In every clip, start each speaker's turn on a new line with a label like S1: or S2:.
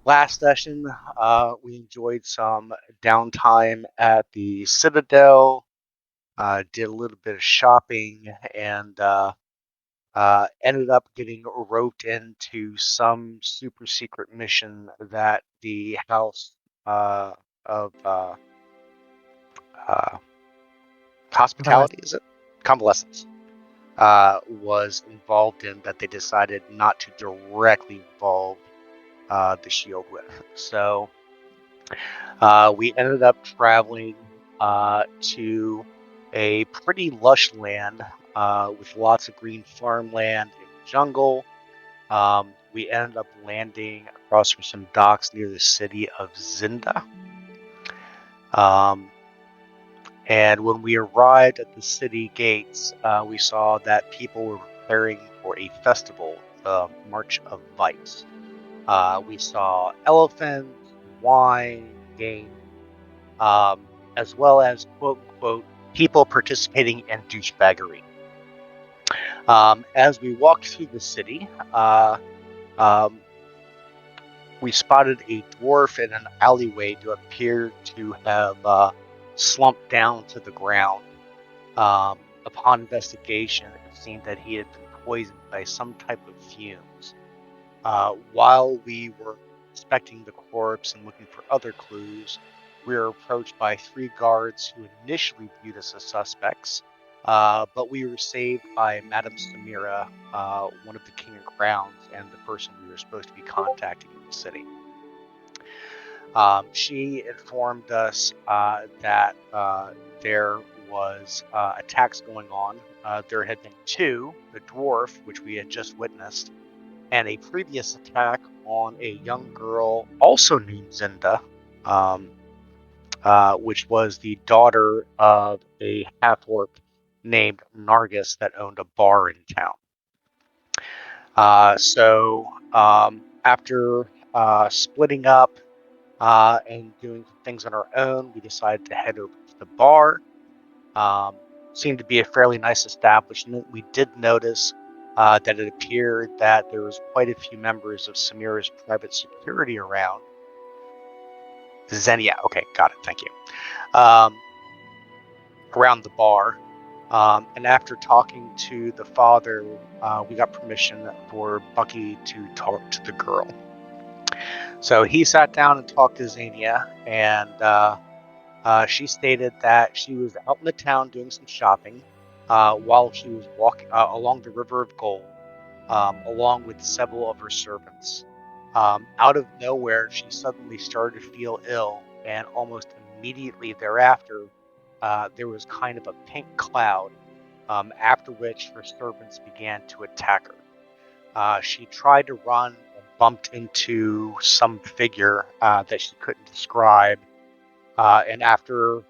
S1: Last session, we enjoyed some downtime at the Citadel, did a little bit of shopping, and ended up getting roped into some super secret mission that the House of uh, Hospitality, is it? Convalescence, was involved in that they decided not to directly involve the Shield with. So we ended up traveling to a pretty lush land with lots of green farmland and jungle. We ended up landing across from some docks near the city of Zinda. Um, and when we arrived at the city gates, we saw that people were preparing for a festival, the March of Vice. We saw elephants, wine, games, as well as quote unquote people participating in douchebaggery. As we walked through the city, um, we spotted a dwarf in an alleyway who appeared to have slumped down to the ground. Upon investigation, it seemed that he had been poisoned by some type of fumes. While we were inspecting the corpse and looking for other clues, we were approached by three guards who initially viewed us as suspects, but we were saved by Madame Samira, one of the King of Crowns, and the person we were supposed to be contacting in the city. She informed us that there was attacks going on. There had been two, the dwarf, which we had just witnessed, and a previous attack on a young girl also named Zinda, which was the daughter of a half-orc named Nargis that owned a bar in town. After splitting up and doing things on our own, we decided to head over to the bar. Seemed to be a fairly nice establishment. We did notice that it appeared that there was quite a few members of Samira's private security around. Xenia, okay, got it, thank you. Around the bar. And after talking to the father, we got permission for Bucky to talk to the girl. So he sat down and talked to Xenia, and she stated that she was out in the town doing some shopping while she was walking along the River of Gold, along with several of her servants. Out of nowhere, she suddenly started to feel ill, and almost immediately thereafter, there was kind of a pink cloud, after which her servants began to attack her. She tried to run and bumped into some figure that she couldn't describe, and after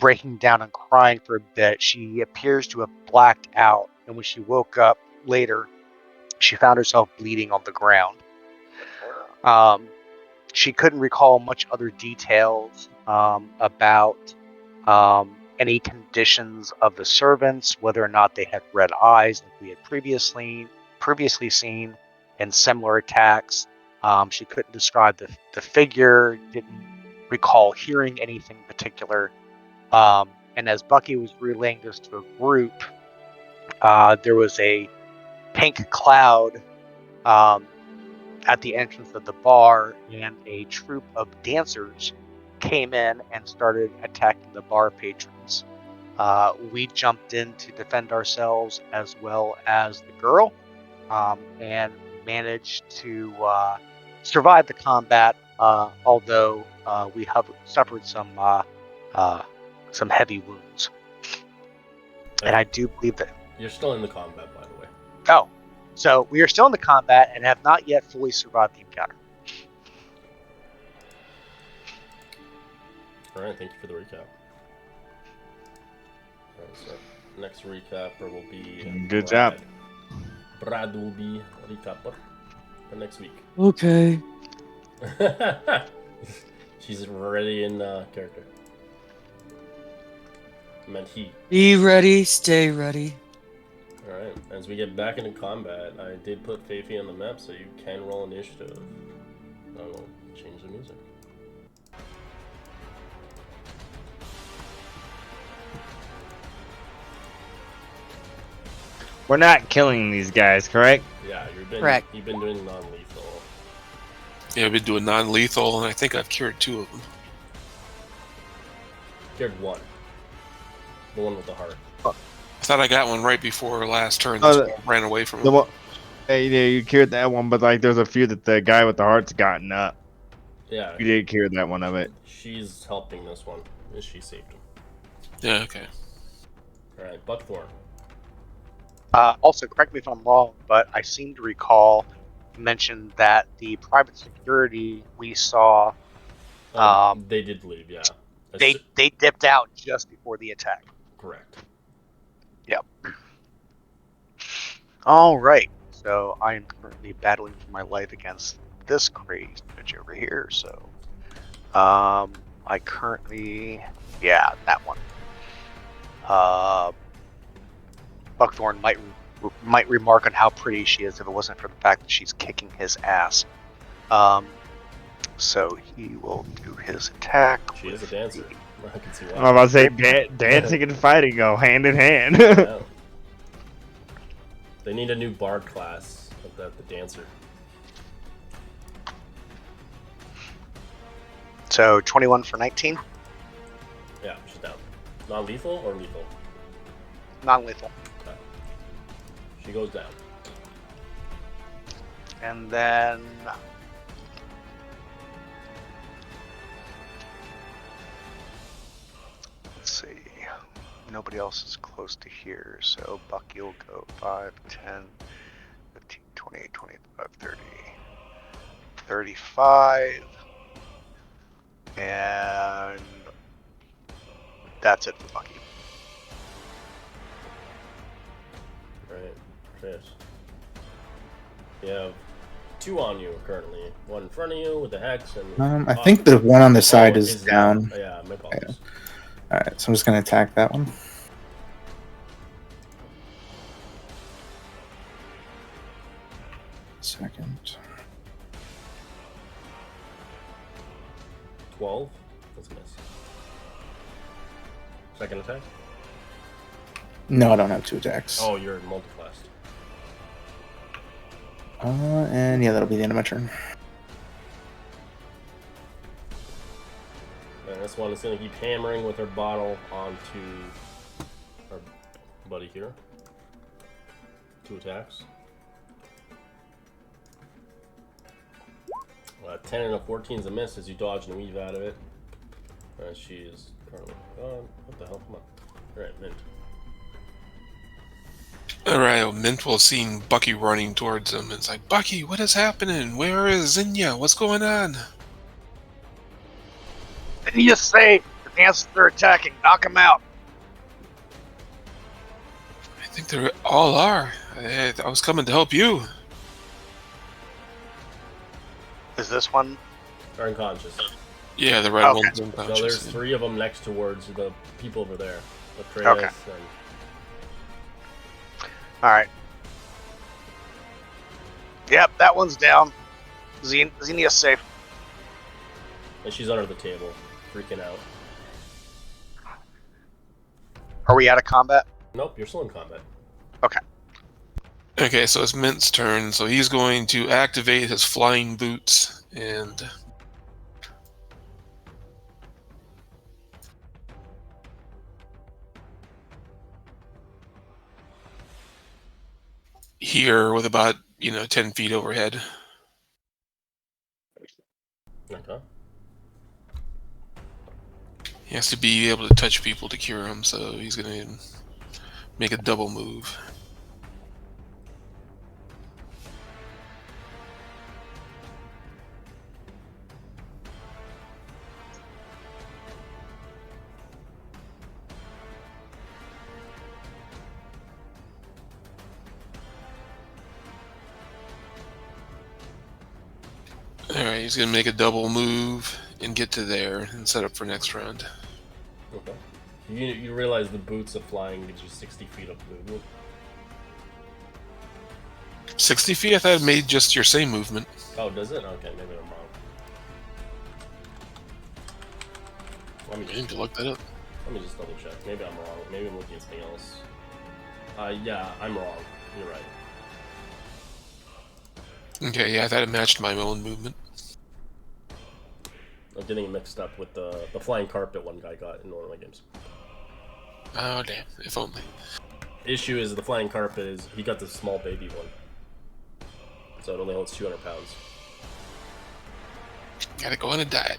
S1: breaking down and crying for a bit, she appears to have blacked out, and when she woke up later, she found herself bleeding on the ground. She couldn't recall much other details about any conditions of the servants, whether or not they had red eyes like we had previously seen in similar attacks. She couldn't describe the figure, didn't recall hearing anything particular. And as Bucky was relaying this to a group, there was a pink cloud at the entrance of the bar, and a troupe of dancers came in and started attacking the bar patrons. We jumped in to defend ourselves as well as the girl, and managed to survive the combat, although we have suffered some heavy wounds. And I do believe that
S2: you're still in the combat, by the way.
S1: Oh, so we are still in the combat and have not yet fully survived the encounter.
S2: Alright, thank you for the recap. So next recapper will be
S3: Good
S2: Brad.
S3: job.
S2: Brad will be recapper for next week.
S4: Okay.
S2: She's already in character. I meant he.
S4: Be ready, stay ready.
S2: Alright, as we get back into combat, I did put Feifei on the map so you can roll initiative. I will change the music.
S3: We're not killing these guys, correct?
S2: Yeah,
S4: Correct.
S2: You've been doing non-lethal.
S5: Yeah, I've been doing non-lethal, and I think I've cured 2 of them.
S2: Cured one. The one with the heart.
S5: I thought I got one right before last turn.
S3: Oh,
S5: This one ran away from
S3: The
S5: him.
S3: one, hey, yeah, you cured that one, but like, there's a few that the guy with the heart's gotten up.
S2: Yeah,
S3: You did cure that one of it.
S2: she's helping this one. She saved him.
S5: Yeah, okay.
S2: Alright, Buckthorn.
S1: Also, correct me if I'm wrong, but I seem to recall you mentioned that the private security we saw,
S2: They did leave, yeah.
S1: they dipped out just before the attack.
S2: Correct.
S1: Yep. All right. So I am currently battling for my life against this crazy bitch over here. So, I currently, yeah, that one. Buckthorn might remark on how pretty she is if it wasn't for the fact that she's kicking his ass. So he will do his attack.
S2: She is a dancer. I can see why.
S3: I'm about to say dancing and fighting go hand in hand.
S2: Yeah. They need a new bard class of the dancer.
S1: So 21 for 19,
S2: Yeah, she's down. Non-lethal or lethal?
S1: non-lethal.
S2: Okay. She goes down.
S1: And then let's see. Nobody else is close to here, so Bucky will go 5, 10, 15, 20, 25, 30, 35. And that's it for Bucky.
S2: Alright, Chris. You have 2 on you currently. One in front of you with the hex and...
S6: I think the one on the side
S2: Oh,
S6: is down.
S2: Yeah, my apologies.
S6: Alright, so I'm just gonna attack that one. Second.
S2: 12. That's a miss. Second attack?
S6: No, I don't have 2 attacks.
S2: Oh, you're multi-classed.
S6: And yeah, that'll be the end of my turn.
S2: And this one is going to keep hammering with her bottle onto our buddy here. 2 attacks. 10 and a 14 is a miss as you dodge and weave out of it. She is currently gone. What the hell? Come on. Alright, Mint.
S5: Alright, Mint will see Bucky running towards him. It's like, Bucky, what is happening? Where is Zinnia? What's going on?
S1: Didn't you just say the dancers are attacking? Knock them out.
S5: I think they all are. I was coming to help you.
S1: Is this one?
S2: They're unconscious.
S5: Yeah, the red
S1: Okay.
S5: one's
S2: So
S5: unconscious.
S2: there's 3 of them next towards the people over there. Atreus
S1: Okay.
S2: and...
S1: All right. Yep, that one's down. Xenia's safe.
S2: And she's under the table, freaking out.
S1: Are we out of combat?
S2: Nope, you're still in combat.
S5: Okay, so it's Mint's turn, so he's going to activate his flying boots and here with about 10 feet overhead.
S2: Okay.
S5: He has to be able to touch people to cure him, so he's gonna make a double move. Alright, he's gonna make a double move and get to there and set up for next round.
S2: Okay. You realize the boots of flying gives you 60 feet of movement.
S5: 60 feet? I thought it made just your same movement.
S2: Oh, does it? Okay, maybe I'm wrong. Let me
S5: I need to look that up.
S2: just double check. Maybe I'm wrong. Maybe I'm looking at something else. Yeah, I'm wrong. You're right.
S5: Okay, yeah, I thought it matched my own movement.
S2: I'm getting mixed up with the flying carpet one guy got in one of my games.
S5: Oh, damn. If only.
S2: Issue is the flying carpet is he got the small baby one. So it only holds 200 pounds.
S5: Gotta go on a diet.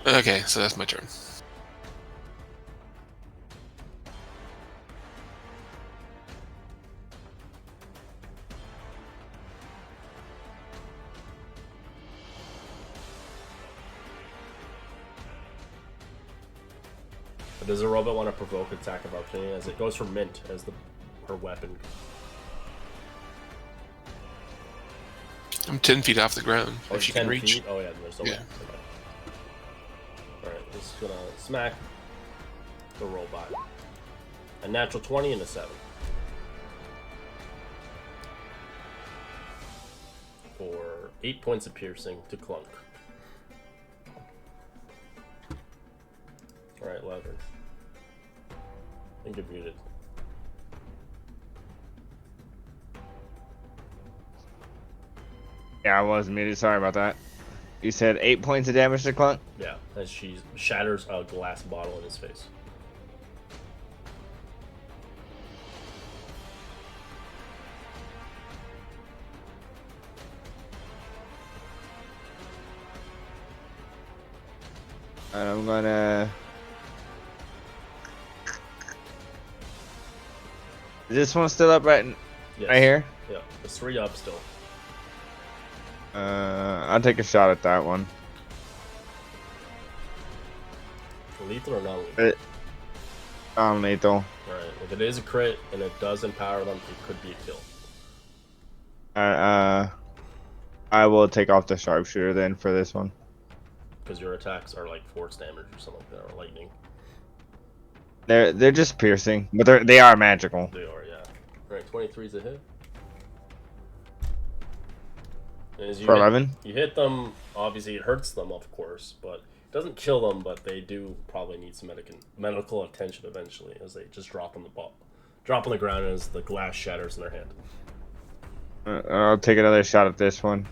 S5: Okay, so that's my turn.
S2: But does the robot want to provoke attack of opportunity as it goes for Mint as her weapon?
S5: I'm 10 feet off the ground,
S2: Oh,
S5: if you
S2: 10
S5: can reach.
S2: feet? Oh yeah, there's no way.
S5: Yeah.
S2: Alright, just gonna smack the robot. A natural 20 and a 7. For 8 points of piercing to Clunk. Alright, Louder. I think you're muted.
S3: Yeah, I was muted. Sorry about that. You said 8 points of damage to Clunk?
S2: Yeah, as she shatters a glass bottle in his face.
S3: And I'm gonna... Is this one still up right
S2: Yes.
S3: right here?
S2: Yeah, it's 3 up still.
S3: I'll take a shot at that one.
S2: Lethal or non-lethal?
S3: Non-lethal.
S2: Alright, if it is a crit and it does empower them, it could be a kill.
S3: I will take off the sharpshooter then for this one.
S2: Because your attacks are like force damage or something like that, or lightning.
S3: They're just piercing, but they are magical.
S2: They are, yeah. Alright, 23 is a hit. And as you
S3: For
S2: hit,
S3: 11?
S2: You hit them, obviously it hurts them, of course, but it doesn't kill them, but they do probably need some medical attention eventually, as they just drop on the ground as the glass shatters in their hand.
S3: I'll take another shot at this one.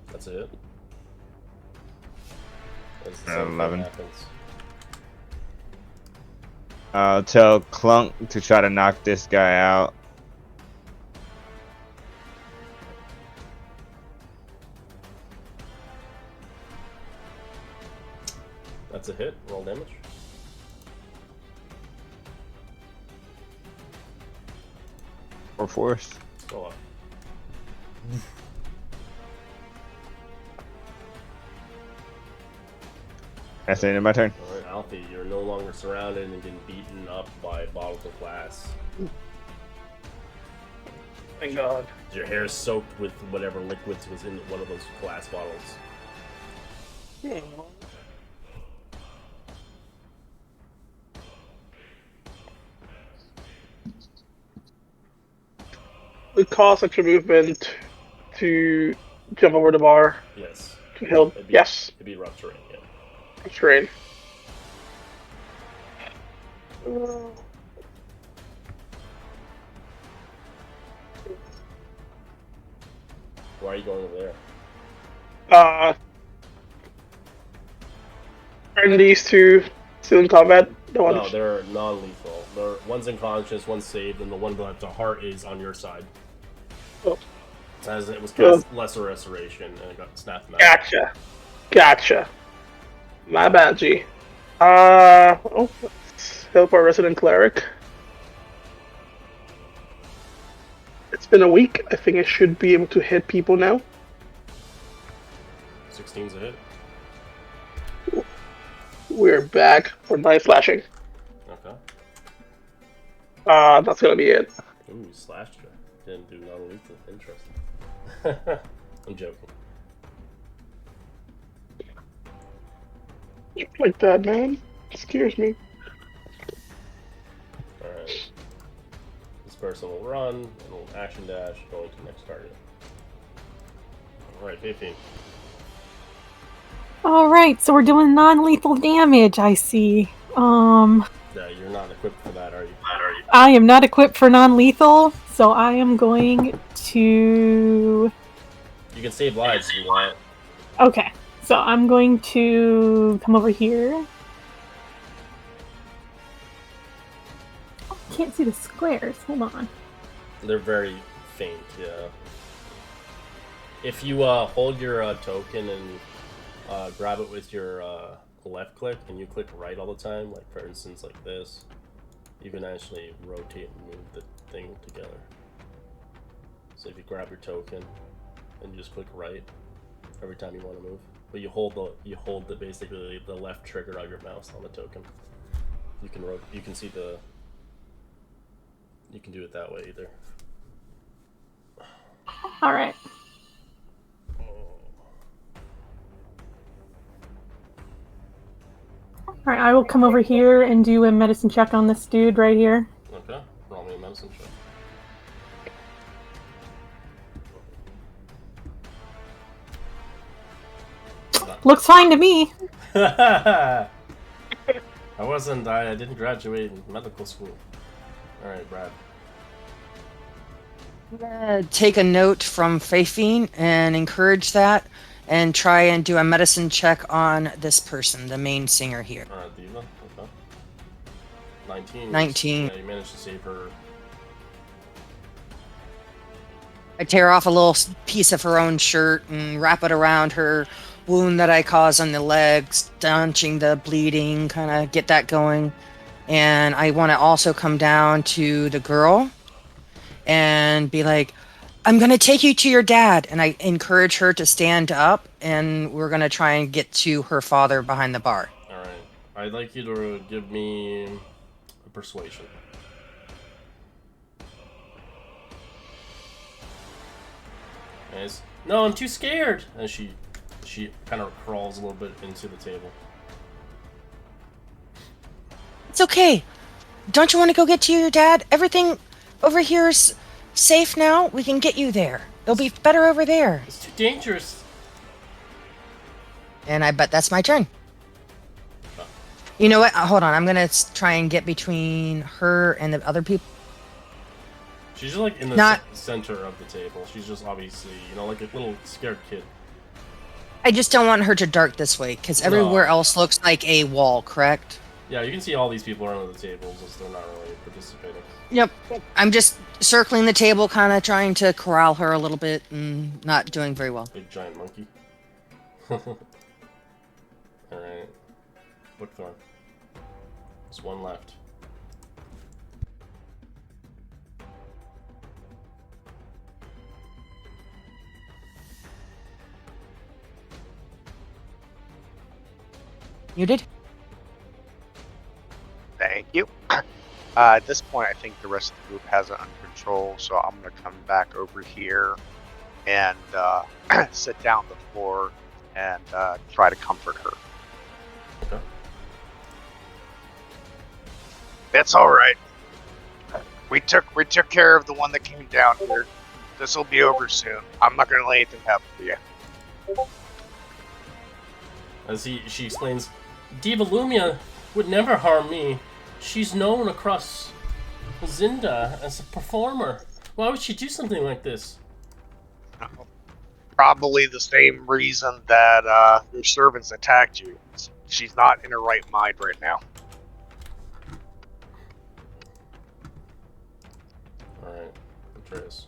S2: That's a hit. That's the same thing
S3: 11.
S2: happens.
S3: I'll tell Clunk to try to knock this guy out.
S2: That's a hit. Roll damage.
S3: Or force.
S2: Go up.
S3: That's the end of my turn.
S2: Alright, Alfie, you're no longer surrounded and getting beaten up by bottles of glass.
S4: Thank God.
S2: Your hair is soaked with whatever liquids was in one of those glass bottles.
S4: It costs extra movement to jump over the bar
S2: Yes.
S4: to help.
S2: It'd be-
S4: Yes,
S2: It'd be rough terrain, yeah.
S4: strain.
S2: Why are you going over there?
S4: Are these two still in combat? The
S2: No,
S4: ones.
S2: they're non-lethal. One's unconscious, one's saved, and the one that the heart is on your side.
S4: Oh.
S2: As it was cast lesser restoration and it got snapped back.
S4: Gotcha. My bad, G. Let's help our resident cleric. It's been a week. I think I should be able to hit people now.
S2: 16's a hit.
S4: We're back for knife slashing.
S2: Okay.
S4: That's gonna be it.
S2: Ooh, you slashed her. Didn't do non-lethal. Interesting. I'm joking.
S4: Like that, man. It scares me.
S2: Alright. This person will run and will action dash going to next target. Alright, 15.
S7: Alright, so we're doing non-lethal damage, I see.
S2: Yeah, you're not equipped for that, are you?
S7: I am not equipped for non-lethal, so I am going to...
S2: You can save lives if you want.
S7: Okay, so I'm going to come over here. I can't see the squares. Hold on.
S2: They're very faint, yeah. If you hold your token and grab it with your left click and you click right all the time, like for instance like this, you can actually rotate and move the thing together. So if you grab your token and you just click right every time you want to move, but you hold the basically the left trigger of your mouse on the token. You can see the. You can do it that way either.
S7: All right. All right, I will come over here and do a medicine check on this dude right here.
S2: Okay, roll me a medicine check.
S7: Looks fine to me.
S2: I didn't graduate in medical school. Alright, Brad.
S8: I'm gonna take a note from Fafine and encourage that and try and do a medicine check on this person, the main singer here.
S2: Alright, Diva. Okay. 19.
S8: 19.
S2: Yeah, you managed to save her.
S8: I tear off a little piece of her own shirt and wrap it around her wound that I caused on the leg, stanching the bleeding, kind of get that going. And I want to also come down to the girl and be like, I'm going to take you to your dad. And I encourage her to stand up, and we're going to try and get to her father behind the bar.
S2: Alright. I'd like you to give me a persuasion. Nice. No, I'm too scared! And she kind of crawls a little bit into the table.
S8: It's okay. Don't you want to go get to your dad? Everything over here is safe now. We can get you there. It'll be better over there.
S2: It's too dangerous.
S8: And I bet that's my turn. You know what? Hold on. I'm going to try and get between her and the other people.
S2: She's just like in the center of the table. She's just obviously, like a little scared kid.
S8: I just don't want her to dart this way, because everywhere else looks like a wall, correct?
S2: Yeah, you can see all these people are under the tables as they're not really participating.
S8: Yep. I'm just circling the table, kind of trying to corral her a little bit, and not doing very well.
S2: Big giant monkey. Alright. Bookthorn. There's one left.
S8: Muted?
S1: Thank you. At this point, I think the rest of the group has it under control, so I'm going to come back over here and sit down on the floor and try to comfort her.
S2: Okay.
S1: It's all right. We took care of the one that came down here. This will be over soon. I'm not going to let anything happen to you.
S2: As she explains, Diva Lumia would never harm me. She's known across Zinda as a performer. Why would she do something like this?
S1: Probably the same reason that your servants attacked you. She's not in her right mind right now.
S2: Alright, Atreus.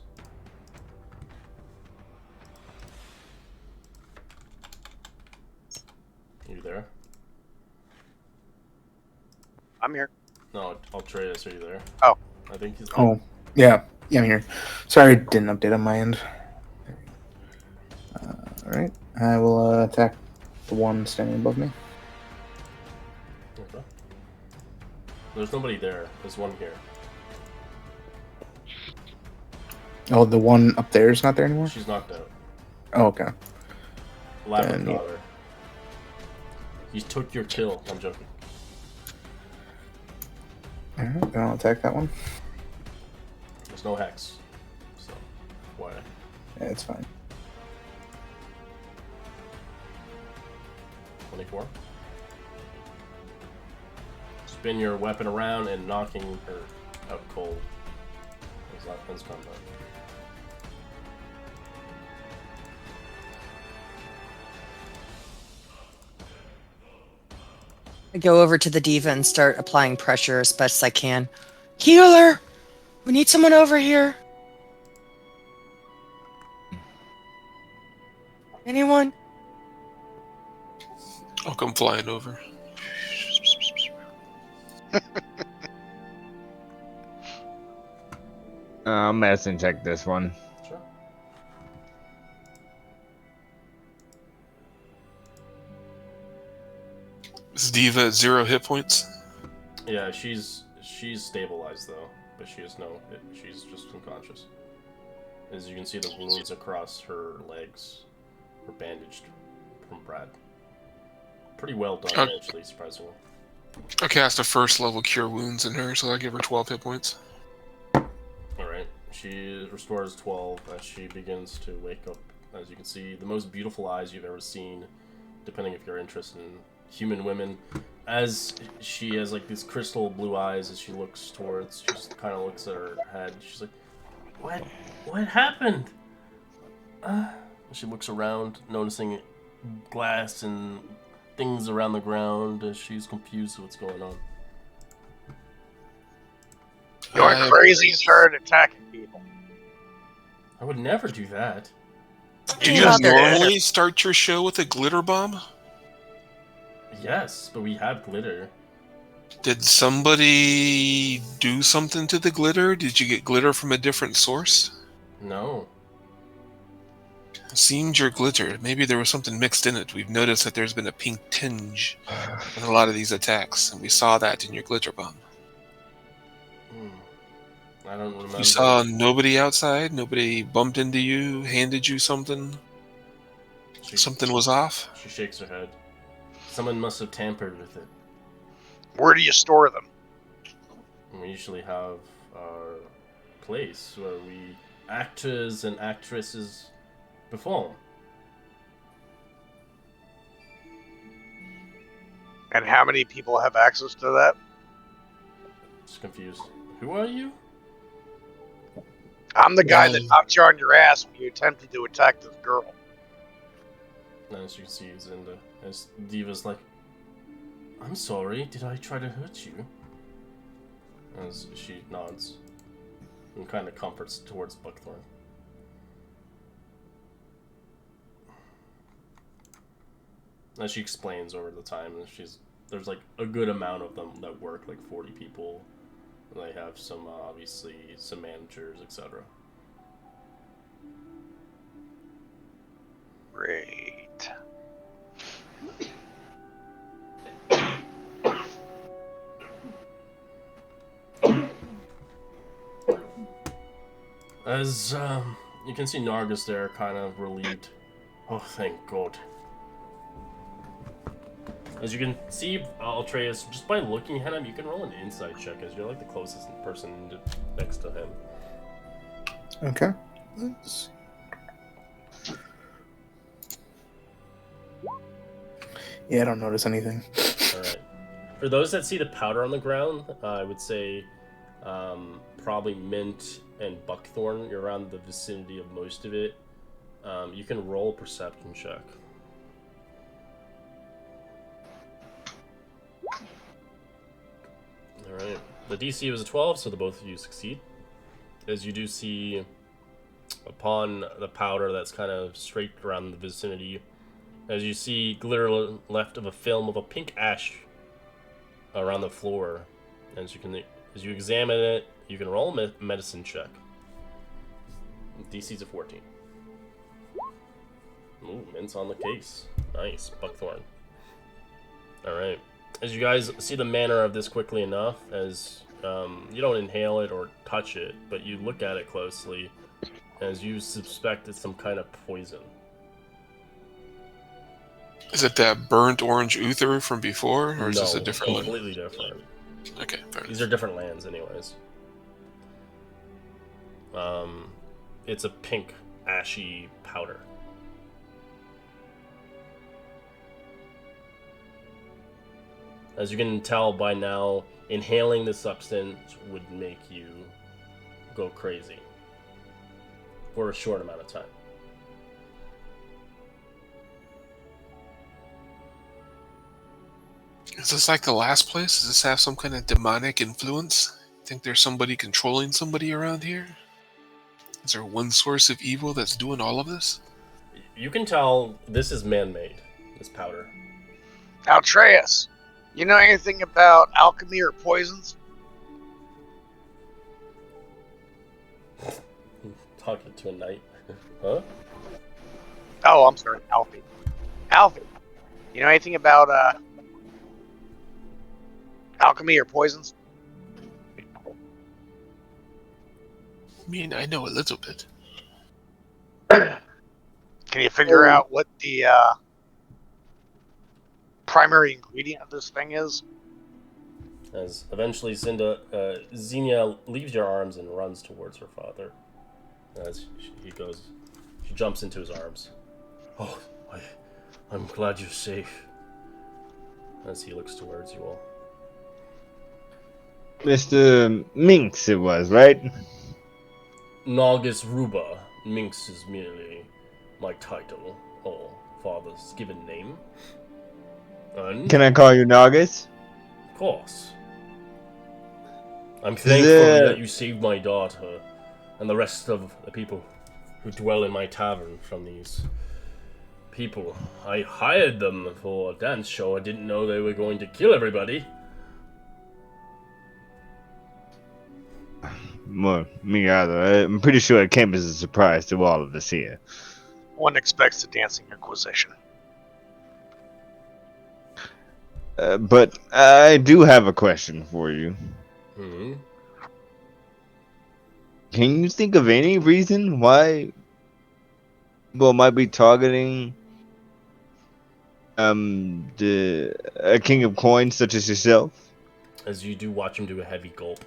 S2: You there?
S1: I'm here.
S2: No, Atreus, are you there?
S1: Oh.
S2: I think he's.
S6: Oh, yeah. Yeah, I'm here. Sorry, I didn't update on my end. Alright. I will attack the one standing above me.
S2: Okay. There's nobody there. There's one here.
S6: Oh, the one up there is not there anymore?
S2: She's knocked out.
S6: Oh, okay.
S2: Labyrinth
S6: Then-
S2: got her. He took your kill. I'm joking.
S6: Alright, then I'll attack that one.
S2: There's no hex. So, why?
S6: Yeah, it's fine.
S2: 24. Spin your weapon around and knocking her out cold. That's combat.
S8: I go over to the diva and start applying pressure as best as I can. Healer! We need someone over here. Anyone?
S5: I'll come flying over.
S3: I'm medicine check this one.
S2: Sure.
S5: Is Diva at 0 hit points?
S2: Yeah, she's stabilized though, but she's just unconscious. As you can see, the wounds across her legs were bandaged from Brad. Pretty well done, actually, surprisingly.
S5: I'll cast a first level Cure Wounds in her, so I give her 12 hit points.
S2: Alright, she restores 12 as she begins to wake up. As you can see, the most beautiful eyes you've ever seen, depending if you're interested in human women. As she has like these crystal blue eyes as she looks towards, she just kind of looks at her head. She's like, What happened? She looks around, noticing glass and things around the ground as she's confused with what's going on.
S1: You're crazy and started attacking people.
S2: I would never do that.
S5: Do you normally start your show with a glitter bomb?
S2: Yes, but we have glitter.
S5: Did somebody do something to the glitter? Did you get glitter from a different source?
S2: No.
S5: It seemed your glitter. Maybe there was something mixed in it. We've noticed that there's been a pink tinge in a lot of these attacks, and we saw that in your glitter bomb.
S2: I don't remember.
S5: You saw nobody outside? Nobody bumped into you, handed you something? Something was off?
S2: She shakes her head. Someone must have tampered with it.
S1: Where do you store them?
S2: We usually have our place where we actors and actresses perform.
S1: And how many people have access to that?
S2: Just confused. Who are you?
S1: I'm the guy that knocked you on your ass when you attempted to attack this girl.
S2: And as you can see, Zinda, as Diva's like, I'm sorry, did I try to hurt you? As she nods and kind of comforts towards Buckthorn. As she explains over the time, and there's like a good amount of them that work, like 40 people. And they have some, obviously, some managers, etc.
S1: Great.
S2: As you can see Nargis there, kind of relieved. Oh, thank God. As you can see, Altreus, just by looking at him, you can roll an insight check, as you're like the closest person next to him.
S6: Okay. Let's see. Yeah, I don't notice anything.
S2: Alright. For those that see the powder on the ground, I would say probably Mint and Buckthorn. You're around the vicinity of most of it. You can roll a perception check. Alright. The DC was a 12, so the both of you succeed. As you do see upon the powder that's kind of straight around the vicinity, as you see glitter left of a film of a pink ash around the floor. As you examine it, you can roll a medicine check. DC's a 14. Ooh, Mint's on the case. Nice, Buckthorn. Alright. As you guys see the manner of this quickly enough, as you don't inhale it or touch it, but you look at it closely, as you suspect it's some kind of poison.
S5: Is it that burnt orange ether from before, or is this a different one?
S2: Completely different.
S5: Okay, fair
S2: These
S5: enough.
S2: are different lands anyways. It's a pink, ashy powder. As you can tell by now, inhaling this substance would make you go crazy for a short amount of time.
S5: Is this like the last place? Does this have some kind of demonic influence? Think there's somebody controlling somebody around here? Is there one source of evil that's doing all of this?
S2: You can tell this is man-made, this powder.
S1: Altreus, you know anything about alchemy or poisons?
S2: Talking to a knight. Huh?
S1: Oh, I'm sorry, Alfie. Alfie, you know anything about alchemy or poisons?
S5: I mean, I know a little bit.
S1: Can you figure out what the primary ingredient of this thing is?
S2: As eventually Xenia leaves your arms and runs towards her father. As she jumps into his arms. Oh, I'm glad you're safe. As he looks towards you all.
S3: Mr. Minx, it was, right?
S2: Nagus Ruba. Minx is merely my title, or father's given name. And,
S3: Can I call you Nagus?
S2: of course. I'm thankful that you saved my daughter and the rest of the people who dwell in my tavern from these people. I hired them for a dance show. I didn't know they were going to kill everybody.
S3: Well, me either. I'm pretty sure it came as a surprise to all of us here.
S1: One expects the Dancing Inquisition.
S3: But I do have a question for you.
S2: Hmm.
S3: Can you think of any reason why people might be targeting a king of coins such as yourself?
S2: As you do watch him do a heavy gulp,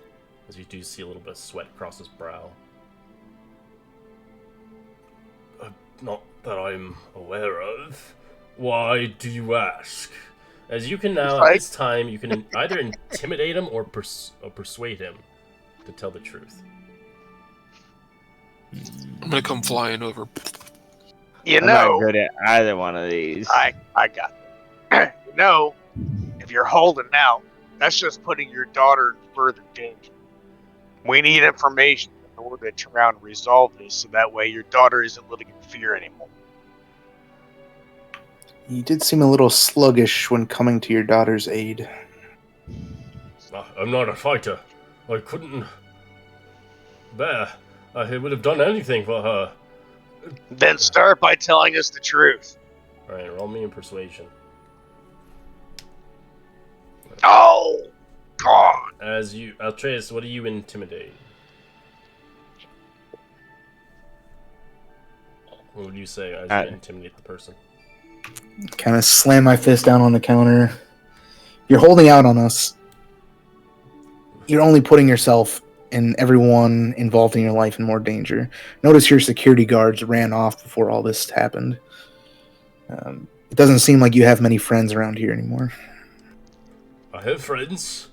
S2: as you do see a little bit of sweat across his brow. Not that I'm aware of. Why do you ask? As you can now, at this time, you can either intimidate him or persuade him to tell the truth.
S5: I'm gonna come flying over.
S1: You
S3: I'm
S1: know,
S3: not good at either one of these.
S1: I got it. You know, if you're holding out, that's just putting your daughter in further danger. We need information in order to turn around and resolve this, so that way your daughter isn't living in fear anymore.
S6: You did seem a little sluggish when coming to your daughter's aid.
S2: I'm not a fighter. I couldn't bear. I would have done anything for her.
S1: Then start by telling us the truth.
S2: Alright, roll me in persuasion.
S1: Oh, God.
S2: As you, Altreus, what do you intimidate? What would you say as you intimidate the person?
S6: Kind of slam my fist down on the counter. You're holding out on us. You're only putting yourself and everyone involved in your life in more danger. Notice your security guards ran off before all this happened. It doesn't seem like you have many friends around here anymore.
S2: I have friends,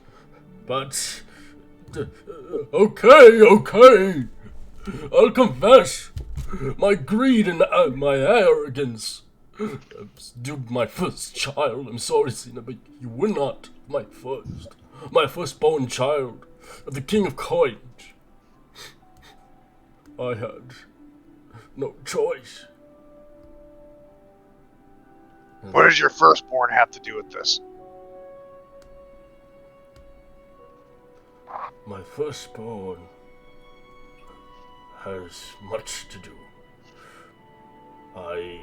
S2: but... Okay. I'll confess. My greed and my arrogance duped my first child. I'm sorry, Xena, but you were not my firstborn child of the King of Coins. I had no choice.
S1: What does your firstborn have to do with this?
S2: My firstborn has much to do. I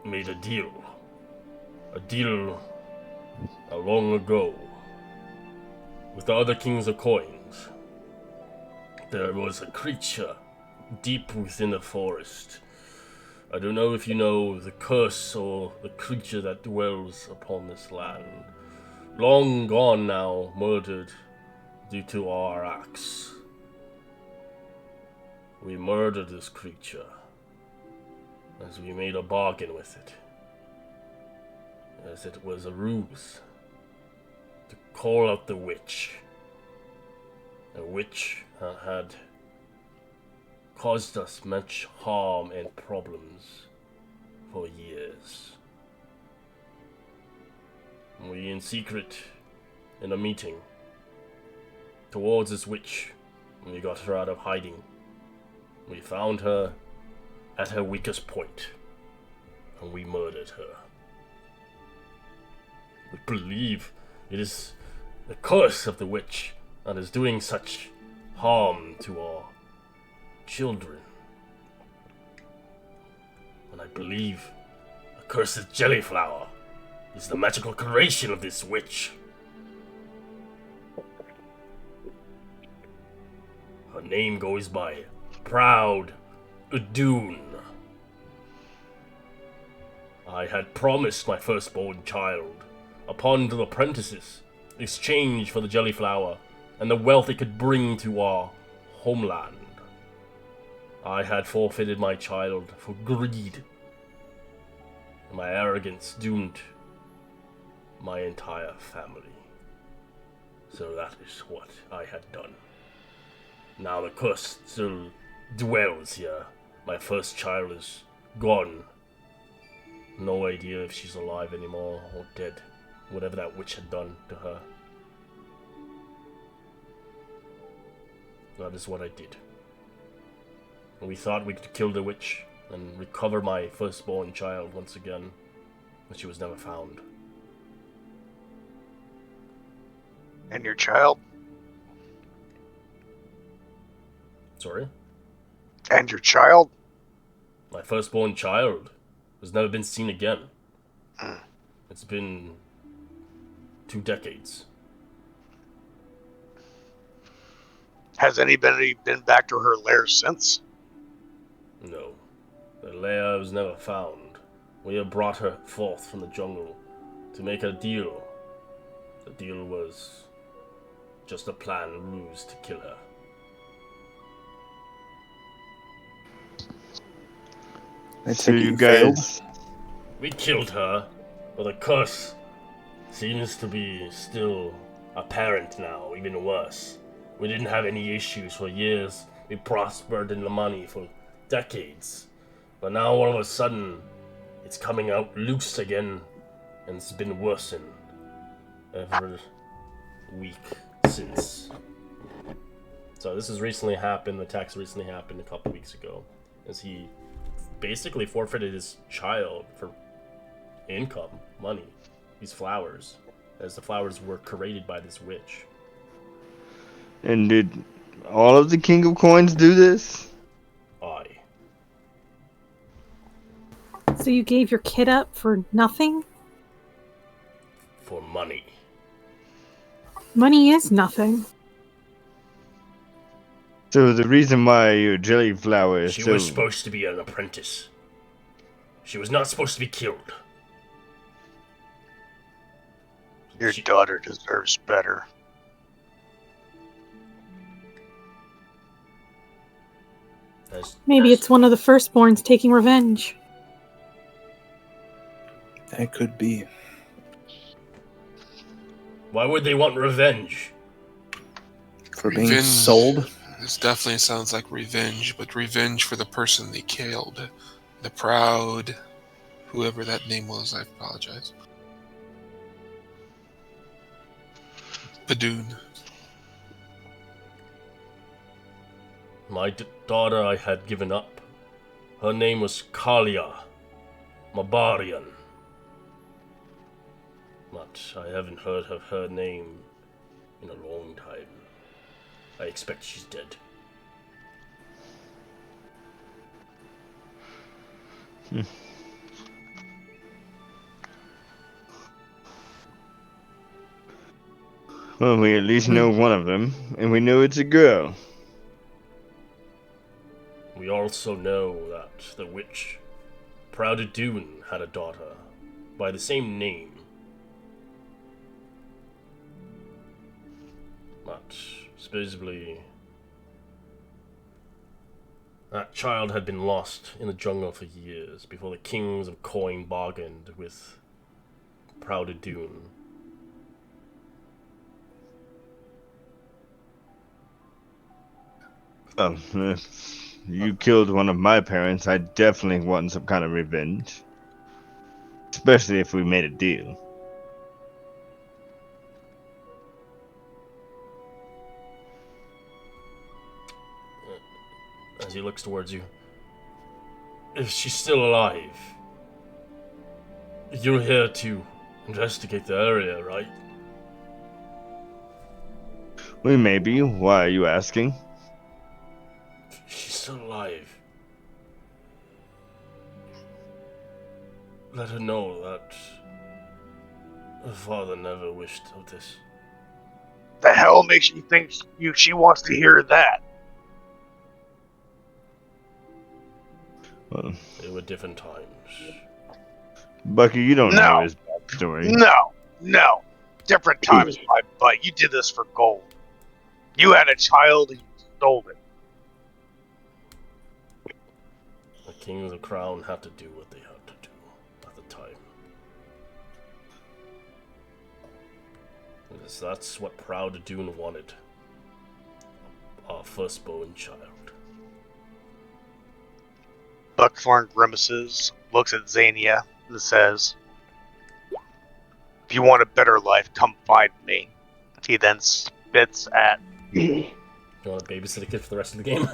S2: made a deal long ago with the other kings of coins. There was a creature deep within the forest. I don't know if you know the curse or the creature that dwells upon this land. Long gone now, murdered due to our acts. We murdered this creature as we made a bargain with it, as it was a ruse to call out the witch. A witch had caused us much harm and problems for years. We, in secret, in a meeting, towards this witch, we got her out of hiding. We found her at her weakest point, and we murdered her. We believe it is the curse of the witch that is doing such harm to our children. And I believe the cursed jellyflower is the magical creation of this witch. Her name goes by Proud Udun. I had promised my firstborn child, upon the apprentices, exchange for the jellyflower and the wealth it could bring to our homeland. I had forfeited my child for greed, and my arrogance doomed my entire family. So that is what I had done. Now the curse still dwells here. My first child is gone. No idea if she's alive anymore or dead. Whatever that witch had done to her. That is what I did. We thought we could kill the witch and recover my firstborn child once again, but she was never found.
S1: And your child?
S2: Sorry?
S1: And your child?
S2: My firstborn child has never been seen again.
S1: Hmm.
S2: It's been 2 decades.
S1: Has anybody been back to her lair since?
S2: No. The lair was never found. We have brought her forth from the jungle to make a deal. The deal was just a planned ruse to kill her.
S3: So you guys,
S2: We killed her, but the curse seems to be still apparent now, even worse. We didn't have any issues for years. We prospered in the money for decades. But now all of a sudden, it's coming out loose again, and it's been worsened every week since. So this has recently happened, the attacks recently happened a couple weeks ago, as he basically forfeited his child for income, money, these flowers, as the flowers were created by this witch.
S3: and did all of the King of Coins do this?
S2: Aye.
S7: So you gave your kid up for nothing?
S2: For money.
S7: Money is nothing.
S3: So the reason why your jelly flower is
S2: She
S3: so...
S2: was supposed to be an apprentice. She was not supposed to be killed.
S1: Your
S2: She-
S1: daughter deserves better.
S7: Maybe it's one of the firstborns taking revenge.
S6: That could be.
S2: Why would they want revenge?
S6: For being
S5: Revenge.
S6: sold?
S5: This definitely sounds like revenge, but revenge for the person they killed. The Proud, whoever that name was, I apologize. Padoon.
S2: My daughter I had given up. Her name was Kalia Mabarian. But I haven't heard of her name in a long time. I expect she's dead.
S3: Well, we at least know one of them, and we know it's a girl.
S2: We also know that the witch Proud Dune had a daughter by the same name. But supposedly That child had been lost in the jungle for years before the kings of Coin bargained with Proud Dune.
S3: If you killed one of my parents, I definitely want some kind of revenge. Especially if we made a deal.
S2: As he looks towards you. If she's still alive, you're here to investigate the area, right?
S3: We may be. Why are you asking?
S2: She's still alive. Let her know that her father never wished of this.
S1: The hell makes you think she wants to hear that?
S3: Well,
S2: They were different times.
S3: Bucky, you don't
S1: No.
S3: know his backstory.
S1: No. Different times, my butt. You did this for gold. You had a child and you stole it.
S2: The kings of Crown had to do what they had to do at the time. Because that's what Proud Dune wanted. Our firstborn child.
S1: Buckthorn grimaces, looks at Xania, and says, "If you want a better life, come find me." He then spits at.
S2: You want to babysit a kid for the rest of the game?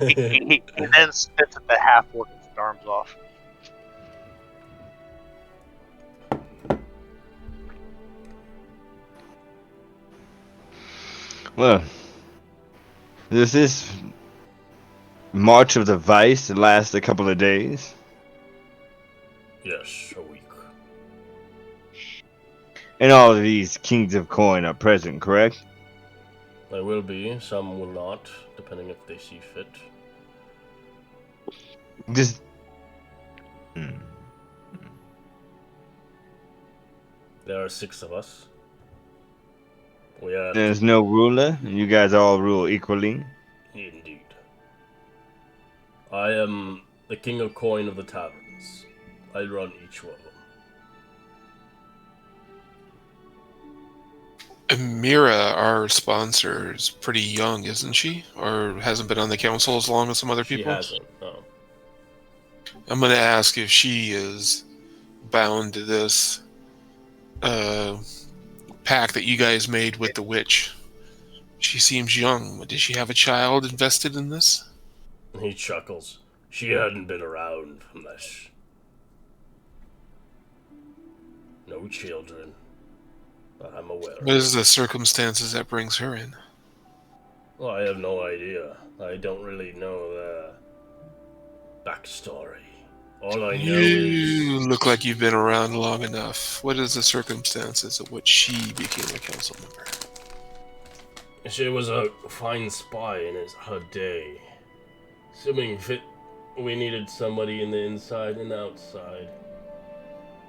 S1: He then spits at the half orc with his arms off.
S3: Well, does this March of the Vice last a couple of days?
S2: Yes, a week.
S3: And all of these Kings of Coin are present, correct?
S2: There will be, some will not, depending if they see fit.
S3: Just...
S2: There are 6 of us. We are
S3: There's no ruler, and you guys all rule equally.
S2: indeed. I am the King of Coin of the Taverns. I run each one of them.
S5: Amira, our sponsor, is pretty young, isn't she? Or hasn't been on the council as long as some other
S2: She
S5: people?
S2: hasn't, no.
S5: I'm going to ask if she is bound to this pact that you guys made with the witch. She seems young. Did she have a child invested in this?
S2: He chuckles. She hadn't been around much. No children. That I'm aware
S5: What
S2: of.
S5: is the circumstances that brings her in?
S2: Well, I have no idea. I don't really know the backstory. All I know
S5: You
S2: is
S5: look like you've been around long enough. What is the circumstances of which she became a council member?
S2: she was a fine spy in her day. Assuming fit, we needed somebody in the inside and outside.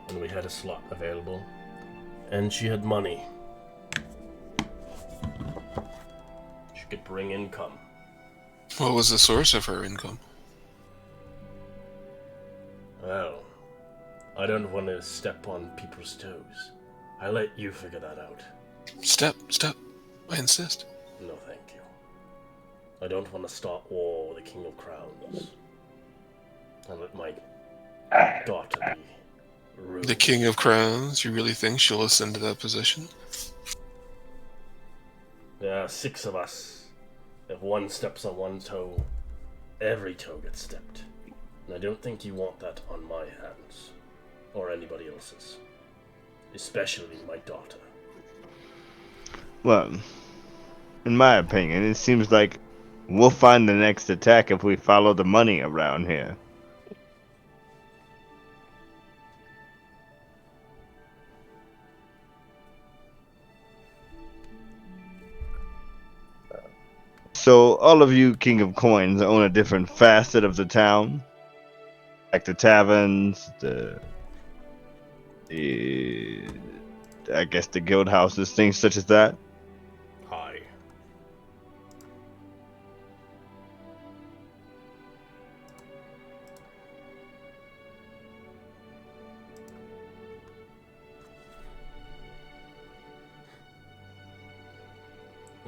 S2: And we had a slot available. And she had money. She could bring income.
S5: What was the source of her income?
S2: Well, I don't want to step on people's toes. I let you figure that out.
S5: Step. I insist.
S2: No, thank you. I don't want to start war with the King of Crowns. And let my daughter be ruined.
S5: The King of Crowns, you really think she'll ascend to that position?
S2: There are 6 of us. If one steps on one toe, every toe gets stepped. And I don't think you want that on my hands. Or anybody else's. Especially my daughter.
S3: Well, in my opinion, it seems like we'll find the next attack if we follow the money around here. So, all of you King of Coins own a different facet of the town? Like the taverns, I guess the guild houses, things such as that?
S2: Hi.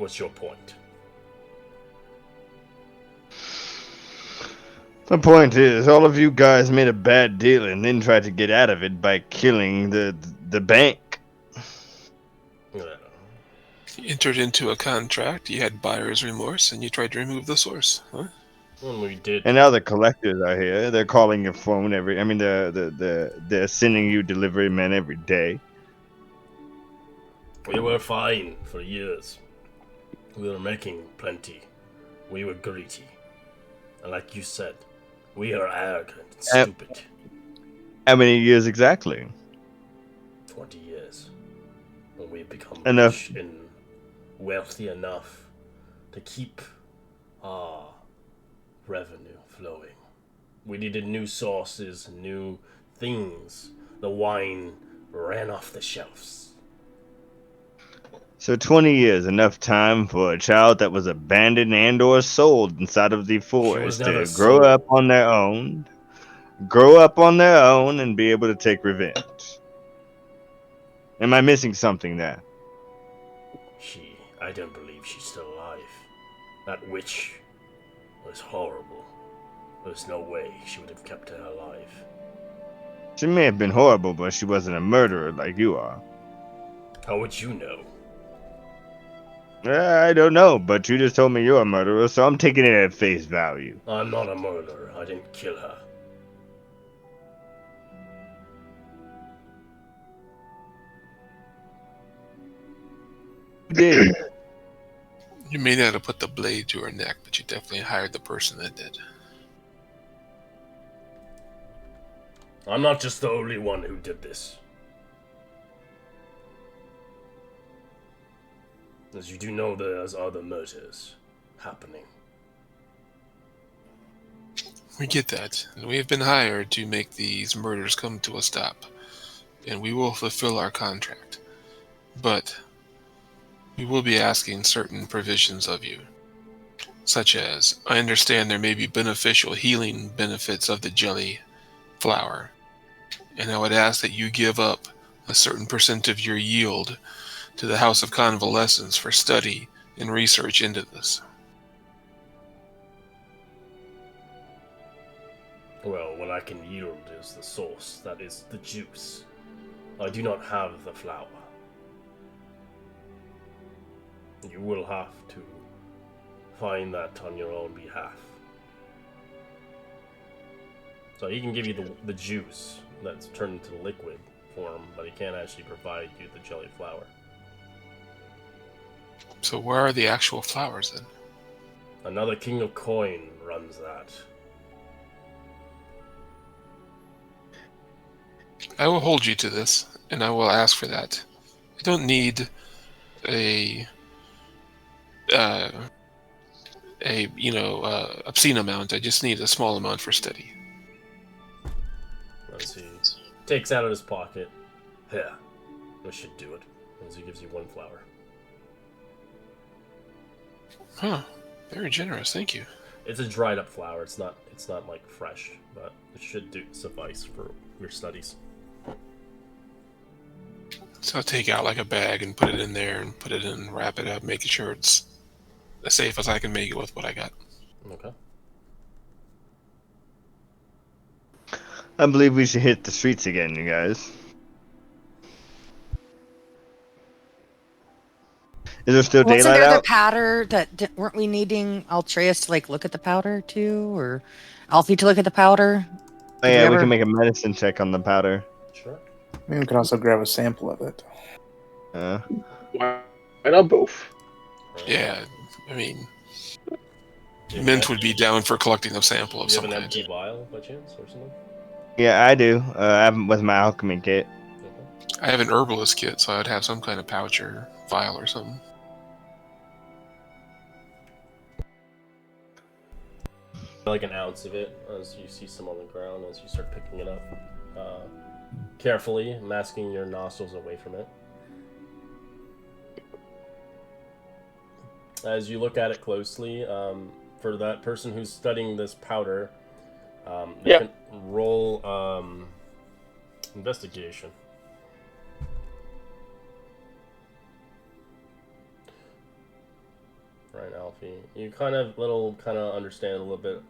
S2: What's your point?
S3: The point is, all of you guys made a bad deal and then tried to get out of it by killing the bank.
S2: Yeah.
S5: You entered into a contract, you had buyer's remorse, and you tried to remove the source, huh?
S2: When we did,
S3: And now the collectors are here. They're calling your phone every. I mean, they're sending you delivery men every day.
S2: we were fine for years. We were making plenty. We were greedy. And like you said, we are arrogant and stupid.
S3: How many years exactly?
S2: 20 years. When we become
S3: Enough.
S2: rich and wealthy enough to keep our revenue flowing. We needed new sources, new things. The wine ran off the shelves.
S3: So 20 years, enough time for a child that was abandoned and or sold inside of the forest
S2: never
S3: to grow up
S2: sold.
S3: on their own and be able to take revenge. Am I missing something there?
S2: I don't believe she's still alive. That witch was horrible. There's no way she would have kept her alive.
S3: She may have been horrible, but she wasn't a murderer like you are.
S2: How would you know?
S3: I don't know, but you just told me you're a murderer, so I'm taking it at face value.
S2: I'm not a murderer. I didn't kill her.
S3: You did.
S5: You may not have put the blade to her neck, but you definitely hired the person that did.
S2: I'm not just the only one who did this. As you do know, there's other murders happening.
S5: We get that. And we have been hired to make these murders come to a stop. And we will fulfill our contract. But we will be asking certain provisions of you. Such as, I understand there may be beneficial healing benefits of the jelly flower. And I would ask that you give up a certain percent of your yield to the House of Convalescence for study and research into this.
S2: Well, what I can yield is the source, that is, the juice. I do not have the flower. You will have to find that on your own behalf. So he can give you the juice that's turned into liquid form, but he can't actually provide you the jelly flower.
S5: So where are the actual flowers then?
S2: Another King of Coin runs that.
S5: I will hold you to this, and I will ask for that. I don't need a obscene amount. I just need a small amount for study.
S2: As he takes out of his pocket. Here, this should do it. As he gives you one flower.
S5: Huh. Very generous, thank you.
S2: It's a dried up flower. It's not like fresh, but it should suffice for your studies.
S5: So I'll take out like a bag and put it in there and put it in, wrap it up, making sure it's as safe as I can make it with what I got.
S2: Okay.
S3: I believe we should hit the streets again, you guys. Is there still
S8: Wasn't
S3: daylight
S8: there the
S3: out?
S8: powder weren't we needing Altreus to like look at the powder too, or Alfie to look at the powder?
S3: Oh,
S8: Did
S3: yeah,
S8: we
S3: we
S8: ever-
S3: can make a medicine check on the powder.
S2: Sure.
S6: Maybe we could also grab a sample of it.
S4: Why not both?
S5: Yeah, I mean,
S2: You
S5: Mint
S2: have-
S5: would be down for collecting a sample of
S2: You have
S5: some
S2: an
S5: kind.
S2: empty vial by chance or something?
S3: Yeah, I do. I have with my alchemy kit.
S2: Okay.
S5: I have an herbalist kit, so I'd have some kind of pouch or vial or something.
S2: Like an ounce of it as you see some on the ground as you start picking it up. Carefully masking your nostrils away from it. As you look at it closely, for that person who's studying this powder, they
S4: Yeah.
S2: can roll investigation. right, Alfie. You kind of understand a little bit.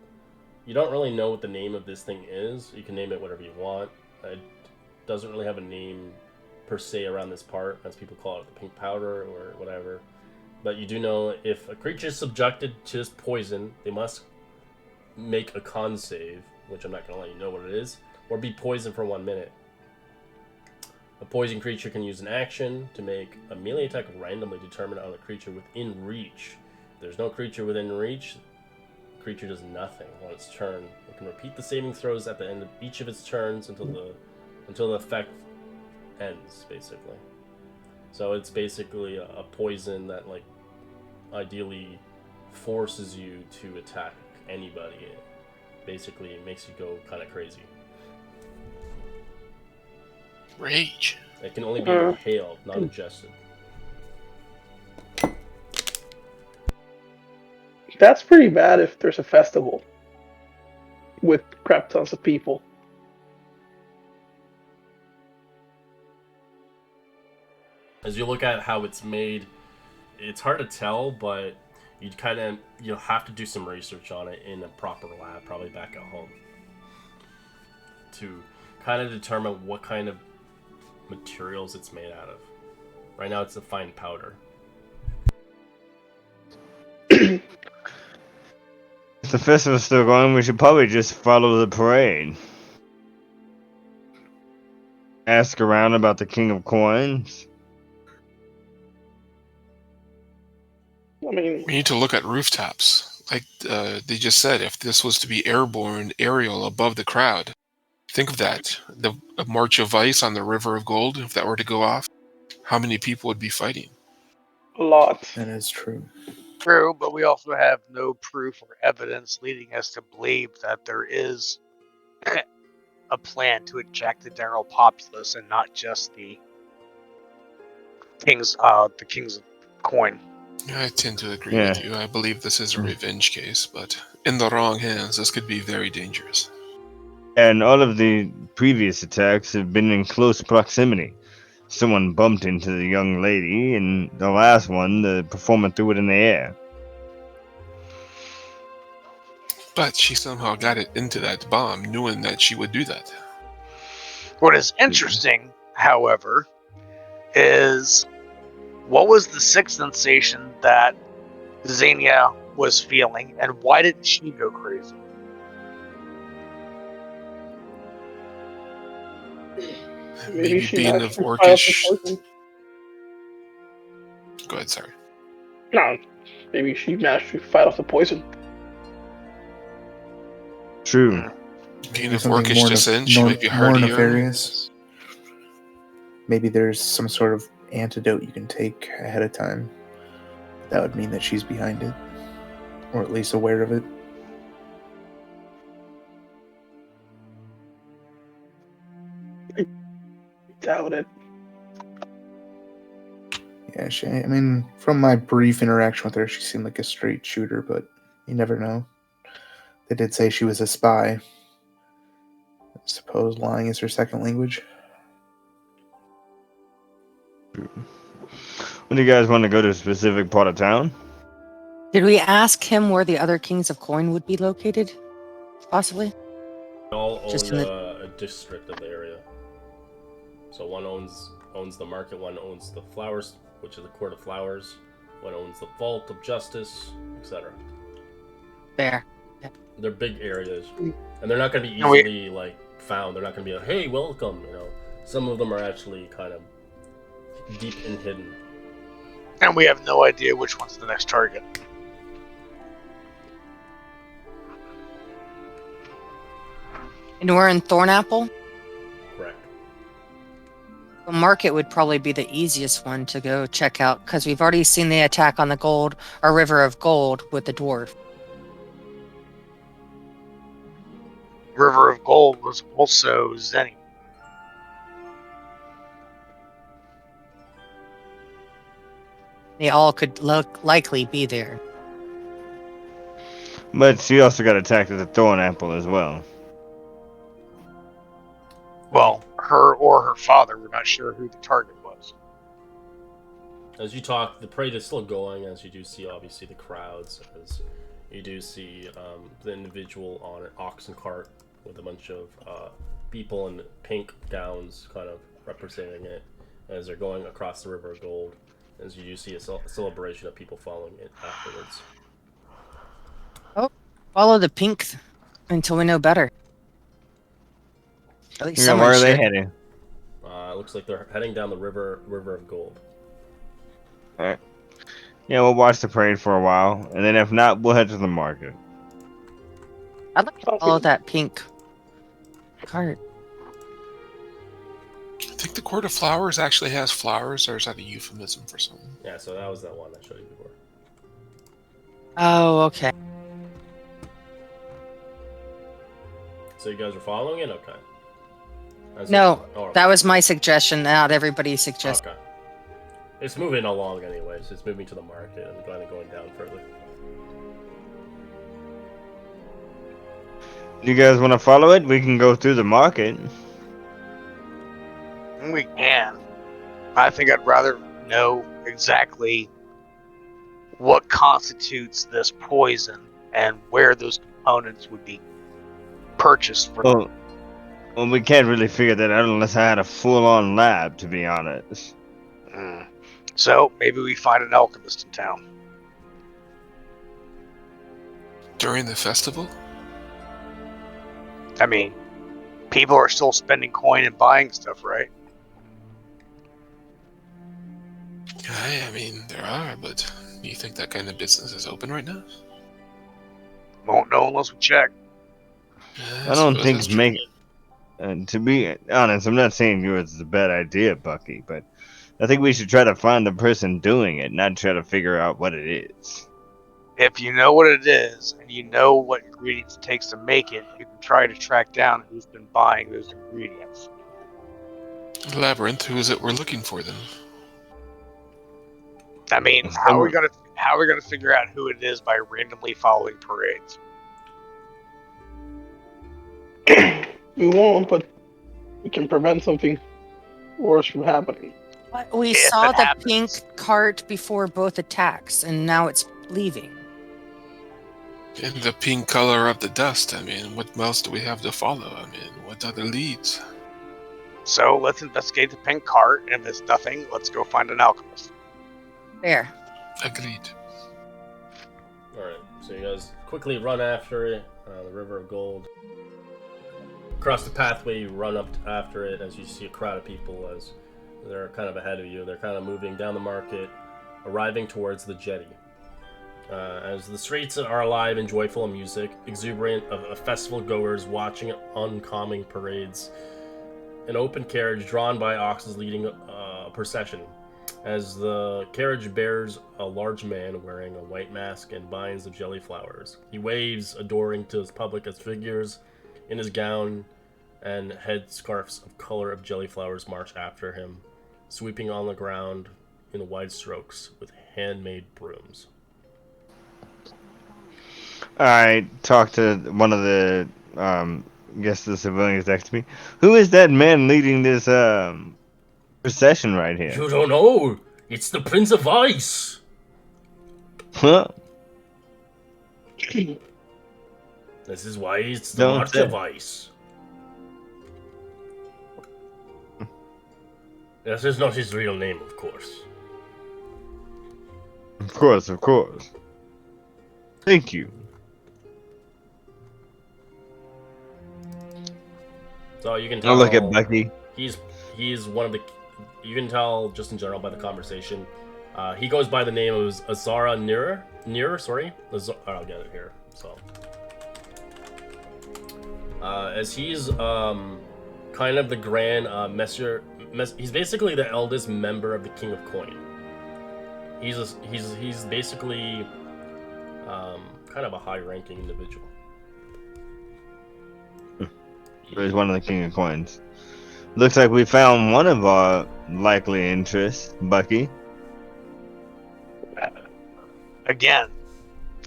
S2: You don't really know what the name of this thing is. You can name it whatever you want. It doesn't really have a name per se around this part, as people call it the pink powder or whatever. But you do know if a creature is subjected to this poison, they must make a con save, which I'm not going to let you know what it is, or be poisoned for 1 minute. A poison creature can use an action to make a melee attack randomly determined on a creature within reach. If there's no creature within reach, the creature does nothing on its turn. It can repeat the saving throws at the end of each of its turns until the effect ends, basically. So it's basically a poison that, like, ideally forces you to attack anybody. Basically, it makes you go kind of crazy.
S5: Rage.
S2: It can only be inhaled, not ingested.
S4: That's pretty bad if there's a festival with crap tons of people.
S2: As you look at how it's made, it's hard to tell, but you'll have to do some research on it in a proper lab, probably back at home, to kind of determine what kind of materials it's made out of. Right now it's a fine powder.
S3: If the festival's still going, we should probably just follow the parade. Ask around about the King of Coins.
S4: I mean,
S5: We need to look at rooftops. Like they just said, if this was to be airborne, aerial, above the crowd. Think of that. A March of Ice on the River of Gold, if that were to go off, how many people would be fighting?
S4: a lot.
S6: That is true.
S1: True, but we also have no proof or evidence leading us to believe that there is a plan to eject the general populace and not just the king's coin.
S5: I tend to agree with you. I believe this is a revenge case, but in the wrong hands, this could be very dangerous.
S3: And all of the previous attacks have been in close proximity. Someone bumped into the young lady, and the last one, the performer threw it in the air.
S5: But she somehow got it into that bomb, knowing that she would do that.
S1: What is interesting, however, is what was the sixth sensation that Xenia was feeling, and why didn't she go crazy?
S5: Maybe
S4: she
S5: being
S4: actually
S5: of
S4: filed
S5: orcish.
S4: for poison.
S5: Go ahead, sorry.
S4: No, maybe she managed to fight off the poison.
S3: True.
S5: Being of
S6: Something
S5: orcish
S6: more
S5: descent, she might be
S6: more
S5: hardier.
S6: nefarious. Maybe there's some sort of antidote you can take ahead of time. That would mean that she's behind it, or at least aware of it.
S4: Doubt it.
S6: Yeah, I mean, from my brief interaction with her, she seemed like a straight shooter, but you never know. They did say she was a spy. I suppose lying is her second language.
S3: When do you guys want to go to a specific part of town?
S8: Did we ask him where the other kings of coin would be located? Possibly.
S2: They all
S8: Just
S2: own
S8: in
S2: a district of the area. So one owns the market, one owns the flowers, which is the court of flowers, one owns the vault of justice, etc.
S8: There.
S2: They're big areas, and they're not going to be
S1: No, we-
S2: easily like found. They're not going to be like, "Hey, welcome." You know, some of them are actually kind of deep and hidden.
S1: And we have no idea which one's the next target.
S8: And we're in Thornapple?
S2: Correct.
S8: The market would probably be the easiest one to go check out, because we've already seen the attack on the gold, or River of Gold, with the dwarf.
S1: River of Gold was also Zenny.
S8: They all could likely be there.
S3: But she also got attacked at the Thorn Apple as well.
S1: Well, her or her father. We're not sure who the target was.
S2: As you talk, the parade is still going. As you do see, obviously, the crowds. As you do see the individual on an oxen cart with a bunch of people in pink gowns, kind of representing it, as they're going across the River of Gold. As you do see a celebration of people following it afterwards.
S8: Follow the pink until we know better. At least
S3: Yeah,
S8: someone
S3: where are they
S8: should.
S3: heading?
S2: It looks like they're heading down the River of Gold.
S3: Alright. Yeah, we'll watch the parade for a while, and then if not, we'll head to the market.
S8: I'd like to follow that pink cart.
S5: I think the Court of Flowers actually has flowers, or is that a euphemism for something?
S2: Yeah, so that was that one I showed you before.
S8: Oh, okay.
S2: So you guys are following it? Okay.
S8: No,
S2: Oh,
S8: that was my suggestion, not everybody's suggestion.
S2: okay. It's moving along anyways. It's moving to the market and going down further.
S3: You guys want to follow it? We can go through the market.
S1: We can. I think I'd rather know exactly what constitutes this poison and where those components would be purchased from.
S3: Well, we can't really figure that out unless I had a full-on lab, to be honest.
S1: So maybe we find an alchemist in town.
S5: During the festival?
S1: I mean, people are still spending coin and buying stuff, right?
S5: I mean, there are, but do you think that kind of business is open right now?
S1: Won't know unless we check.
S3: I don't
S5: suppose
S3: think
S5: that's true.
S3: to be honest, I'm not saying yours is a bad idea, Bucky, but I think we should try to find the person doing it, not try to figure out what it is.
S1: If you know what it is and you know what ingredients it takes to make it, you can try to track down who's been buying those ingredients.
S5: Labyrinth, who is it we're looking for then?
S1: I mean, how are we gonna figure out who it is by randomly following parades?
S4: We won't, but we can prevent something worse from happening.
S8: We
S1: If
S8: saw
S1: it
S8: the
S1: happens.
S8: pink cart before both attacks, and now it's leaving.
S5: And the pink color of the dust, I mean, what else do we have to follow? I mean, what other leads?
S1: So let's investigate the pink cart, and if there's nothing, let's go find an alchemist.
S8: There.
S5: Agreed.
S2: Alright, so you guys quickly run after it, the River of Gold. Across the pathway, you run up after it as you see a crowd of people as they're kind of ahead of you. They're kind of moving down the market, arriving towards the jetty. As the streets are alive and joyful in music, exuberant of festival goers watching oncoming parades. An open carriage drawn by oxen leading a procession. As the carriage bears a large man wearing a white mask and binds of jelly flowers. He waves, adoring to his public as figures in his gown and head scarves of color of jelly flowers march after him, sweeping on the ground in wide strokes with handmade brooms.
S3: I talked to one of the, guess the civilians next to me. Who is that man leading this, procession right here?
S2: You don't know! It's the Prince of Ice!
S3: Huh?
S2: This is why it's the
S3: Don't
S2: March
S3: say.
S2: of Ice. This is not his real name, of course.
S3: Of course, of course. Thank you.
S2: So you can tell.
S3: I'll look at Bucky.
S2: He's one of the. You can tell just in general by the conversation. He goes by the name of Azara Nir. Sorry, I'll get it here. So, as he's kind of the grand messenger. He's basically the eldest member of the King of Coin. He's basically kind of a high-ranking individual.
S3: He's one of the King of Coins. Looks like we found one of our likely interests, Bucky.
S1: Again,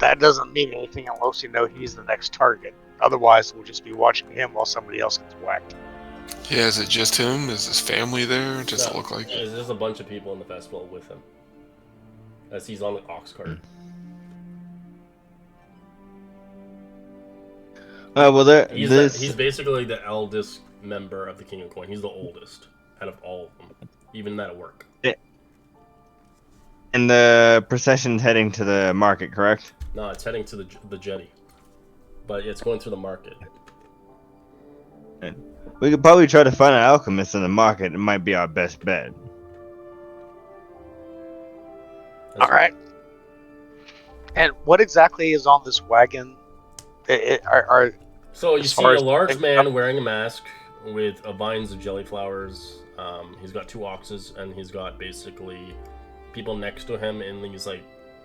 S1: that doesn't mean anything unless you know he's the next target. Otherwise, we'll just be watching him while somebody else gets whacked.
S5: Yeah, is it just him? Is his family there? Does it
S2: No,
S5: look like
S2: there's a bunch of people in the festival with him. as he's on the ox cart.
S3: Well,
S2: He's basically the eldest member of the King of Coin. He's the oldest out of all of them, even at work.
S3: And the procession's heading to the market, correct?
S2: No, it's heading to the jetty, but it's going through the market.
S3: We could probably try to find an alchemist in the market. It might be our best bet.
S1: All right. And what exactly is on this wagon?
S2: So you
S1: as
S2: see
S1: far
S2: a
S1: as-
S2: large man wearing a mask with vines of jelly flowers. He's got 2 oxes, and he's got basically people next to him in these like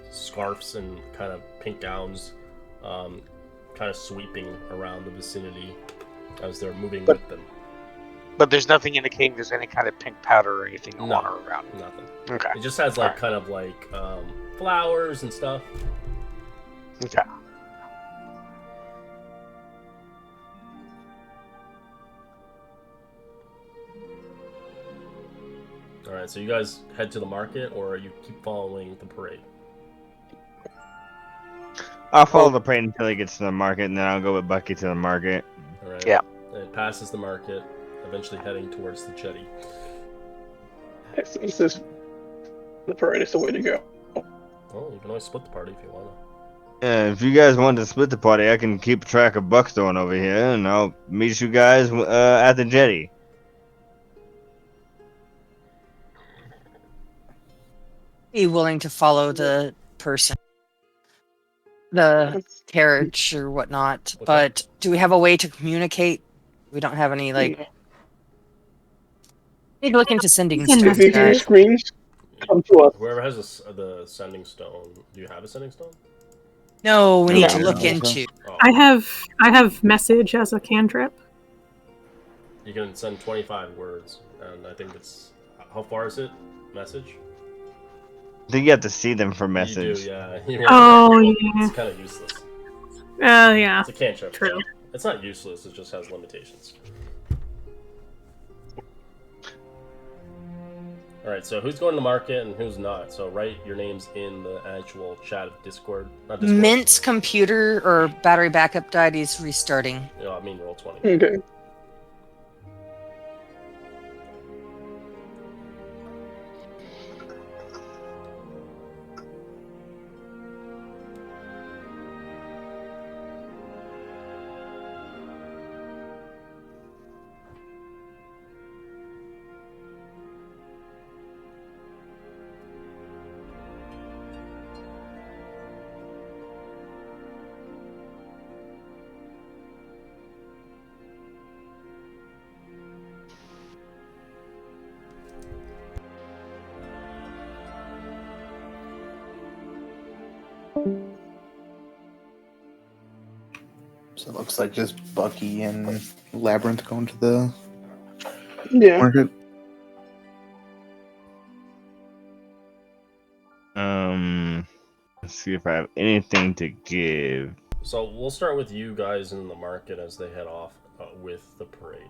S2: scarves and kind of pink gowns, kind of sweeping around the vicinity as they're moving with them.
S1: But there's nothing indicating there's any kind of pink powder or anything
S2: No.
S1: on or around.
S2: Nothing.
S1: Okay.
S2: It just has like
S1: Alright.
S2: kind of like flowers and stuff.
S1: Okay.
S2: All right, so you guys head to the market, or you keep following the parade?
S3: I'll follow the parade until he gets to the market, and then I'll go with Bucky to the market.
S2: All right.
S1: Yeah.
S2: And it passes the market, eventually heading towards the jetty.
S4: This is the parade is the way to go.
S2: Oh, you can always split the party if you want to.
S3: Yeah, if you guys want to split the party, I can keep track of Buckthorn over here, and I'll meet you guys at the jetty.
S8: Be willing to follow the person, the carriage or whatnot.
S2: Okay.
S8: But do we have a way to communicate? We don't have any like. Need to look into sending
S7: Send
S8: stuff,
S4: If you hear
S8: guys.
S4: screams, come to us.
S2: Whoever has the sending stone, do you have a sending stone?
S8: No, we need
S6: Yeah.
S8: to look
S6: Yeah.
S8: into.
S2: Oh,
S7: I have message as a cantrip.
S2: you can send 25 words, and I think it's how far is it? Message?
S3: I think you have to see them for
S2: You
S3: message.
S2: do, yeah.
S7: Oh yeah.
S2: It's kind of useless.
S7: Yeah.
S2: It's a cantrip.
S7: True.
S2: so it's not useless. It just has limitations. All right, so who's going to the market and who's not? So write your names in the actual chat of Discord. Not Discord.
S8: Mint's computer or battery backup died. He's restarting.
S2: You know, I mean, roll 20.
S4: Okay.
S6: So it looks like just Bucky and Labyrinth going to the
S4: Yeah.
S6: market.
S3: Let's see if I have anything to give.
S2: So we'll start with you guys in the market as they head off with the parade.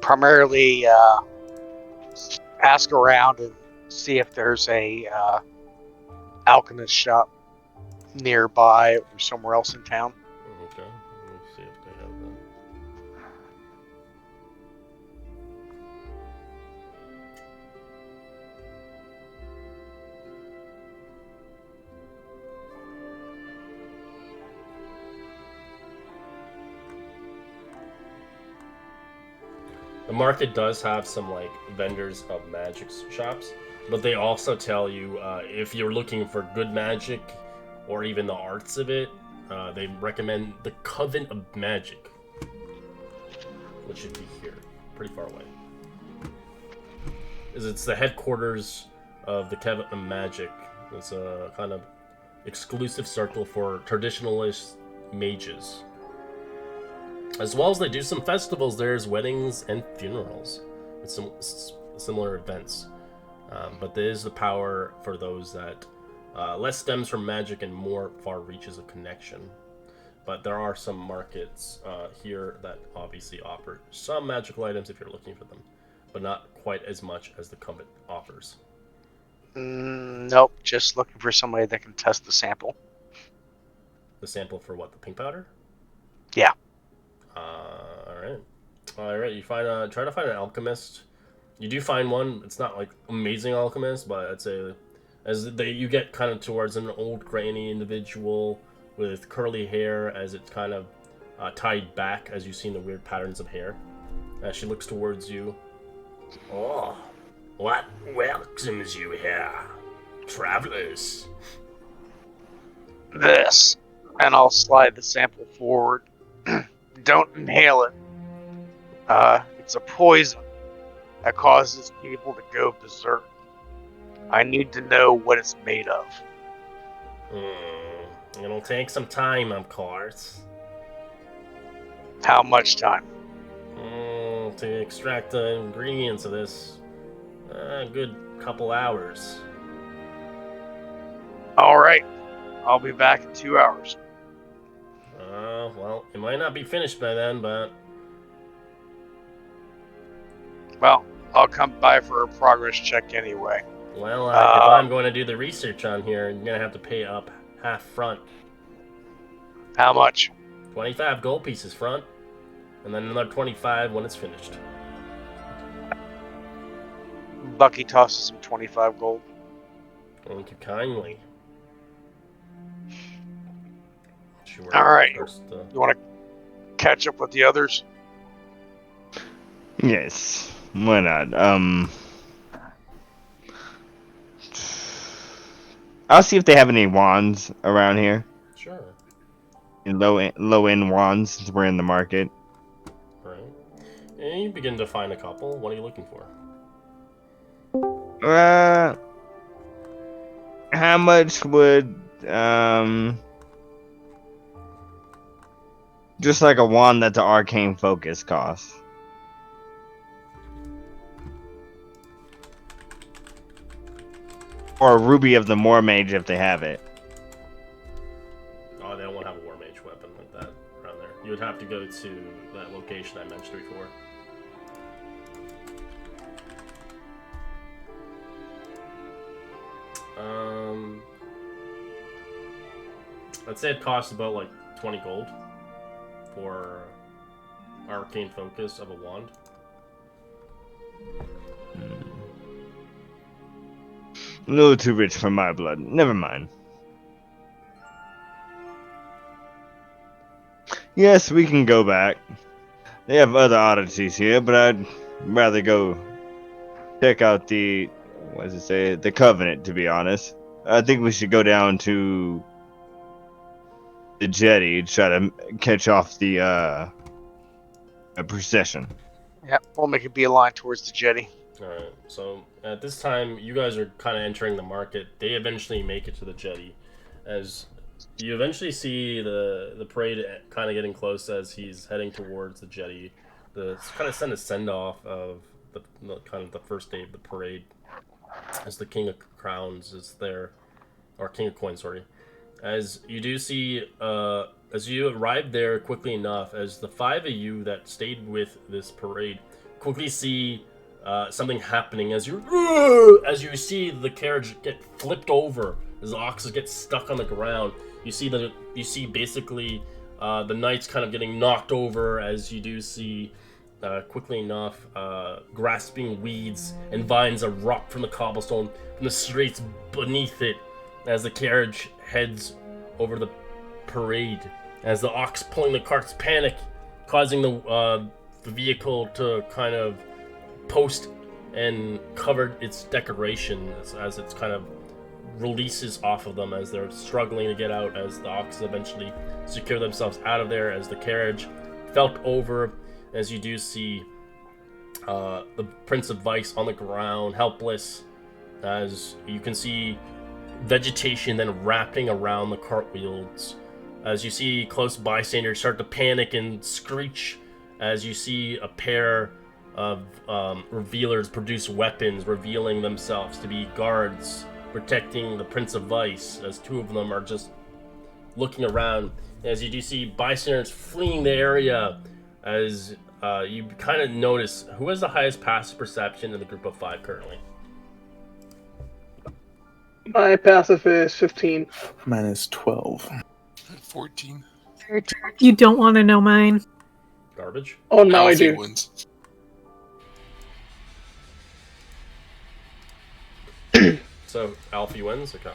S1: Primarily ask around and see if there's a alchemist shop nearby or somewhere else in town.
S2: Okay, let's see if they have that. The market does have some like vendors of magic shops, but they also tell you if you're looking for good magic or even the arts of it, they recommend the Coven of Magic, which should be here, pretty far away. It's the headquarters of the Coven of Magic. It's a kind of exclusive circle for traditionalist mages. As well as they do some festivals, there's weddings and funerals with some similar events. But there is the power for those that less stems from magic and more far reaches a connection. but there are some markets here that obviously offer some magical items if you're looking for them, but not quite as much as the Comet offers.
S1: Nope, just looking for somebody that can test the sample.
S2: The sample for what? The pink powder?
S1: Yeah.
S2: All right. You find try to find an alchemist. You do find one. It's not like amazing alchemist, but I'd say you get kind of towards an old granny individual with curly hair, as it's kind of tied back, as you've seen the weird patterns of hair. As she looks towards you. Oh, what welcomes you here, travelers?
S1: This, and I'll slide the sample forward. Don't inhale it. It's a poison that causes people to go berserk. I need to know what it's made of.
S2: It'll take some time, of course.
S1: How much time?
S2: To extract the ingredients of this, a good couple hours.
S1: All right, I'll be back in 2 hours.
S2: Well, it might not be finished by then, but...
S1: Well, I'll come by for a progress check anyway.
S2: Well, if I'm going to do the research on here, you're going to have to pay up half front.
S1: How much?
S2: 25 gold pieces front, and then another 25 when it's finished.
S1: Bucky tosses him 25 gold.
S2: Thank you kindly. Sure.
S1: All right.
S2: First,
S1: You want to catch up with the others?
S3: Yes. Why not? I'll see if they have any wands around here.
S2: Sure.
S3: Low end wands, since we're in the market.
S2: Right. And you begin to find a couple. What are you looking for?
S3: How much would just like a wand that's an arcane focus cost? Or a ruby of the War Mage if they have it.
S2: Oh, they don't have a War Mage weapon like that around there. You would have to go to that location I mentioned before. I'd say it costs about like 20 gold for arcane focus of a wand.
S3: A little too rich for my blood. Never mind. Yes, we can go back. They have other oddities here, but I'd rather go check out the, what does it say, the Covenant, to be honest. I think we should go down to the jetty and try to catch off the a procession.
S1: Yep, we'll make a beeline towards the jetty.
S2: Alright, so at this time, you guys are kind of entering the market. They eventually make it to the jetty. As you eventually see the parade kind of getting close as he's heading towards the jetty. It's kind of a send-off of the kind of the first day of the parade. As the King of Crowns is there, or King of Coins, sorry. As you do see, as you arrive there quickly enough, as the five of you that stayed with this parade quickly see something happening as you see the carriage get flipped over, as the oxes get stuck on the ground. You see basically the knights kind of getting knocked over, as you do see quickly enough grasping weeds and vines erupt from the cobblestone from the streets beneath it as the carriage heads over the parade. As the ox pulling the carts panic, causing the vehicle to kind of post and cover its decoration as it's kind of releases off of them as they're struggling to get out, as the ox eventually secure themselves out of there, as the carriage felt over, as you do see the Prince of Vice on the ground, helpless, as you can see vegetation then wrapping around the cartwheels, as you see close bystanders start to panic and screech, as you see a pair of revealers produce weapons, revealing themselves to be guards protecting the Prince of Vice, as two of them are just looking around as you do see bystanders fleeing the area. As you kind of notice who has the highest passive perception in the group of 5 currently.
S4: My passive is 15.
S6: Mine is 12.
S5: 14.
S7: You don't want to know mine.
S2: Garbage.
S4: Oh, now I
S5: Alfie
S4: do.
S5: wins.
S2: So Alfie wins. Okay.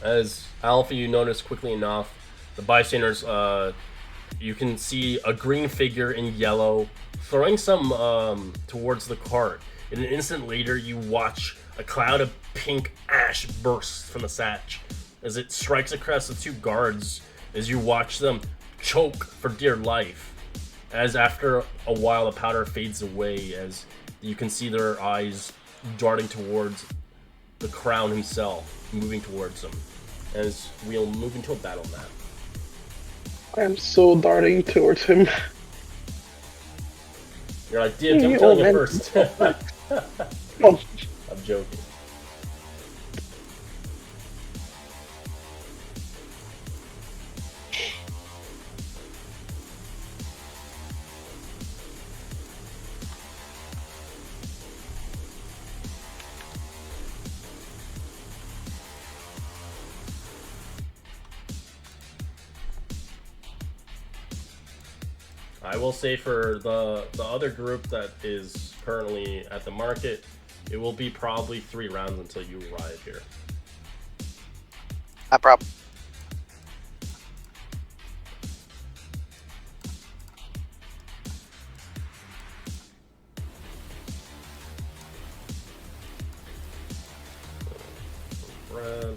S2: As Alfie, you notice quickly enough, the bystanders. You can see a green figure in yellow throwing some towards the cart. And an instant later, you watch a cloud of pink ash burst from the satch as it strikes across the 2 guards. As you watch them choke for dear life. As after a while, the powder fades away, as you can see their eyes darting towards the crown himself, moving towards them. As we'll move into a battle map.
S4: I am so darting towards him.
S2: You're like, Dibs, I'm
S4: Oh,
S2: killing you
S4: man.
S2: first.
S4: Oh,
S2: I'm joking. I will say for the other group that is currently at the market, it will be probably 3 rounds until you arrive here.
S1: No problem.
S2: Brad.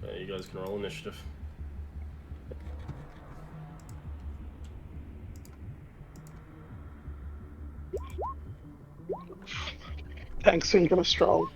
S2: Okay, you guys can roll initiative.
S4: thanks, Syndrome is strong.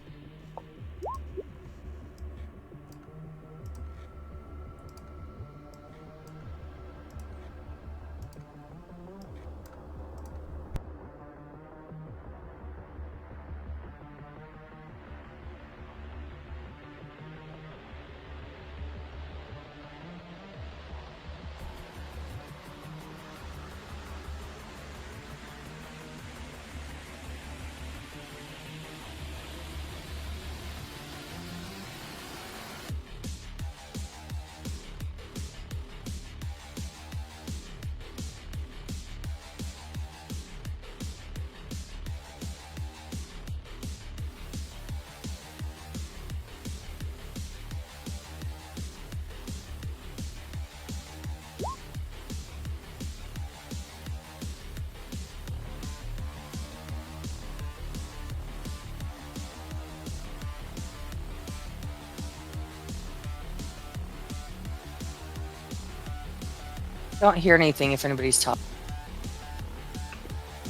S8: Don't hear anything if anybody's talking.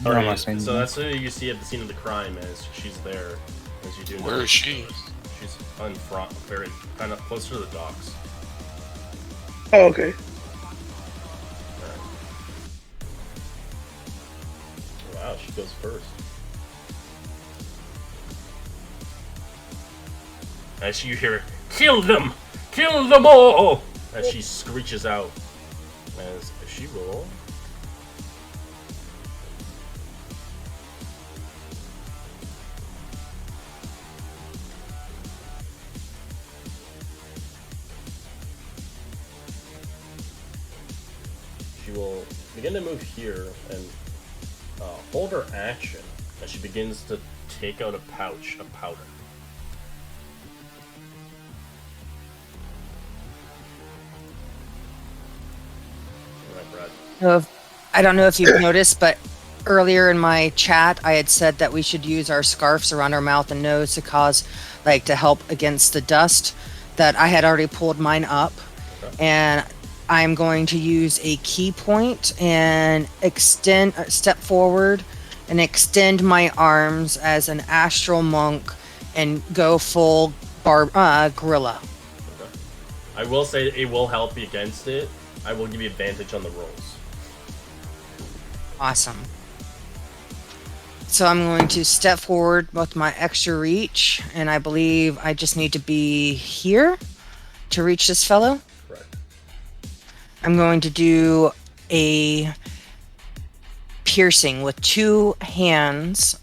S6: You're on my
S2: Alright,
S6: same
S2: so
S6: line.
S2: that's who you see at the scene of the crime as she's there. As you do.
S5: Where is she?
S2: She's on front, very kind of closer to the docks.
S4: Oh, okay.
S2: Wow, she goes first. As you hear, "Kill them! Kill them all!" As she screeches out. As she roll. She will begin to move here and hold her action as she begins to take out a pouch of powder. All right, Brad.
S8: I don't know if you've noticed, but earlier in my chat, I had said that we should use our scarves around our mouth and nose to to help against the dust. That I had already pulled mine up, and I'm going to use a key point and step forward and extend my arms as an astral monk and go full gorilla.
S2: I will say it will help you against it. I will give you advantage on the rolls.
S8: Awesome. So I'm going to step forward with my extra reach, and I believe I just need to be here to reach this fellow.
S2: Correct.
S8: I'm going to do a piercing with 2 hands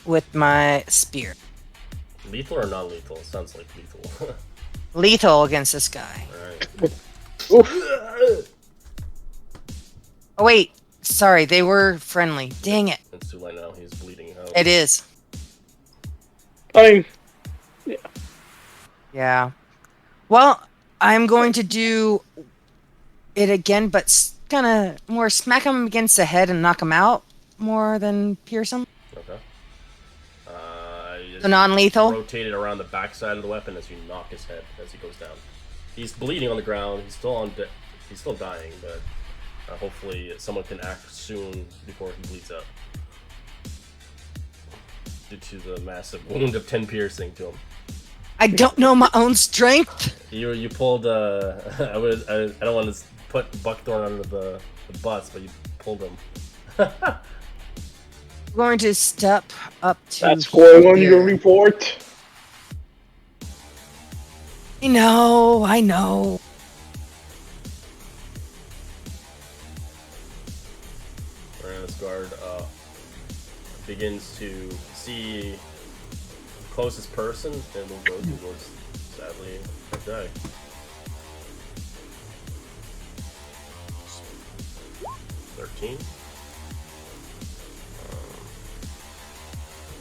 S8: with my spear.
S2: Lethal or non-lethal? It sounds like lethal.
S8: Lethal against this guy.
S2: Alright.
S4: Oof.
S8: Oh wait, sorry, they were friendly. Dang it.
S2: It's too late now. He's bleeding out.
S8: It is.
S4: I mean,
S8: Yeah. Well, I'm going to do it again, but kind of more smack him against the head and knock him out more than pierce him.
S2: Okay.
S8: So non-lethal?
S2: Rotate it around the backside of the weapon as you knock his head as he goes down. He's bleeding on the ground. He's still he's still dying, but hopefully someone can act soon before he bleeds out. Due to the massive wound of 10 piercing to him.
S8: I don't know my own strength.
S2: You pulled I don't want to put Buckthorn under the bus, but you pulled him.
S8: I'm going to step up to
S4: that's going on
S8: here.
S4: your report.
S8: I know.
S2: This guard begins to see the closest person and will go towards, sadly, that guy.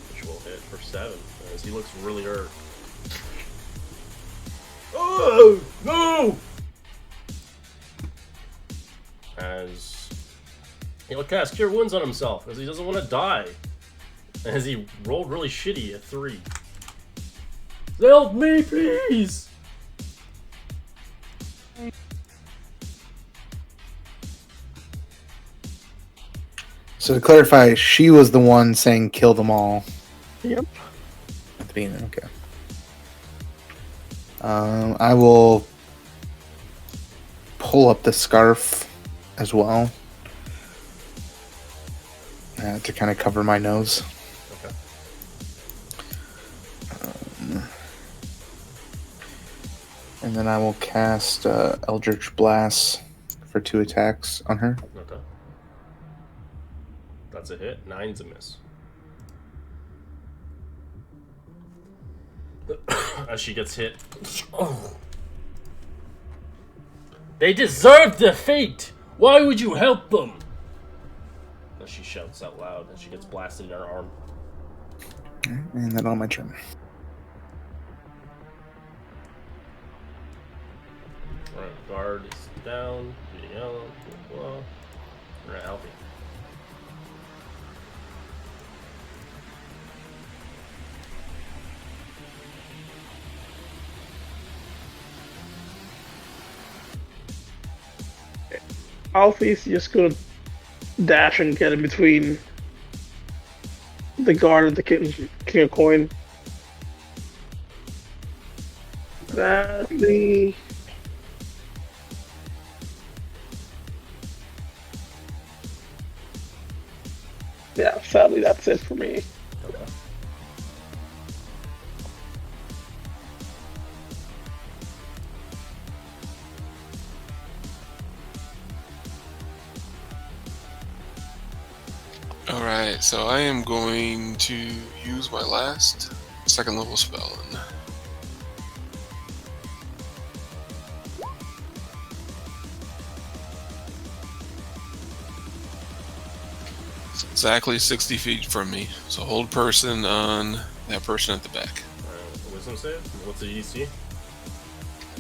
S2: Which will hit for 7, as he looks really hurt. Oh no! As he'll cast Cure Wounds on himself, as he doesn't want to die. As he rolled really shitty at 3. Help me, please!
S6: So to clarify, she was the one saying kill them all.
S4: Yep.
S6: At the beginning, okay. I will pull up the scarf as well to kind of cover my nose.
S2: Okay.
S6: And then I will cast Eldritch Blast for 2 attacks on her.
S2: Okay. That's a hit. 9's a miss. As she gets hit. Oh. They deserve their fate! Why would you help them? As she shouts out loud as she gets blasted in her arm.
S6: And then on my turn.
S2: Alright, guard is down, bleeding out, well. Alright, Alfie.
S4: Alfie's just gonna dash and get in between the guard and the king of coin. Sadly. Yeah, sadly that's it for me.
S2: Okay.
S5: Alright, so I am going to use my last 2nd level spell. It's exactly 60 feet from me. So hold person on that person at the back.
S2: Alright, wisdom save? What's the EDC?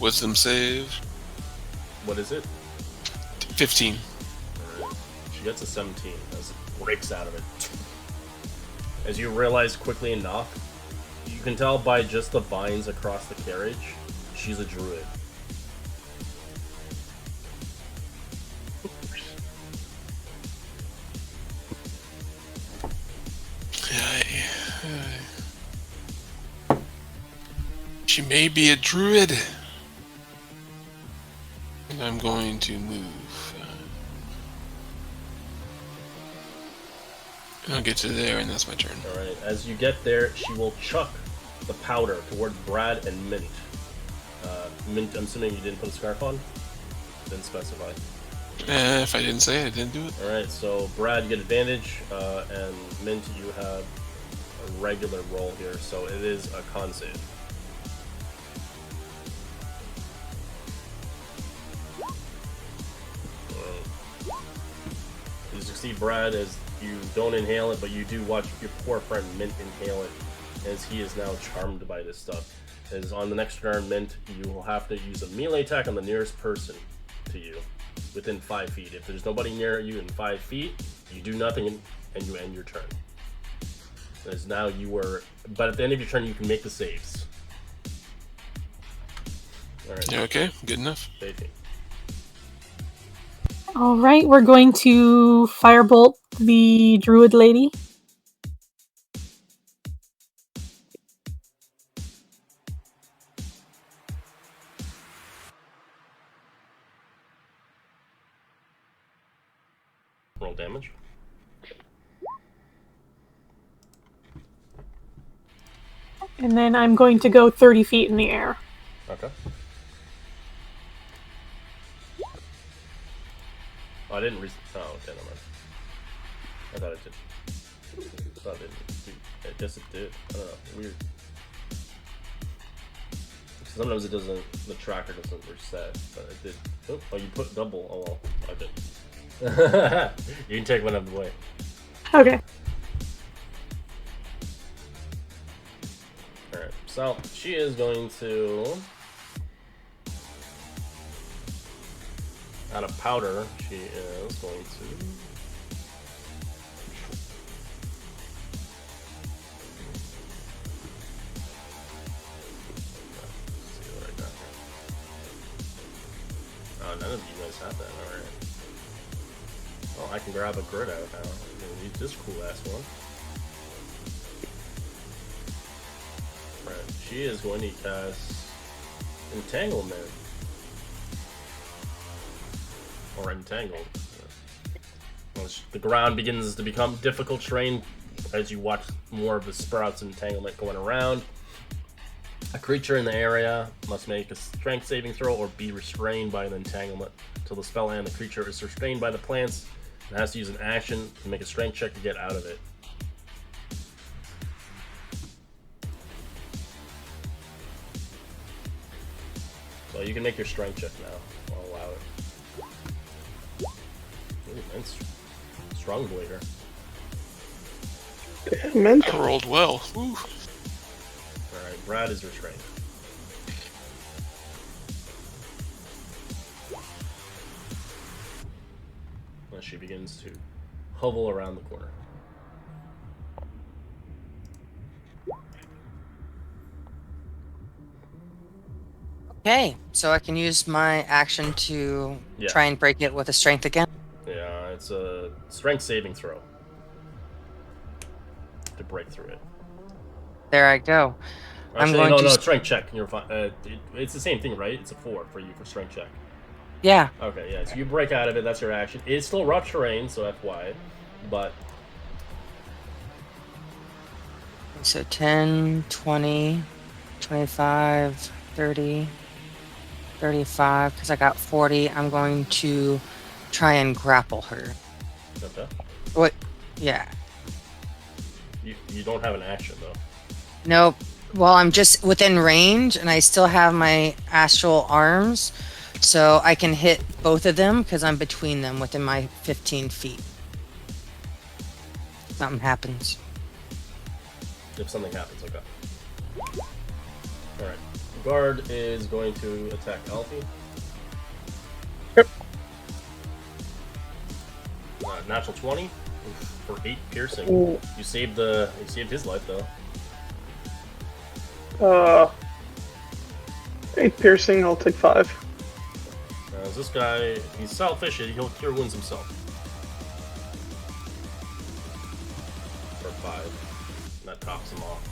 S5: Wisdom save,
S2: What is it?
S5: 15.
S2: Alright. She gets a 17 as it breaks out of it. As you realize quickly enough, you can tell by just the vines across the carriage, she's a druid.
S5: She may be a druid, I'm going to move. I'll get to there, and that's my turn.
S2: Alright, as you get there, she will chuck the powder toward Brad and Mint. Mint, I'm assuming you didn't put a scarf on? Didn't specify.
S5: If I didn't say it, I didn't do it.
S2: Alright, so Brad, you get advantage, and Mint, you have a regular roll here, so it is a con save. You succeed, Brad, as you don't inhale it, but you do watch your poor friend Mint inhale it, as he is now charmed by this stuff. As on the next turn, Mint, you will have to use a melee attack on the nearest person to you, within 5 feet. If there's nobody near you in 5 feet, you do nothing and you end your turn. As now you were, but at the end of your turn, you can make the saves. Alright.
S5: Yeah, okay, good enough.
S2: Faithing.
S7: All right, we're going to firebolt the druid lady.
S2: Roll damage.
S7: And then I'm going to go 30 feet in the air.
S2: Okay. Oh, I didn't oh, okay, never mind. I thought it did. I thought it didn't. I guess it did. I don't know. Weird. Sometimes it doesn't, the tracker doesn't reset, but it did. Oh, you put double. Oh, well, I did. You can take one of the way.
S7: Okay.
S2: Alright, so she is going to, out of powder, she is going to see what I got here. Oh, none of you guys have that, alright. Oh, I can grab a grid out now. I'm gonna use this cool ass one. Right, she is going to cast Entanglement. Or Entangled. The ground begins to become difficult terrain as you watch more of the sprouts and entanglement going around. A creature in the area must make a strength saving throw or be restrained by an entanglement until the spell ends. The creature is restrained by the plants and has to use an action to make a strength check to get out of it. So you can make your strength check now. I'll allow it. Ooh, nice. Strong blader.
S4: Damn, man.
S5: I rolled well. Woo.
S2: Alright, Brad is restrained. As she begins to hovel around the corner.
S8: Okay, so I can use my action to try and break it with a strength again.
S2: Yeah, it's a strength saving throw to break through it.
S8: There I go.
S2: Actually, no, strength check. You're fine. It's the same thing, right? It's a 4 for you for strength check.
S8: Yeah.
S2: Okay, yeah. So you break out of it. That's your action. It's still rough terrain, so FY. But
S8: so 10, 20, 25, 30, 35. Because I got 40. I'm going to try and grapple her.
S2: okay.
S8: What? Yeah.
S2: You don't have an action though.
S8: Nope. Well, I'm just within range, and I still have my astral arms, so I can hit both of them because I'm between them within my 15 feet. Something happens.
S2: If something happens, okay. Alright. Guard is going to attack Alfie.
S4: Yep.
S2: Natural 20 for 8 piercing.
S4: Ooh.
S2: You saved his life though.
S4: 8 piercing, I'll take 5.
S2: This guy, he's selfish, he'll cure wounds himself. For 5. And that tops him off.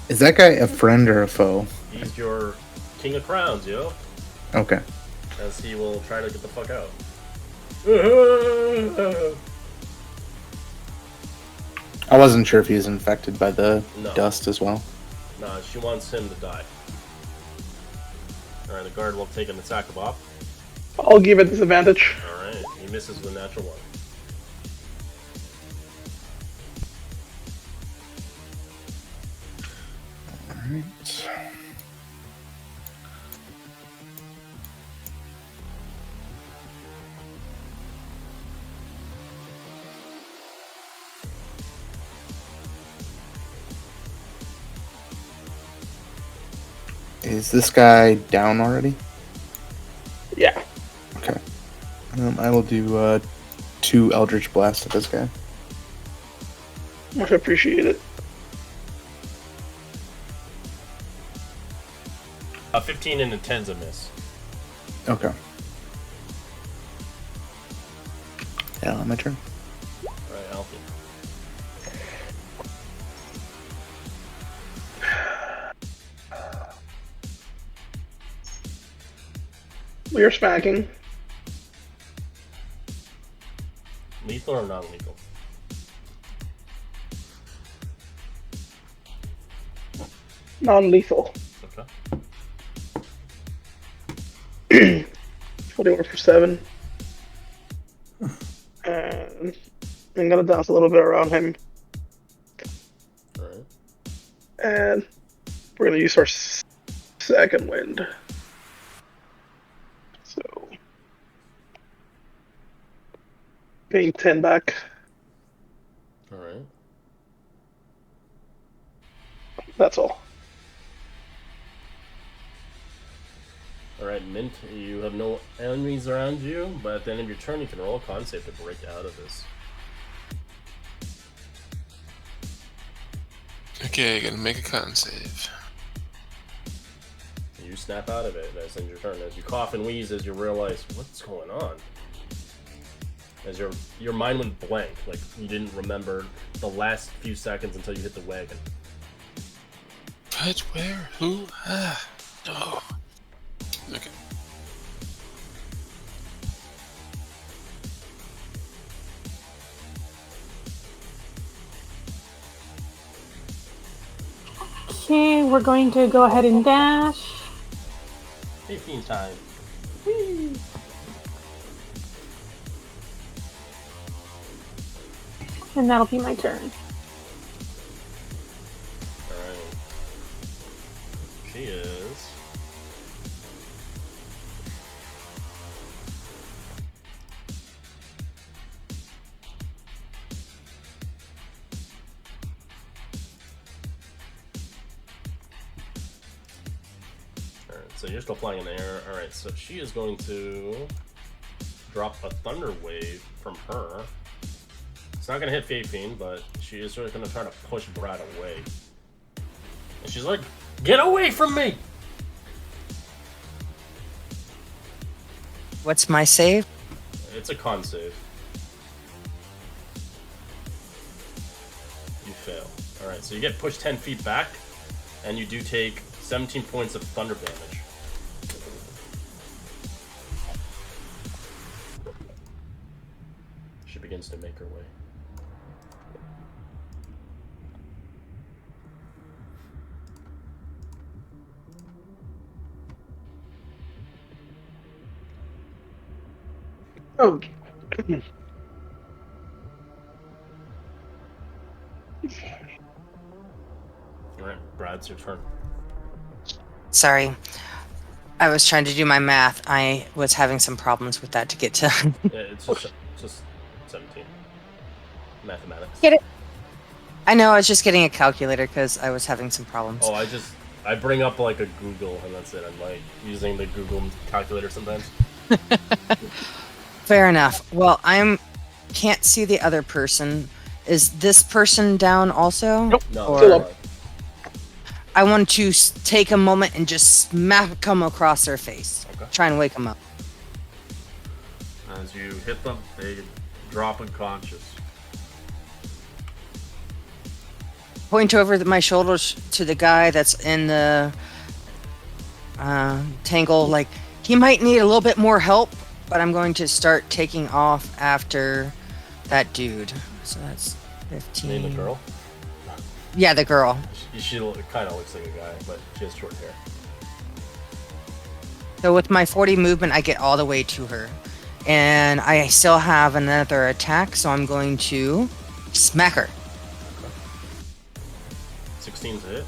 S6: Is that guy a friend or a foe?
S2: He's your King of Crowns, yo.
S6: Okay.
S2: As he will try to get the fuck out.
S6: I wasn't sure if he was infected by the
S2: No.
S6: dust as well.
S2: Nah, she wants him to die. Alright, the guard will take an attack of op.
S4: I'll give it disadvantage.
S2: Alright, he misses with a natural 1.
S6: Alright. Is this guy down already?
S4: Yeah.
S6: Okay. I will do 2 Eldritch Blasts at this guy.
S4: Much appreciated.
S2: 15 and a 10's a miss.
S6: Okay. Yeah, my turn.
S2: Alright, Alfie.
S4: We are smacking.
S2: Lethal or non-lethal?
S4: Non-lethal.
S2: Okay.
S4: 41 for 7. And I'm gonna dance a little bit around him.
S2: Alright.
S4: And we're gonna use our second wind. So getting 10 back.
S2: Alright.
S4: That's all.
S2: Alright, Mint, you have no enemies around you, but at the end of your turn you can roll a con save to break out of this.
S5: Okay, gonna make a con save.
S2: You snap out of it as ends your turn. As you cough and wheeze as you realize, what's going on? As your mind went blank, like you didn't remember the last few seconds until you hit the wagon.
S5: What? Where? Who? Ah. No. Okay.
S7: Okay, we're going to go ahead and dash.
S2: 15 times.
S7: And that'll be my turn.
S2: Alright. She is. Alright, so you're still flying in the air. Alright, so she is going to drop a thunder wave from her. It's not gonna hit Fafine, but she is sort of gonna try to push Brad away. And she's like, "Get away from me!"
S8: What's my save?
S2: It's a con save. You fail. Alright, so you get pushed 10 feet back, and you do take 17 points of thunder damage. She begins to make her way.
S4: Oh.
S2: Alright, Brad, it's your turn.
S8: Sorry. I was trying to do my math. I was having some problems with that to get to.
S2: Yeah, it's just 17. Mathematics.
S8: Get it? I know, I was just getting a calculator because I was having some problems.
S2: Oh, I bring up like a Google and that's it. I'm like using the Google calculator sometimes.
S8: Fair enough. Well, can't see the other person. Is this person down also?
S4: Nope.
S2: No,
S8: Or-
S4: Still up.
S8: I want to take a moment and just smack them across their face.
S2: Okay.
S8: Try and wake them up.
S2: As you hit them, they drop unconscious.
S8: Point over my shoulders to the guy that's in the Tangle, like, he might need a little bit more help, but I'm going to start taking off after that dude. So that's 15.
S2: Name the girl?
S8: Yeah, the girl.
S2: She kind of looks like a guy, but she has short hair.
S8: So with my 40 movement, I get all the way to her. And I still have another attack, so I'm going to smack her.
S2: 16's a hit.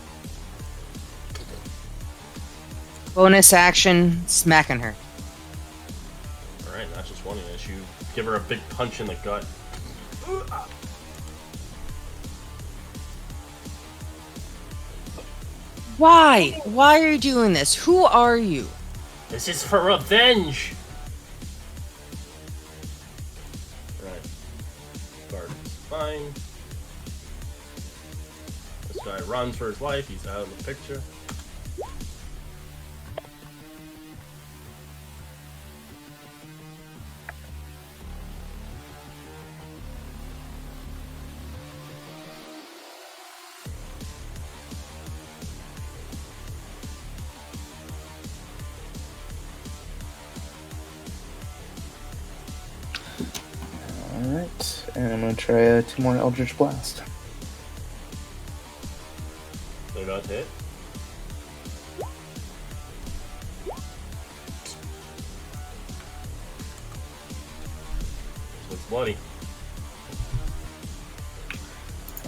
S8: Bonus action, smacking her.
S2: Alright, not just one inch. You give her a big punch in the gut.
S8: Why? Why are you doing this? Who are you?
S2: This is for revenge! Right. Guard is fine. This guy runs for his life. He's out of the picture.
S6: Alright, and I'm gonna try 2 more Eldritch Blast.
S2: They're not hit. Looks bloody.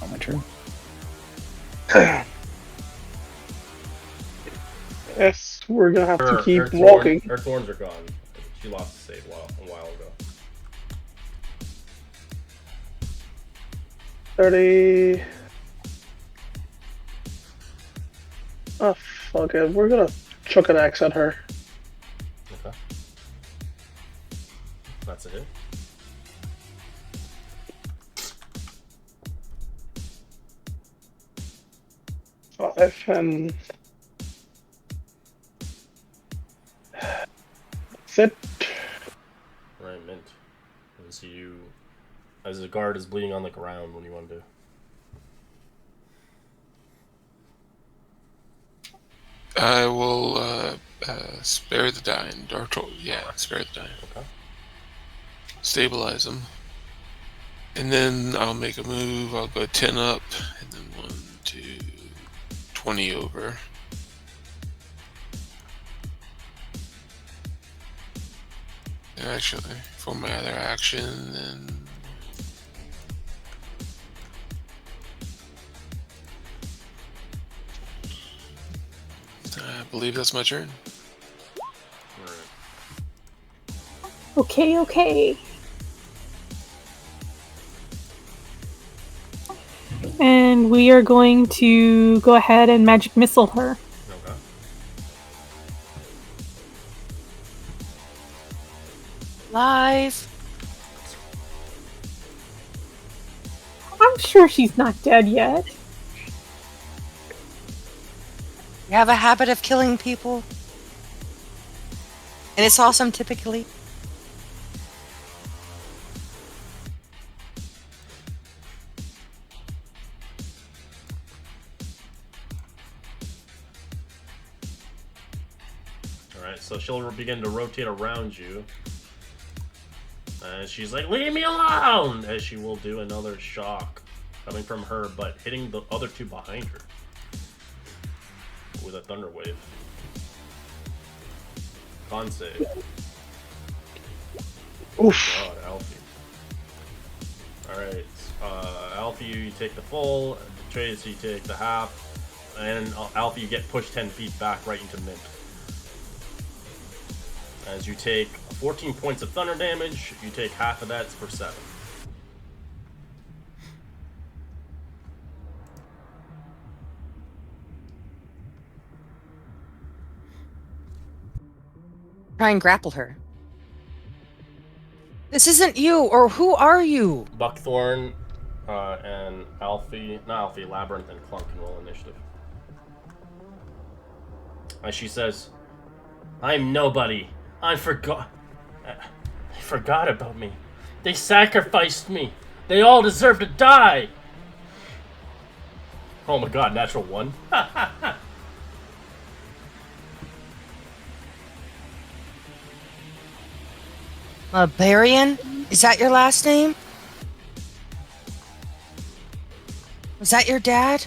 S6: On my turn.
S4: Yes, we're gonna have to keep
S2: her
S4: walking.
S2: Her thorns are gone. She lost a save a while ago.
S4: 30. Oh, fuck it. We're gonna chuck an axe at her.
S2: Okay. That's a hit.
S4: Five and sit.
S2: Right, mint. And so you, as the guard is bleeding on the ground, what do you want to do?
S5: I will spare the dying. Spare the dying.
S2: Okay.
S5: Stabilize them. And then I'll make a move. I'll go 10 up, and then 1, 2, 20 over. Actually, for my other action, then I believe that's my turn.
S2: Alright.
S7: Okay. And we are going to go ahead and magic missile her.
S2: Okay.
S8: Live.
S7: I'm sure she's not dead yet.
S8: You have a habit of killing people. And it's awesome, typically.
S2: Alright, so she'll begin to rotate around you. And she's like, leave me alone! As she will do another shock coming from her, but hitting the other two behind her with a thunder wave. Con save.
S4: Oof.
S2: God, Alfie. Alright, Alfie, you take the full, Trace, you take the half, and Alfie, you get pushed 10 feet back right into Mint. As you take 14 points of thunder damage, you take half of that for 7.
S8: Try and grapple her. This isn't you, or who are you?
S2: Buckthorn and Alfie, not Alfie, Labyrinth and Clunk can roll initiative. As she says, I'm nobody. They forgot about me. They sacrificed me. They all deserve to die. Oh my god, natural 1.
S8: Barian? Is that your last name? Was that your dad?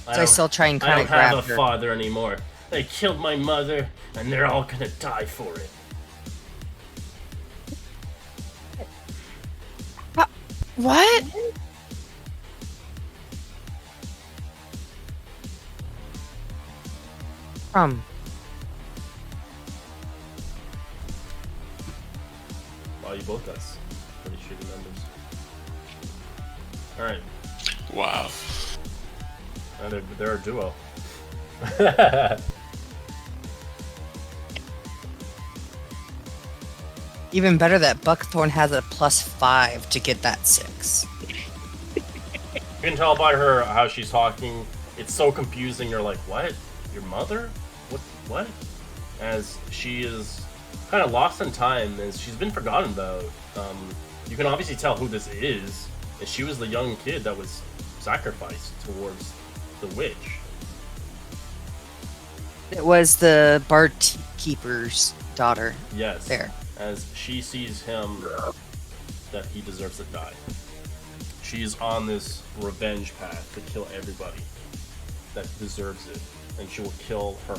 S8: So I still try and
S2: I
S8: kind
S2: don't
S8: of grab
S2: have a
S8: her.
S2: father anymore. They killed my mother, and they're all gonna die for it.
S8: What?
S2: Wow, you both got pretty shitty numbers. Alright,
S5: Wow.
S2: and they're a duo.
S8: Even better that Buckthorn has a +5 to get that 6.
S2: You can tell by her how she's talking. It's so confusing. You're like, what? Your mother? What? As she is kind of lost in time, as she's been forgotten about. You can obviously tell who this is. And she was the young kid that was sacrificed towards the witch.
S8: It was the barkeeper's daughter.
S2: Yes.
S8: There.
S2: As she sees him, that he deserves to die. She's on this revenge path to kill everybody that deserves it, and she will kill her.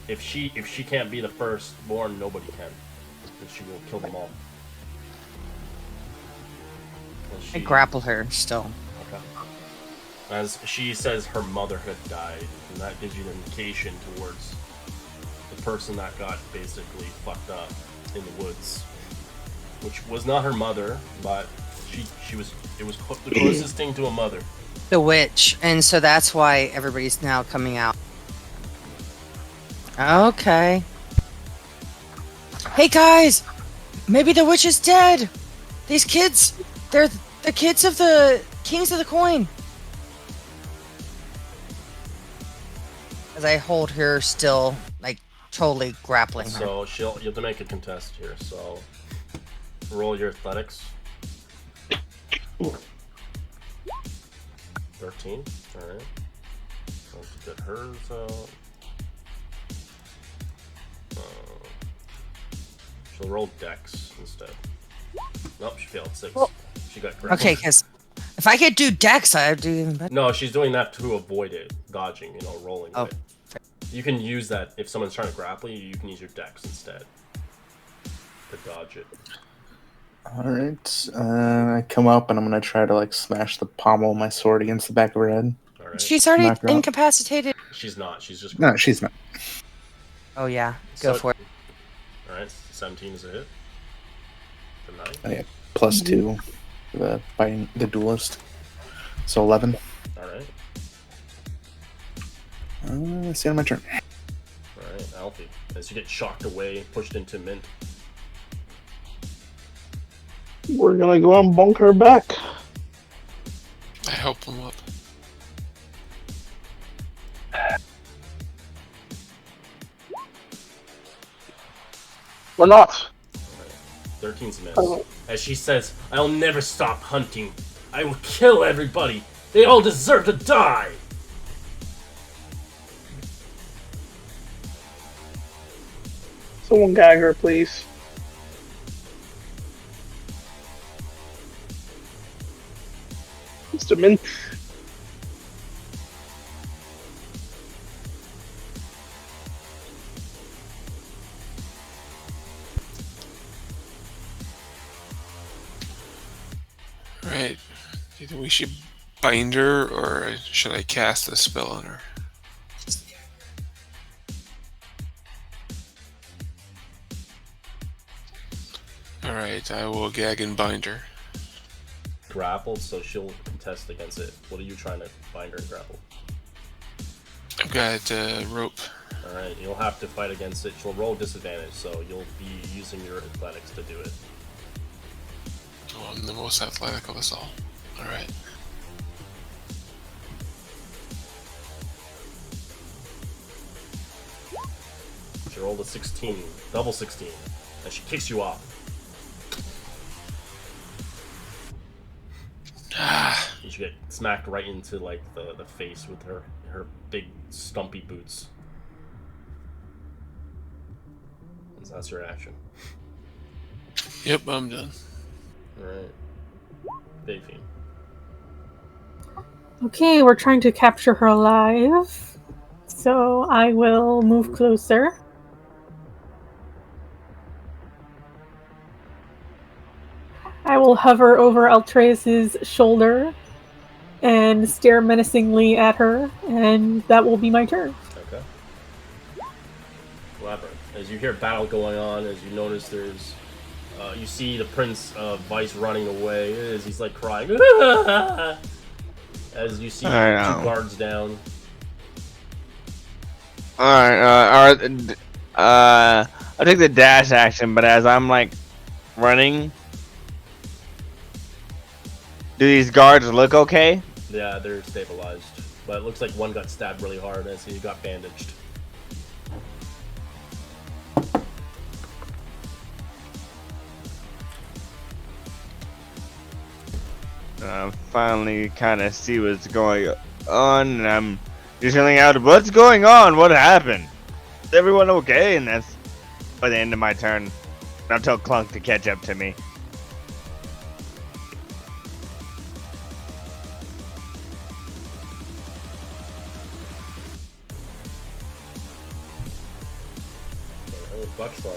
S2: If she can't be the firstborn, nobody can. And she will kill them all.
S8: I grapple her still.
S2: Okay. As she says her mother had died, and that gives you an indication towards the person that got basically fucked up in the woods, which was not her mother, but it was the closest thing to a mother.
S8: The witch, and so that's why everybody's now coming out. Okay. Hey guys, maybe the witch is dead. These kids, they're the kids of the kings of the coin. As I hold her still, like totally grappling her.
S2: So you have to make a contest here. So roll your athletics. 13. All right. So to get hers out. She'll roll dex instead. Nope, she failed 6.
S8: Well,
S2: she got correct.
S8: Okay, because if I could do dex, I'd do even better.
S2: No, she's doing that to avoid it, dodging, rolling
S8: Oh.
S2: it. You can use that if someone's trying to grapple you. You can use your dex instead to dodge it.
S6: Alright. I come up and I'm gonna try to like smash the pommel of my sword against the back of her head.
S2: All right.
S8: She's already
S6: Knock her out.
S8: incapacitated.
S2: She's not. She's just.
S6: No, she's not.
S8: Oh yeah, go
S2: So-
S8: for it.
S2: All right. 17 is a hit. The 9.
S6: Oh, yeah. +2 for the duelist. So 11.
S2: All right.
S6: That's the end of my turn.
S2: All right, Alfie. As you get shocked away, pushed into mint.
S4: We're gonna go and bonk her back.
S5: I help him up.
S4: We're not.
S2: 13's miss.
S4: Oh.
S2: As she says, I'll never stop hunting. I will kill everybody. They all deserve to die.
S4: Someone gag her, please. Mr. Mint.
S5: Right. Either we should bind her, or should I cast a spell on her? Alright, I will gag and bind her.
S2: Grappled, so she'll contest against it. What are you trying to bind her and grapple?
S5: I've got rope.
S2: Alright, you'll have to fight against it. She'll roll disadvantage, so you'll be using your athletics to do it.
S5: Oh, I'm the most athletic of us all. Alright.
S2: She rolled a 16, double 16, and she kicks you off. You should get smacked right into like the face with her big stumpy boots. That's your action.
S5: Yep, I'm done.
S2: Alright. Davey.
S7: Okay, we're trying to capture her alive. So I will move closer. I will hover over Altreus's shoulder and stare menacingly at her, and that will be my turn.
S2: Okay. Labyrinth. As you hear battle going on, as you notice there's... you see the Prince of Vice running away as he's like crying. As you see two guards down.
S3: Alright, I'll take the dash action, but as I'm like running, do these guards look okay?
S2: Yeah, they're stabilized. But it looks like one got stabbed really hard as he got bandaged.
S3: Finally kind of see what's going on, and I'm just yelling out, "What's going on? What happened? Is everyone okay?" And that's by the end of my turn. I'll tell Clunk to catch up to me.
S2: Oh, Buck's fine.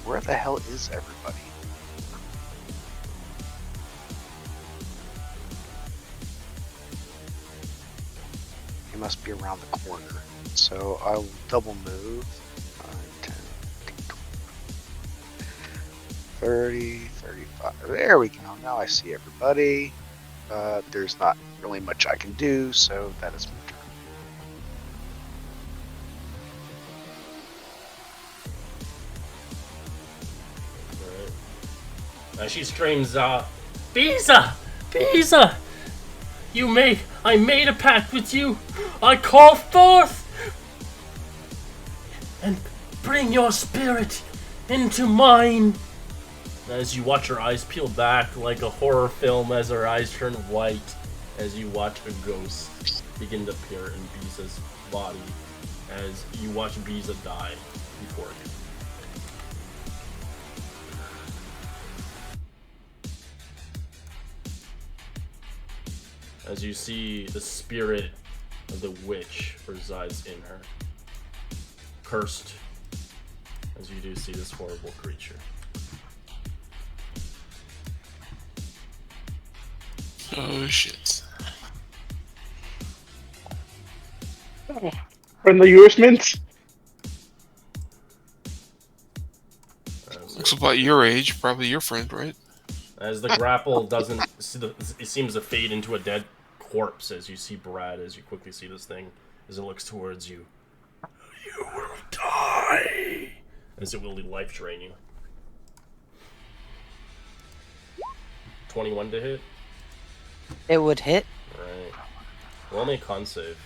S1: Where the hell is everybody? He must be around the corner. So I'll double move. 5, 10, 30, 35. There we go. Now I see everybody. There's not really much I can do, so that is my turn.
S2: And she screams, Bisa! Bisa! I made a pact with you! I call forth! And bring your spirit into mine! As you watch her eyes peel back like a horror film as her eyes turn white, as you watch a ghost begin to appear in Bisa's body, as you watch Bisa die before you. As you see the spirit of the witch resides in her. Cursed, as you do see this horrible creature.
S5: Oh shit.
S4: Friendly Eurismint?
S5: Looks about your age, probably your friend, right?
S2: As the grapple it seems to fade into a dead corpse as you see Brad, as you quickly see this thing, as it looks towards you. You will die! As it will life drain you. 21 to hit?
S8: It would hit.
S2: Right. Roll me a con save.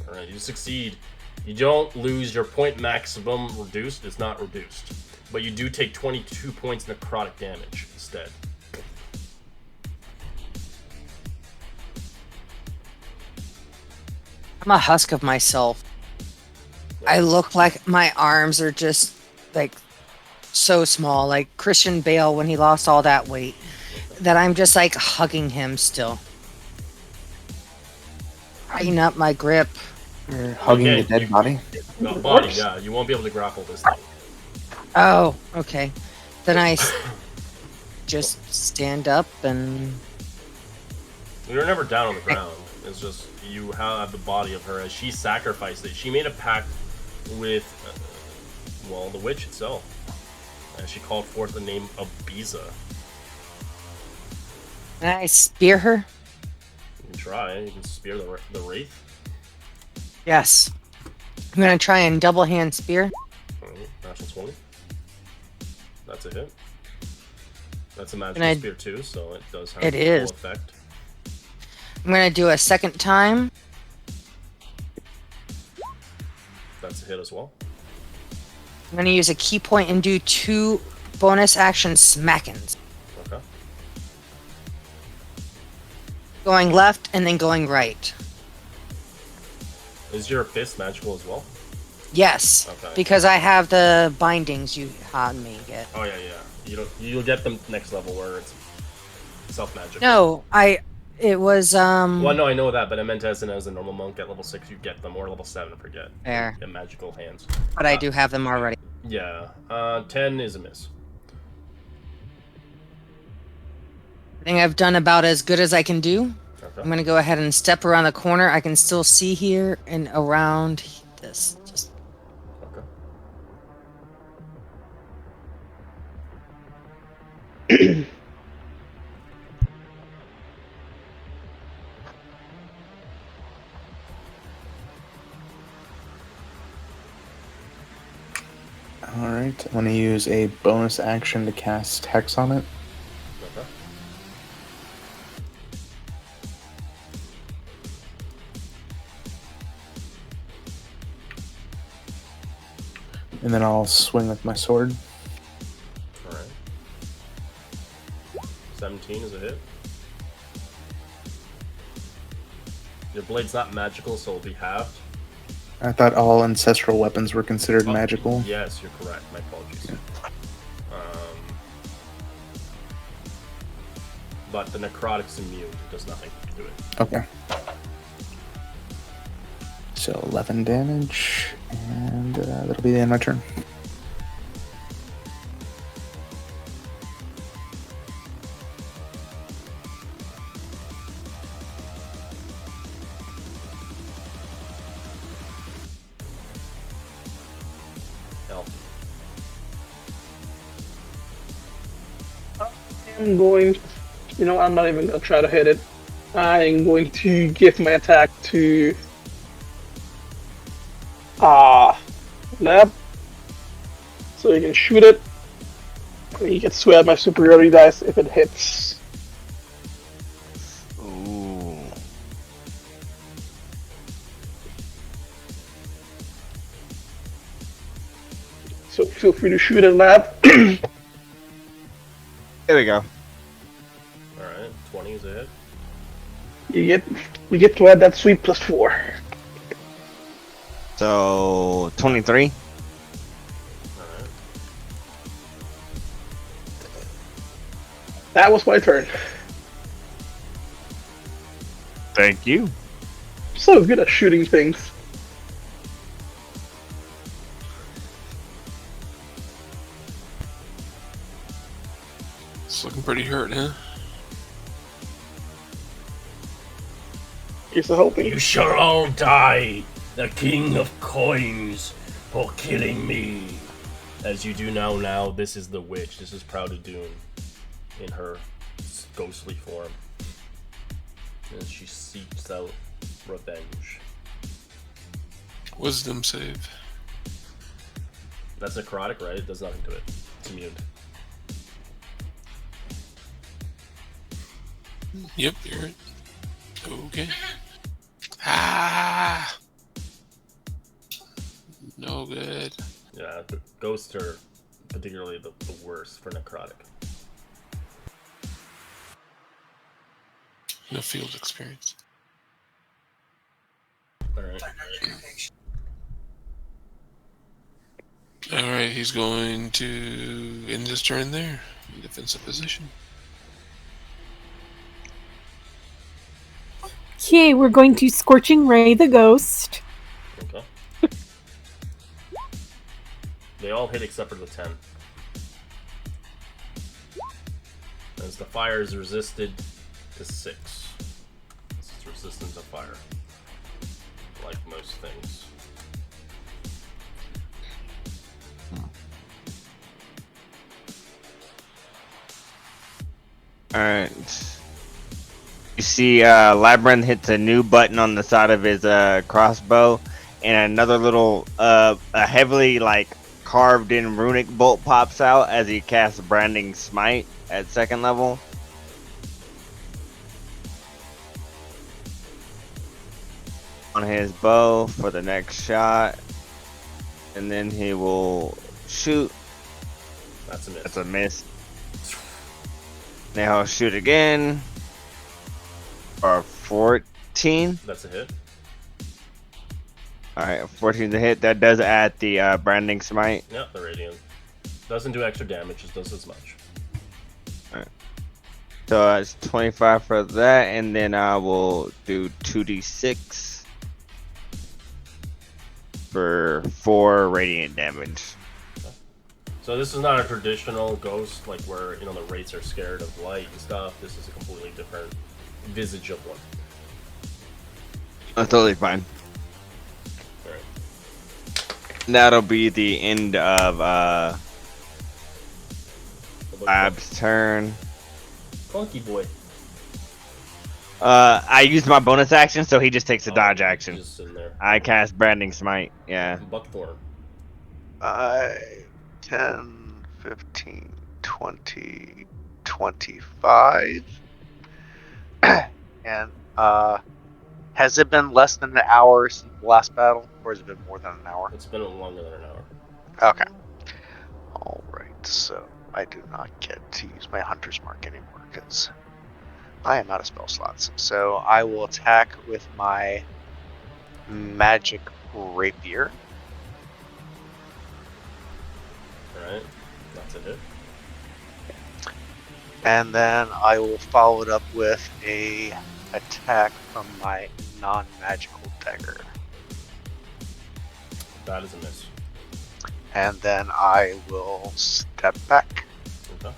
S2: Alright, you succeed. You don't lose your point maximum reduced, it's not reduced. But you do take 22 points necrotic damage instead.
S8: I'm a husk of myself. I look like my arms are just like so small, like Christian Bale when he lost all that weight, that I'm just like hugging him still. Tighten up my grip.
S6: You're hugging
S2: Okay,
S6: the dead body.
S2: No, body, yeah. You won't be able to grapple this thing.
S8: Oh, okay. Then I just stand up and...
S2: You're never down on the ground. It's just you have the body of her as she sacrificed it. She made a pact with, well, the witch itself. And she called forth the name of Bisa.
S8: Can I spear her?
S2: You can try. You can spear the wraith.
S8: Yes. I'm gonna try and double hand spear.
S2: Alright, natural 20. That's a hit. That's a
S8: And
S2: magical spear too, so it does have
S8: It
S2: a
S8: is.
S2: full effect.
S8: I'm gonna do a second time.
S2: That's a hit as well.
S8: I'm going to use a key point and do 2 bonus action smackings.
S2: Okay.
S8: Going left and then going right.
S2: Is your fist magical as well?
S8: Yes,
S2: Okay.
S8: because I have the bindings you had me get.
S2: Oh yeah. You'll get them next level where it's self magic.
S8: No, it was
S2: Well, no, I know that, but I meant as a normal monk at level 6 you get them, or level 7, I forget.
S8: Fair.
S2: Get magical hands.
S8: But I do have them already.
S2: Yeah. 10 is a miss.
S8: I think I've done about as good as I can do.
S2: Okay.
S8: I'm gonna go ahead and step around the corner. I can still see here and around this. Just
S2: Okay.
S6: Alright, I'm gonna use a bonus action to cast Hex on it.
S2: Okay.
S6: And then I'll swing with my sword.
S2: Alright. 17 is a hit. Your blade's not magical, so it'll be halved.
S6: I thought all ancestral weapons were considered
S2: Oh,
S6: magical.
S2: Yes, you're correct. My apologies. But the necrotic's immune. It does nothing to it.
S6: Okay. So 11 damage, and that'll be the end of my turn.
S2: Hell.
S4: I'm going. You know, I'm not even gonna try to hit it. I'm going to give my attack to Lab, so you can shoot it. You get to add my superiority dice if it hits.
S3: Ooh.
S4: So feel free to shoot at Lab.
S3: There we go.
S2: Alright, 20 is a hit.
S4: You get to add that sweet +4.
S3: So 23.
S2: Alright.
S4: That was my turn.
S3: Thank you.
S4: So good at shooting things.
S5: It's looking pretty hurt, huh?
S4: Here's the whole thing.
S2: You shall all die, the king of coins, for killing me. As you do now, this is the witch. This is Proud Dune in her ghostly form. And she seeks out revenge.
S5: Wisdom save.
S2: That's necrotic, right? It does nothing to it. It's immune.
S5: Yep, you're right. Okay. Ah! No good.
S2: Yeah, the ghosts are particularly the worst for necrotic.
S5: No field experience.
S2: Alright.
S5: Alright, he's going to end his turn there. In defensive position.
S7: Okay, we're going to Scorching Ray the Ghost.
S2: Okay. They all hit except for the 10. As the fire is resisted to 6. It's resistant to fire. Like most things.
S3: Alright. You see Labyrinth hits a new button on the side of his crossbow, and another little a heavily carved in runic bolt pops out as he casts Branding Smite at 2nd level. On his bow for the next shot, and then he will shoot.
S2: That's a miss.
S3: That's a miss. Now I'll shoot again. For 14.
S2: That's a hit.
S3: Alright, 14 to hit. That does add the branding smite.
S2: Yep, the radiant. Doesn't do extra damage, just does as much.
S3: So that's 25 for that, and then I will do 2d6 for 4 radiant damage.
S2: So this is not a traditional ghost, like where, you know, the wraiths are scared of light and stuff. This is a completely different visage of one.
S3: That's totally fine.
S2: Alright.
S3: That'll be the end of Lab's turn.
S2: Funky boy.
S3: I used my bonus action, so he just takes a dodge
S2: He's
S3: action.
S2: just sitting there.
S3: I cast Branding Smite. Yeah.
S2: Buckthorn.
S1: 10, 15, 20, 25. And has it been less than an hour since the last battle, or has it been more than an hour?
S2: It's been longer than an hour.
S1: Okay. All right. So I do not get to use my Hunter's Mark anymore because I am out of spell slots. So I will attack with my Magic Rapier.
S2: Alright. That's a hit.
S1: And then I will follow it up with a attack from my non-magical dagger.
S2: That is a miss.
S1: And then I will step back.
S2: Okay.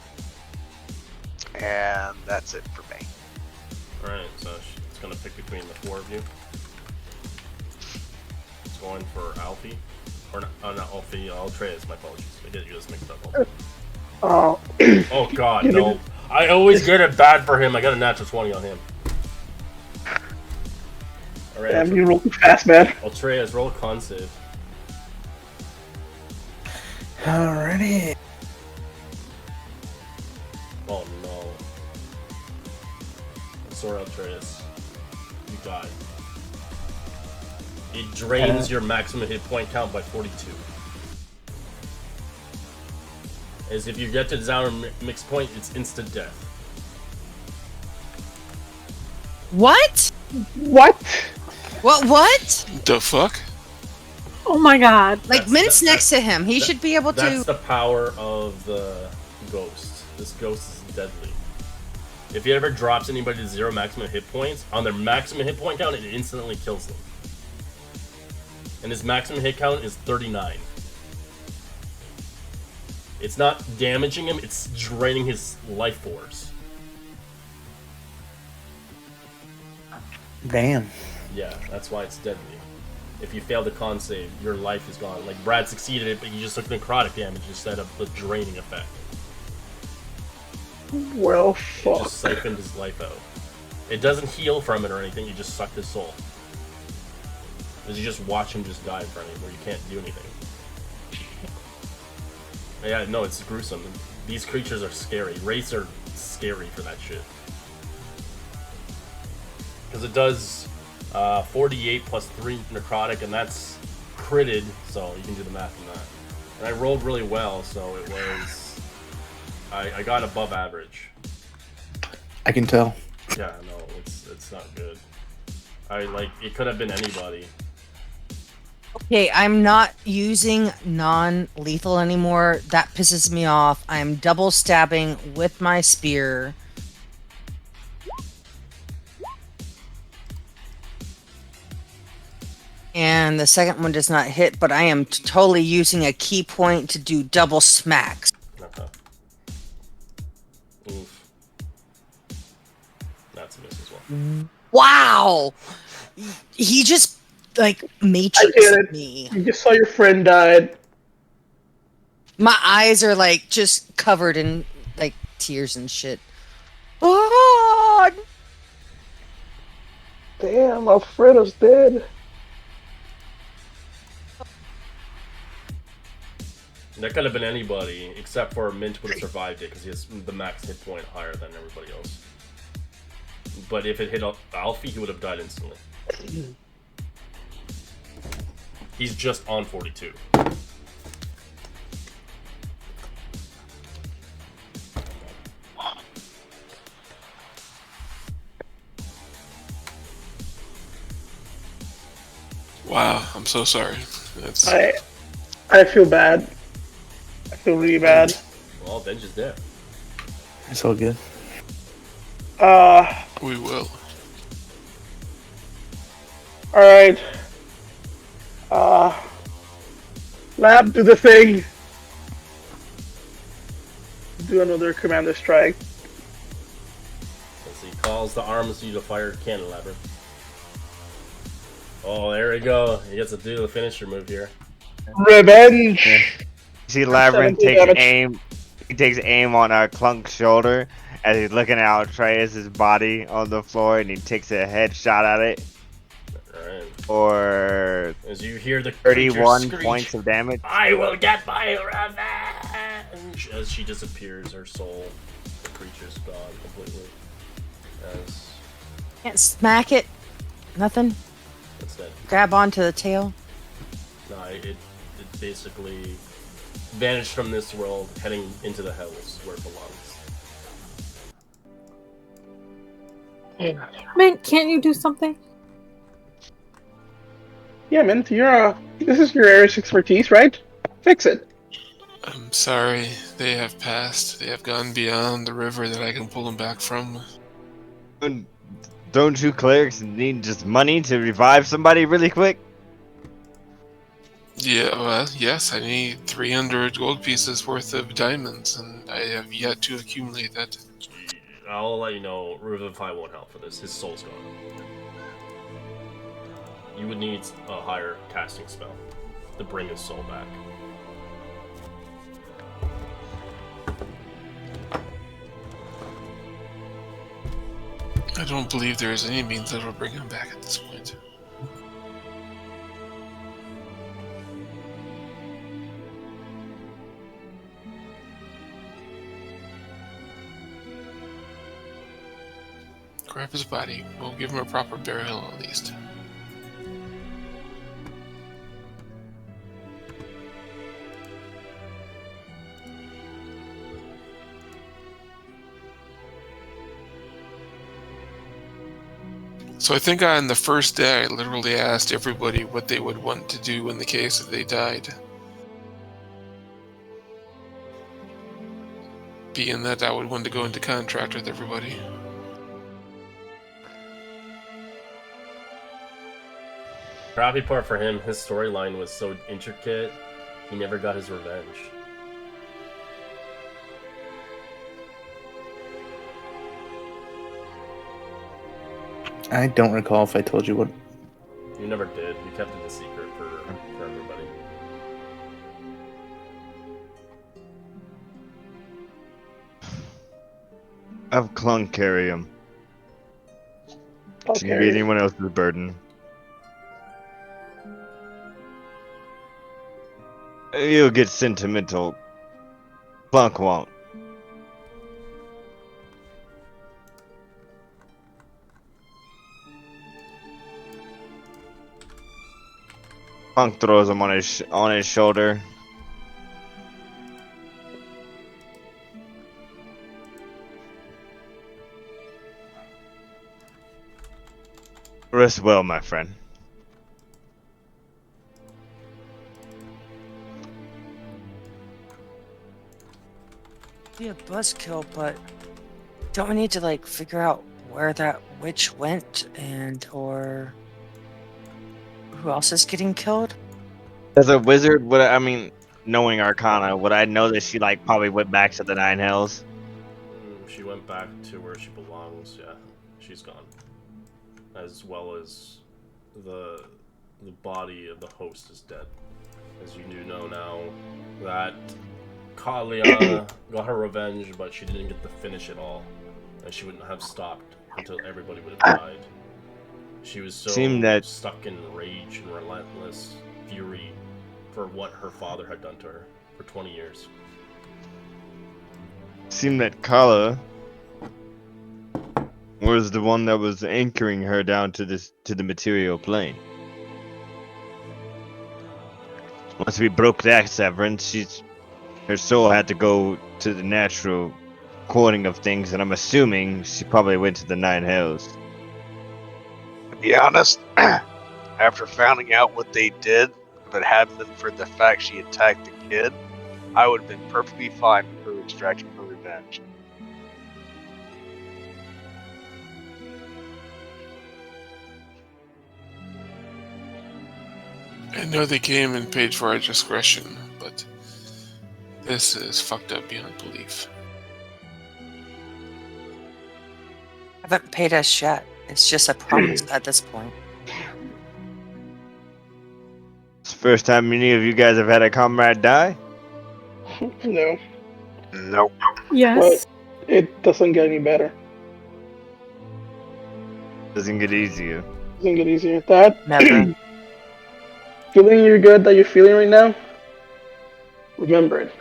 S1: And that's it for me.
S2: Alright, so it's gonna pick between the 4 of you. It's going for Alfie. Or not Alfie, Altreus, my apologies. I did you just mixed up.
S4: Oh,
S2: Oh god, no. I always get it bad for him. I got a natural 20 on him. Alright,
S4: damn, you roll too fast, man.
S2: Altreus, roll a con save.
S6: Alrighty.
S2: Oh no. I'm sorry, Altreus. You died. It drains your maximum hit point count by 42. As if you get to the down mix point, it's instant death.
S8: What?
S4: What?
S8: What?
S5: The fuck?
S7: Oh my god.
S8: Like,
S2: That's-
S8: Mint's
S2: that-
S8: next to him. He should be able
S2: That's
S8: to.
S2: the power of the ghost. This ghost is deadly. If it ever drops anybody to 0 maximum hit points, on their maximum hit point count, it instantly kills them. And his maximum hit count is 39. It's not damaging him, it's draining his life force.
S6: Damn.
S2: Yeah, that's why it's deadly. If you fail the con save, your life is gone. Like, Brad succeeded it, but you just took necrotic damage instead of the draining effect.
S4: Well,
S2: It
S4: fuck.
S2: just siphoned his life out. It doesn't heal from it or anything, you just sucked his soul. Because you just watch him just die in front of you, where you can't do anything. Yeah, no, it's gruesome. These creatures are scary. Wraiths are scary for that shit. Because it does 48 plus 3 necrotic, and that's critted, so you can do the math on that. And I rolled really well, so it was... I got above average.
S6: I can tell.
S2: Yeah, no, it's not good. It could have been anybody.
S8: Okay, I'm not using non-lethal anymore. That pisses me off. I'm double stabbing with my spear. And the second one does not hit, but I am totally using a key point to do double smacks.
S2: Okay. Oof. That's a miss as well.
S8: Wow! He just, like,
S4: I get
S8: matrixed
S4: it.
S8: me.
S4: You just saw your friend died.
S8: My eyes are, like, just covered in, like, tears and shit. Oh!
S4: Damn, Alfredo's dead.
S2: That could have been anybody, except for Mint would have survived it, because he has the max hit point higher than everybody else. But if it hit Alfie, he would have died instantly. He's just on 42.
S5: Wow, I'm so sorry. That's
S4: I feel bad. I feel really bad.
S2: Well, Benj is dead.
S6: It's all good.
S5: we will.
S4: Alright. Lab, do the thing. Do another commander strike.
S2: As he calls the arms you to fire cannon labyrinth. Oh, there we go. He gets to do the finisher move here.
S4: Revenge!
S3: You see Labyrinth
S4: 17
S3: takes
S4: damage.
S3: aim. He takes aim on Clunk's shoulder as he's looking at Atreus' body on the floor, and he takes a headshot at it
S2: Alright.
S3: for
S2: As you hear the
S3: 31
S5: screech.
S3: points of damage.
S2: I will get my revenge! As she disappears, her soul, the creature's gone completely. As
S8: Can't smack it. Nothing.
S2: instead,
S8: Grab onto the tail.
S2: no, it basically vanished from this world, heading into the hells where it belongs.
S7: Mint, can't you do something?
S4: Yeah, man, this is your area's expertise, right? Fix it.
S5: I'm sorry. They have passed. They have gone beyond the river that I can pull them back from.
S3: Don't you clerics need just money to revive somebody really quick?
S5: Yeah, well, yes, I need 300 gold pieces worth of diamonds, and I have yet to accumulate that.
S2: I'll let you know, Revivify won't help for this. His soul's gone. You would need a higher casting spell to bring his soul back.
S5: I don't believe there is any means that will bring him back at this point. Grab his body. We'll give him a proper burial at least. So I think on the first day I literally asked everybody what they would want to do in the case that they died. Being that I would want to go into contract with everybody.
S2: Crappy part for him, his storyline was so intricate, he never got his revenge.
S6: I don't recall if I told you what.
S2: You never did. You kept it a secret for everybody.
S3: Have Clunk carry him.
S4: I'll
S3: Shouldn't
S4: carry
S3: be
S4: it.
S3: anyone else's burden. You'll get sentimental. Clunk won't. Clunk throws him on his shoulder. Rest well, my friend.
S8: Be a buzzkill, but don't we need to like figure out where that witch went and or who else is getting killed?
S3: As a wizard, knowing Arcana, would I know that she probably went back to the Nine Hells?
S2: She went back to where she belongs, yeah. She's gone. As well as the body of the host is dead. As you do know now, that Kaliana got her revenge, but she didn't get to finish it all. And she wouldn't have stopped until everybody would have died. She was so stuck in rage and relentless fury for what her father had done to her for 20 years.
S3: Seemed that Kala was the one that was anchoring her down to the material plane. Once we broke that severance, her soul had to go to the natural courting of things, and I'm assuming she probably went to the Nine Hells.
S1: To be honest, I after finding out what they did, if it hadn't been for the fact she attacked the kid, I would have been perfectly fine with her extracting her revenge.
S5: I know they came and paid for our discretion, but this is fucked up beyond belief.
S8: Haven't paid us yet. It's just a promise at this point.
S3: It's the first time any of you guys have had a comrade die?
S4: No,
S1: Nope.
S7: Yes.
S4: it doesn't get any better.
S3: Doesn't get easier.
S4: Doesn't get easier. That
S8: Never.
S4: feeling you're good that you're feeling right now, remember it.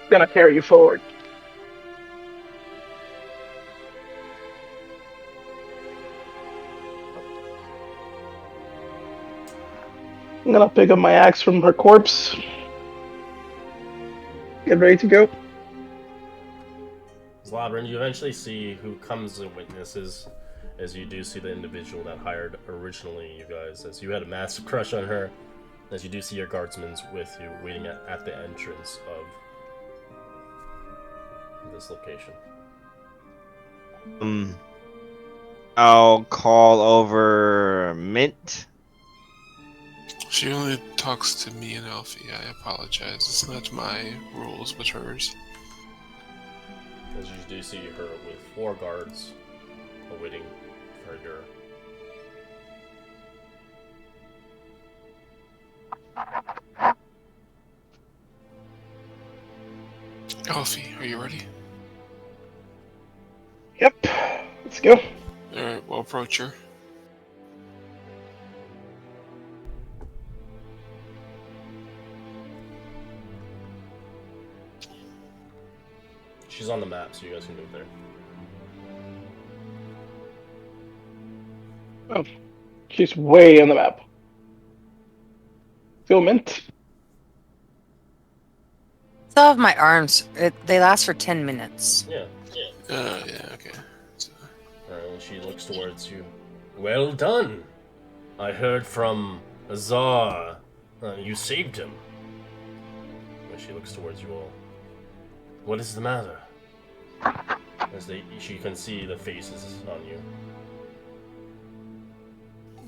S4: It's gonna carry you forward. I'm gonna pick up my axe from her corpse. Get ready to go.
S2: Zlobrin, you eventually see who comes and witnesses, as you do see the individual that hired originally you guys, as you had a massive crush on her, as you do see your guardsmen with you waiting at the entrance of this location.
S3: I'll call over Mint.
S5: She only talks to me and Alfie. I apologize. It's not my rules, but hers.
S2: As you do see her with 4 guards awaiting for your...
S5: Alfie, are you ready?
S4: Yep. Let's go.
S5: Alright, we'll approach her.
S2: She's on the map, so you guys can move there.
S4: Oh, she's way on the map. Feel mint.
S8: Still have my arms. They last for 10 minutes.
S2: Yeah.
S5: Yeah, okay. So,
S2: And she looks towards you. Well done! I heard from Azar. You saved him. And she looks towards you all. What is the matter? As she can see the faces on you.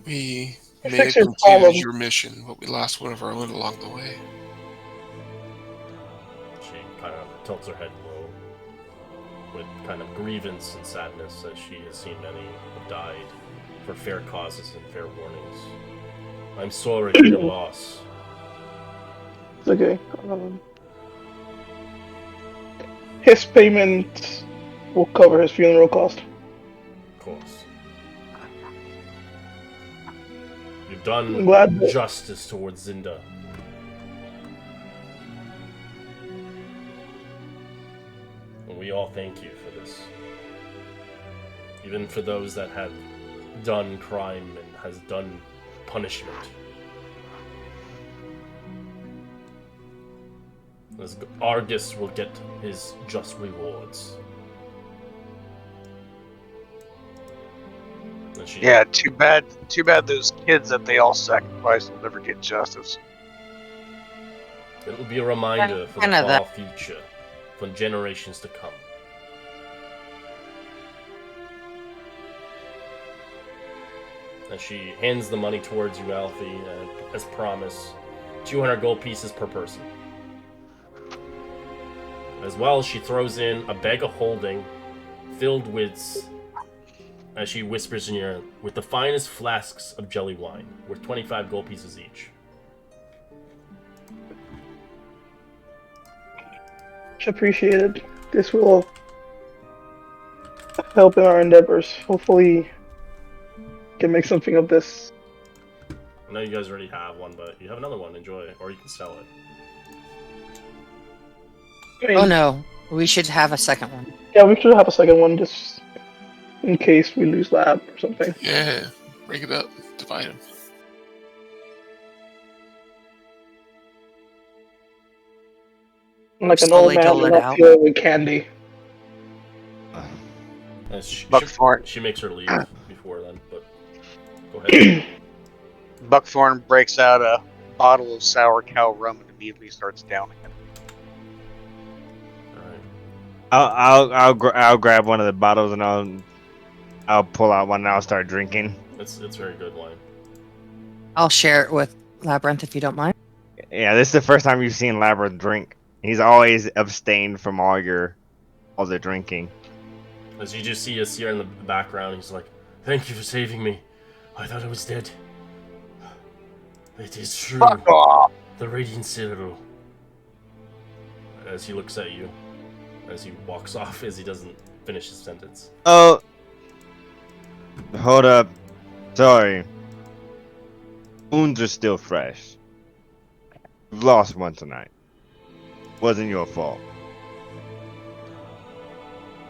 S5: we
S4: It's
S5: may have
S4: actually a
S5: completed
S4: problem.
S5: your mission, but we lost one of our own along the way.
S2: She kind of tilts her head low with kind of grievance and sadness, as she has seen many have died for fair causes and fair warnings. I'm sorry for your loss.
S4: It's okay. His payment will cover his funeral cost.
S2: Of course. You've
S4: I'm
S2: done
S4: glad that-
S2: justice towards Zinda. And we all thank you for this. Even for those that have done crime and has done punishment. As Argus will get his just rewards. And she,
S1: Yeah, too bad those kids that they all sacrificed will never get justice.
S2: It will be a reminder for the
S8: Kind of
S2: far
S8: that.
S2: future, for generations to come. And she hands the money towards you, Alfie, as promised. 200 gold pieces per person. As well, she throws in a bag of holding filled with, as she whispers in your ear, with the finest flasks of jelly wine, worth 25 gold pieces each.
S4: Much appreciated. This will help in our endeavors. Hopefully, can make something of this.
S2: I know you guys already have one, but you have another one. Enjoy it, or you can sell it.
S4: I mean,
S8: Oh no, we should have a second one.
S4: yeah, we should have a second one just in case we lose lab or something.
S5: Yeah, break it up, divide them.
S4: Like an
S8: Slowly
S4: old man
S8: dole it
S4: not
S8: out.
S4: filled with candy.
S2: And she
S1: Buckthorn.
S2: makes her leave before then, but go ahead.
S1: Buckthorn breaks out a bottle of sour cow rum and immediately starts downing it.
S3: I'll grab one of the bottles and I'll pull out one and I'll start drinking.
S2: It's very good wine.
S8: I'll share it with Labyrinth if you don't mind.
S3: Yeah, this is the first time you've seen Labyrinth drink. He's always abstained from all the drinking.
S2: As you just see Asir in the background, he's like, "Thank you for saving me. I thought I was dead. It is true.
S1: Fuck off!
S2: The Radiant Citadel." As he looks at you, as he walks off, as he doesn't finish his sentence.
S3: Oh, hold up. Sorry. Wounds are still fresh. You've lost one tonight. Wasn't your fault.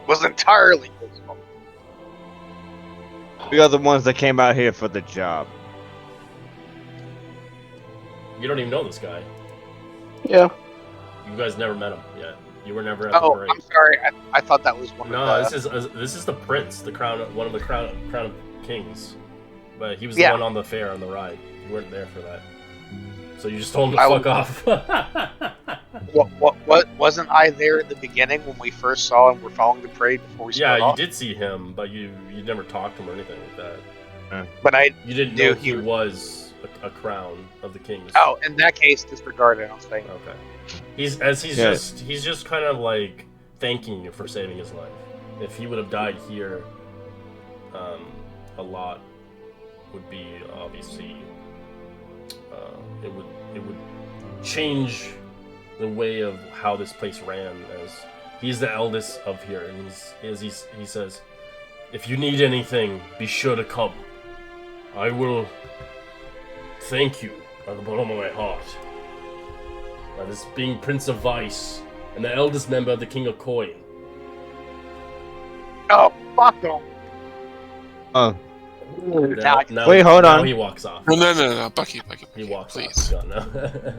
S1: Was entirely his fault.
S3: We are the ones that came out here for the job.
S2: You don't even know this guy.
S4: Yeah.
S2: You guys never met him yet. You were never at the
S1: Oh,
S2: parade.
S1: I'm sorry. I thought that was one
S2: No,
S1: of the...
S2: this is the prince, one of the crown of kings. But he was
S1: Yeah.
S2: the one on the fair on the ride. You weren't there for that. So you just told him to
S1: I
S2: fuck
S1: was-
S2: off.
S1: What wasn't I there at the beginning when we first saw him? We're following the parade before we
S2: Yeah,
S1: split
S2: you
S1: off?
S2: did see him, but you never talked to him or anything like that.
S1: But I...
S2: You didn't
S1: Knew
S2: know
S1: he-
S2: he was a crown of the kings.
S1: Oh, in that case, disregard it. I'll say.
S2: Okay. He's
S3: Yeah.
S2: just kind of like thanking you for saving his life. If he would have died here, a lot would be obviously it would change the way of how this place ran, as he's the eldest of here, and he says, "If you need anything, be sure to come. I will thank you at the bottom of my heart. This being Prince of Vice and the eldest member of the King of Coin."
S1: Oh, fuck him.
S3: Oh,
S2: Now,
S3: Wait, hold
S2: now
S3: on.
S2: he walks off.
S5: No, Bucky,
S2: He walks off.
S5: please.
S2: He's gone now.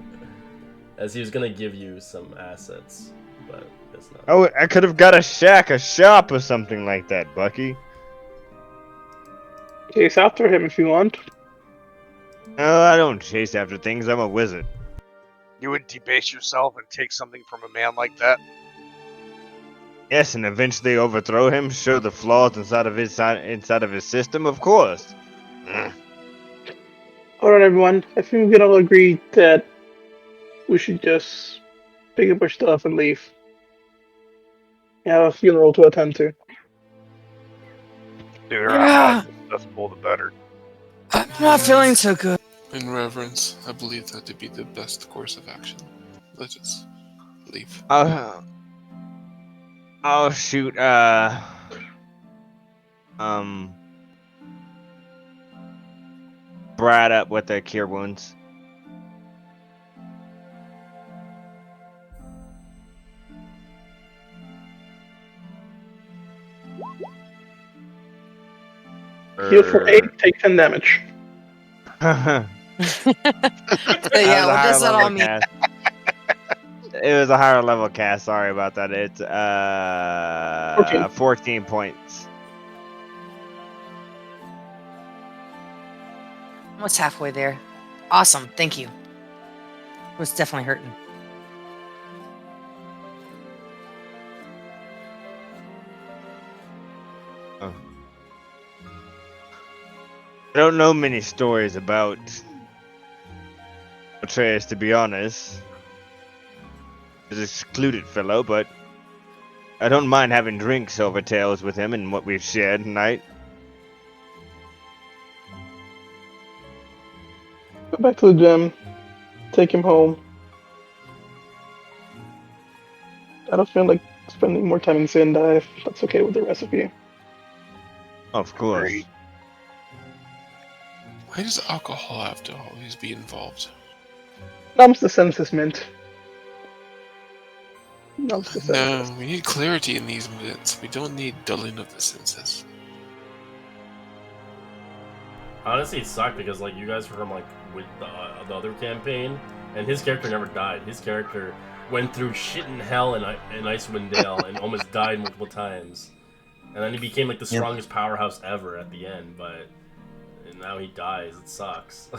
S2: As he was gonna give you some assets, but it's not.
S3: oh, I could have got a shop, or something like that, Bucky.
S4: Chase after him if you want.
S3: No, I don't chase after things. I'm a wizard.
S1: You would debase yourself and take something from a man like that?
S3: Yes, and eventually overthrow him, show the flaws inside of his system, of course.
S4: Alright, everyone. I think we can all agree that we should just pick up our stuff and leave. We have a funeral to attend to.
S1: Dude,
S8: Yeah.
S1: that's pull the better.
S8: I'm not feeling so good.
S5: In reverence, I believe that to be the best course of action. Let's just leave.
S3: I'll shoot, Brad up with the cure wounds.
S4: Heal for 8, take 10 damage.
S8: Yeah,
S3: That was a
S8: what
S3: higher
S8: does that all
S3: level
S8: mean?
S3: cast. It was a higher level cast. Sorry about that. It's 14 points.
S8: Almost halfway there. Awesome, thank you. It was definitely hurting.
S3: I don't know many stories about Atreus, to be honest. He's a secluded fellow, but I don't mind having drinks over tales with him and what we've shared tonight.
S4: Go back to the gym. Take him home. I don't feel like spending more time in Zendai if that's okay with the rest of you.
S3: Of course.
S1: Great.
S5: Why does alcohol have to always be involved?
S4: Numbs the senses, Mint. Numbs the senses.
S5: No, we need clarity in these minutes. We don't need dulling of the senses.
S2: Honestly, it sucked because like you guys were from like with the other campaign, and his character never died. His character went through shit in hell in Icewind Dale and almost died multiple times, and then he became like the strongest powerhouse ever at the end. But now he dies. It sucks.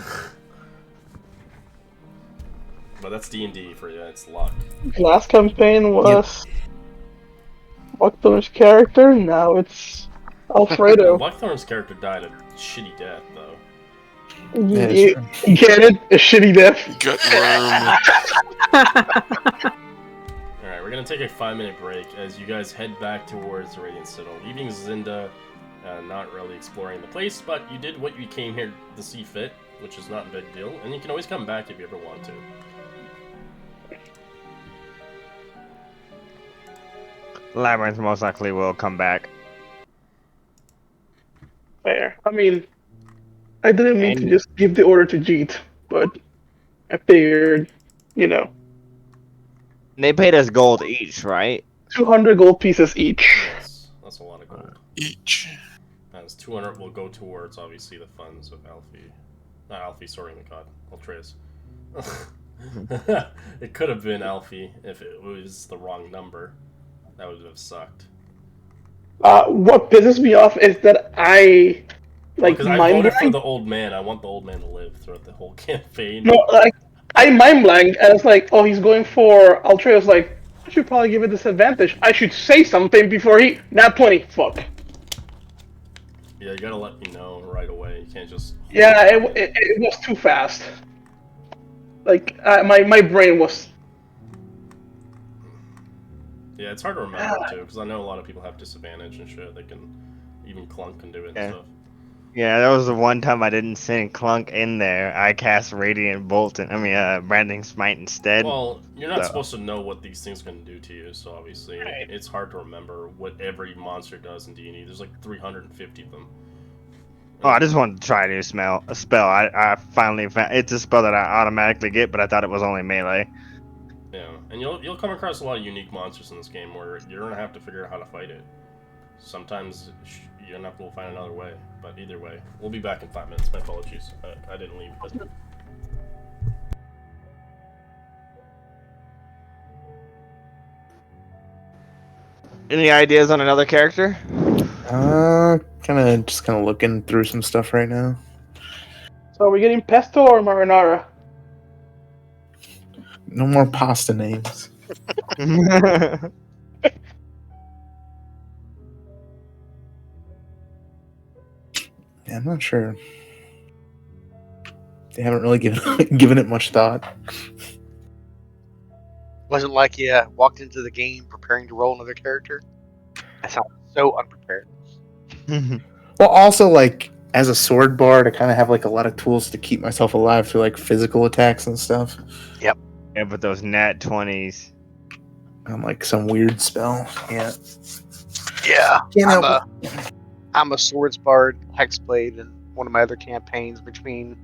S2: But that's D&D for you. It's luck.
S4: Last campaign was Buckthorn's character. Now it's Alfredo.
S2: Buckthorn's character died a shitty death, though.
S4: You get it? A shitty death.
S5: Gut worm.
S2: Alright, we're gonna take a 5-minute break as you guys head back towards the Radiant Citadel, leaving Zinda not really exploring the place, but you did what you came here to see fit, which is not a big deal, and you can always come back if you ever want to.
S3: Labyrinth most likely will come back.
S4: Fair. I mean, I didn't mean to just give the order to Jeet, but I figured, you know,
S3: They paid us gold each, right?
S4: 200 gold pieces each.
S2: That's a lot of gold.
S5: Each.
S2: As 200 will go towards, obviously, the funds of Alfie. Not Alfie, sorry, my god. Altreus. It could have been Alfie if it was the wrong number. That would have sucked.
S4: What pisses me off is that I, like,
S2: Because I voted for the old man. I want the old man to live throughout the whole campaign.
S4: No, like, I mind blanked, and it's like, oh, he's going for Altreus. Like, I should probably give it disadvantage. I should say something before he. Nat 20. Fuck.
S2: Yeah, you gotta let me know right away. You can't just.
S4: Yeah, it was too fast. Like, my brain was.
S2: Yeah, it's hard to remember too, because I know a lot of people have disadvantage and shit. They can even Clunk can do it and stuff.
S3: Yeah, that was the one time I didn't send Clunk in there. I cast Radiant Bolt and Branding Smite instead.
S2: Well, you're not supposed to know what these things can do to you, so obviously it's hard to remember what every monster does in D&D. There's like 350 of them.
S3: Oh, I just wanted to try a new spell. I finally found it's a spell that I automatically get, but I thought it was only melee.
S2: Yeah, and you'll come across a lot of unique monsters in this game where you're gonna have to figure out how to fight it. Sometimes you're gonna have to find another way, but either way, we'll be back in 5 minutes. My apologies, I didn't leave. But...
S3: Any ideas on another character?
S6: Kind of looking through some stuff right now.
S4: So are we getting Pesto or Marinara?
S6: No more pasta names. Yeah, I'm not sure. They haven't really given it much thought.
S1: Wasn't like you walked into the game preparing to roll another character. I sound so unprepared.
S6: Well, also, like, as a sword bard, I kind of have, like, a lot of tools to keep myself alive through, like, physical attacks and stuff.
S1: Yep.
S3: Yeah, but those nat 20s.
S6: I'm like some weird spell. Yeah.
S1: Yeah.
S6: Can't help
S1: I'm a swords bard, hexblade, and one of my other campaigns between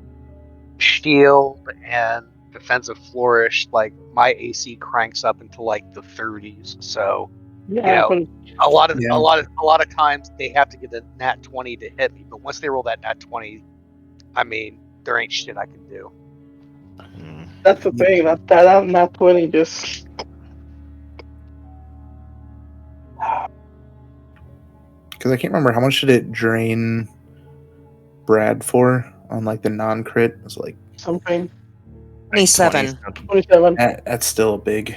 S1: shield and defensive flourish, like my AC cranks up into like the 30s. So
S4: Yeah,
S1: you know, a lot of times they have to get a nat 20 to hit me, but once they roll that nat 20, I mean, there ain't shit I can do.
S4: that's the thing. That Nat 20 just.
S6: Because I can't remember how much did it drain Brad for on like the non-crit. It was like
S4: Something.
S8: 27.
S4: 27.
S6: that's still a big.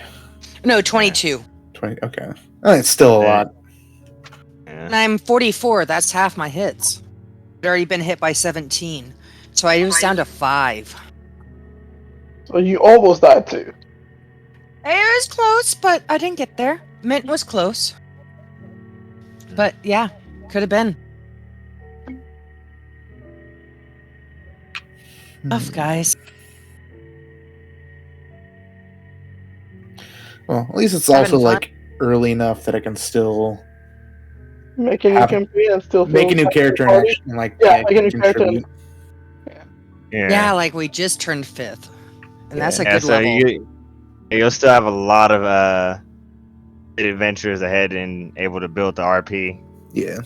S8: No, 22.
S6: 20. Okay, it's still a lot.
S8: And I'm 44. That's half my hits. I'd already been hit by 17. So I was down to 5.
S4: So you almost died too.
S8: It was close, but I didn't get there. Mint was close. But yeah, could have been. Tough, guys.
S6: Well, at least it's
S8: Having
S6: also
S8: fun?
S6: like early enough that I can still
S4: Make a new campaign and still
S6: make a new
S4: feel
S6: character
S4: party.
S6: and like
S4: Yeah, make a new character.
S6: contribute.
S8: Yeah, like we just turned 5th. And that's a
S3: Yeah,
S8: good
S3: so
S8: level.
S3: you'll still have a lot of adventures ahead and able to build the RP.
S6: Yeah.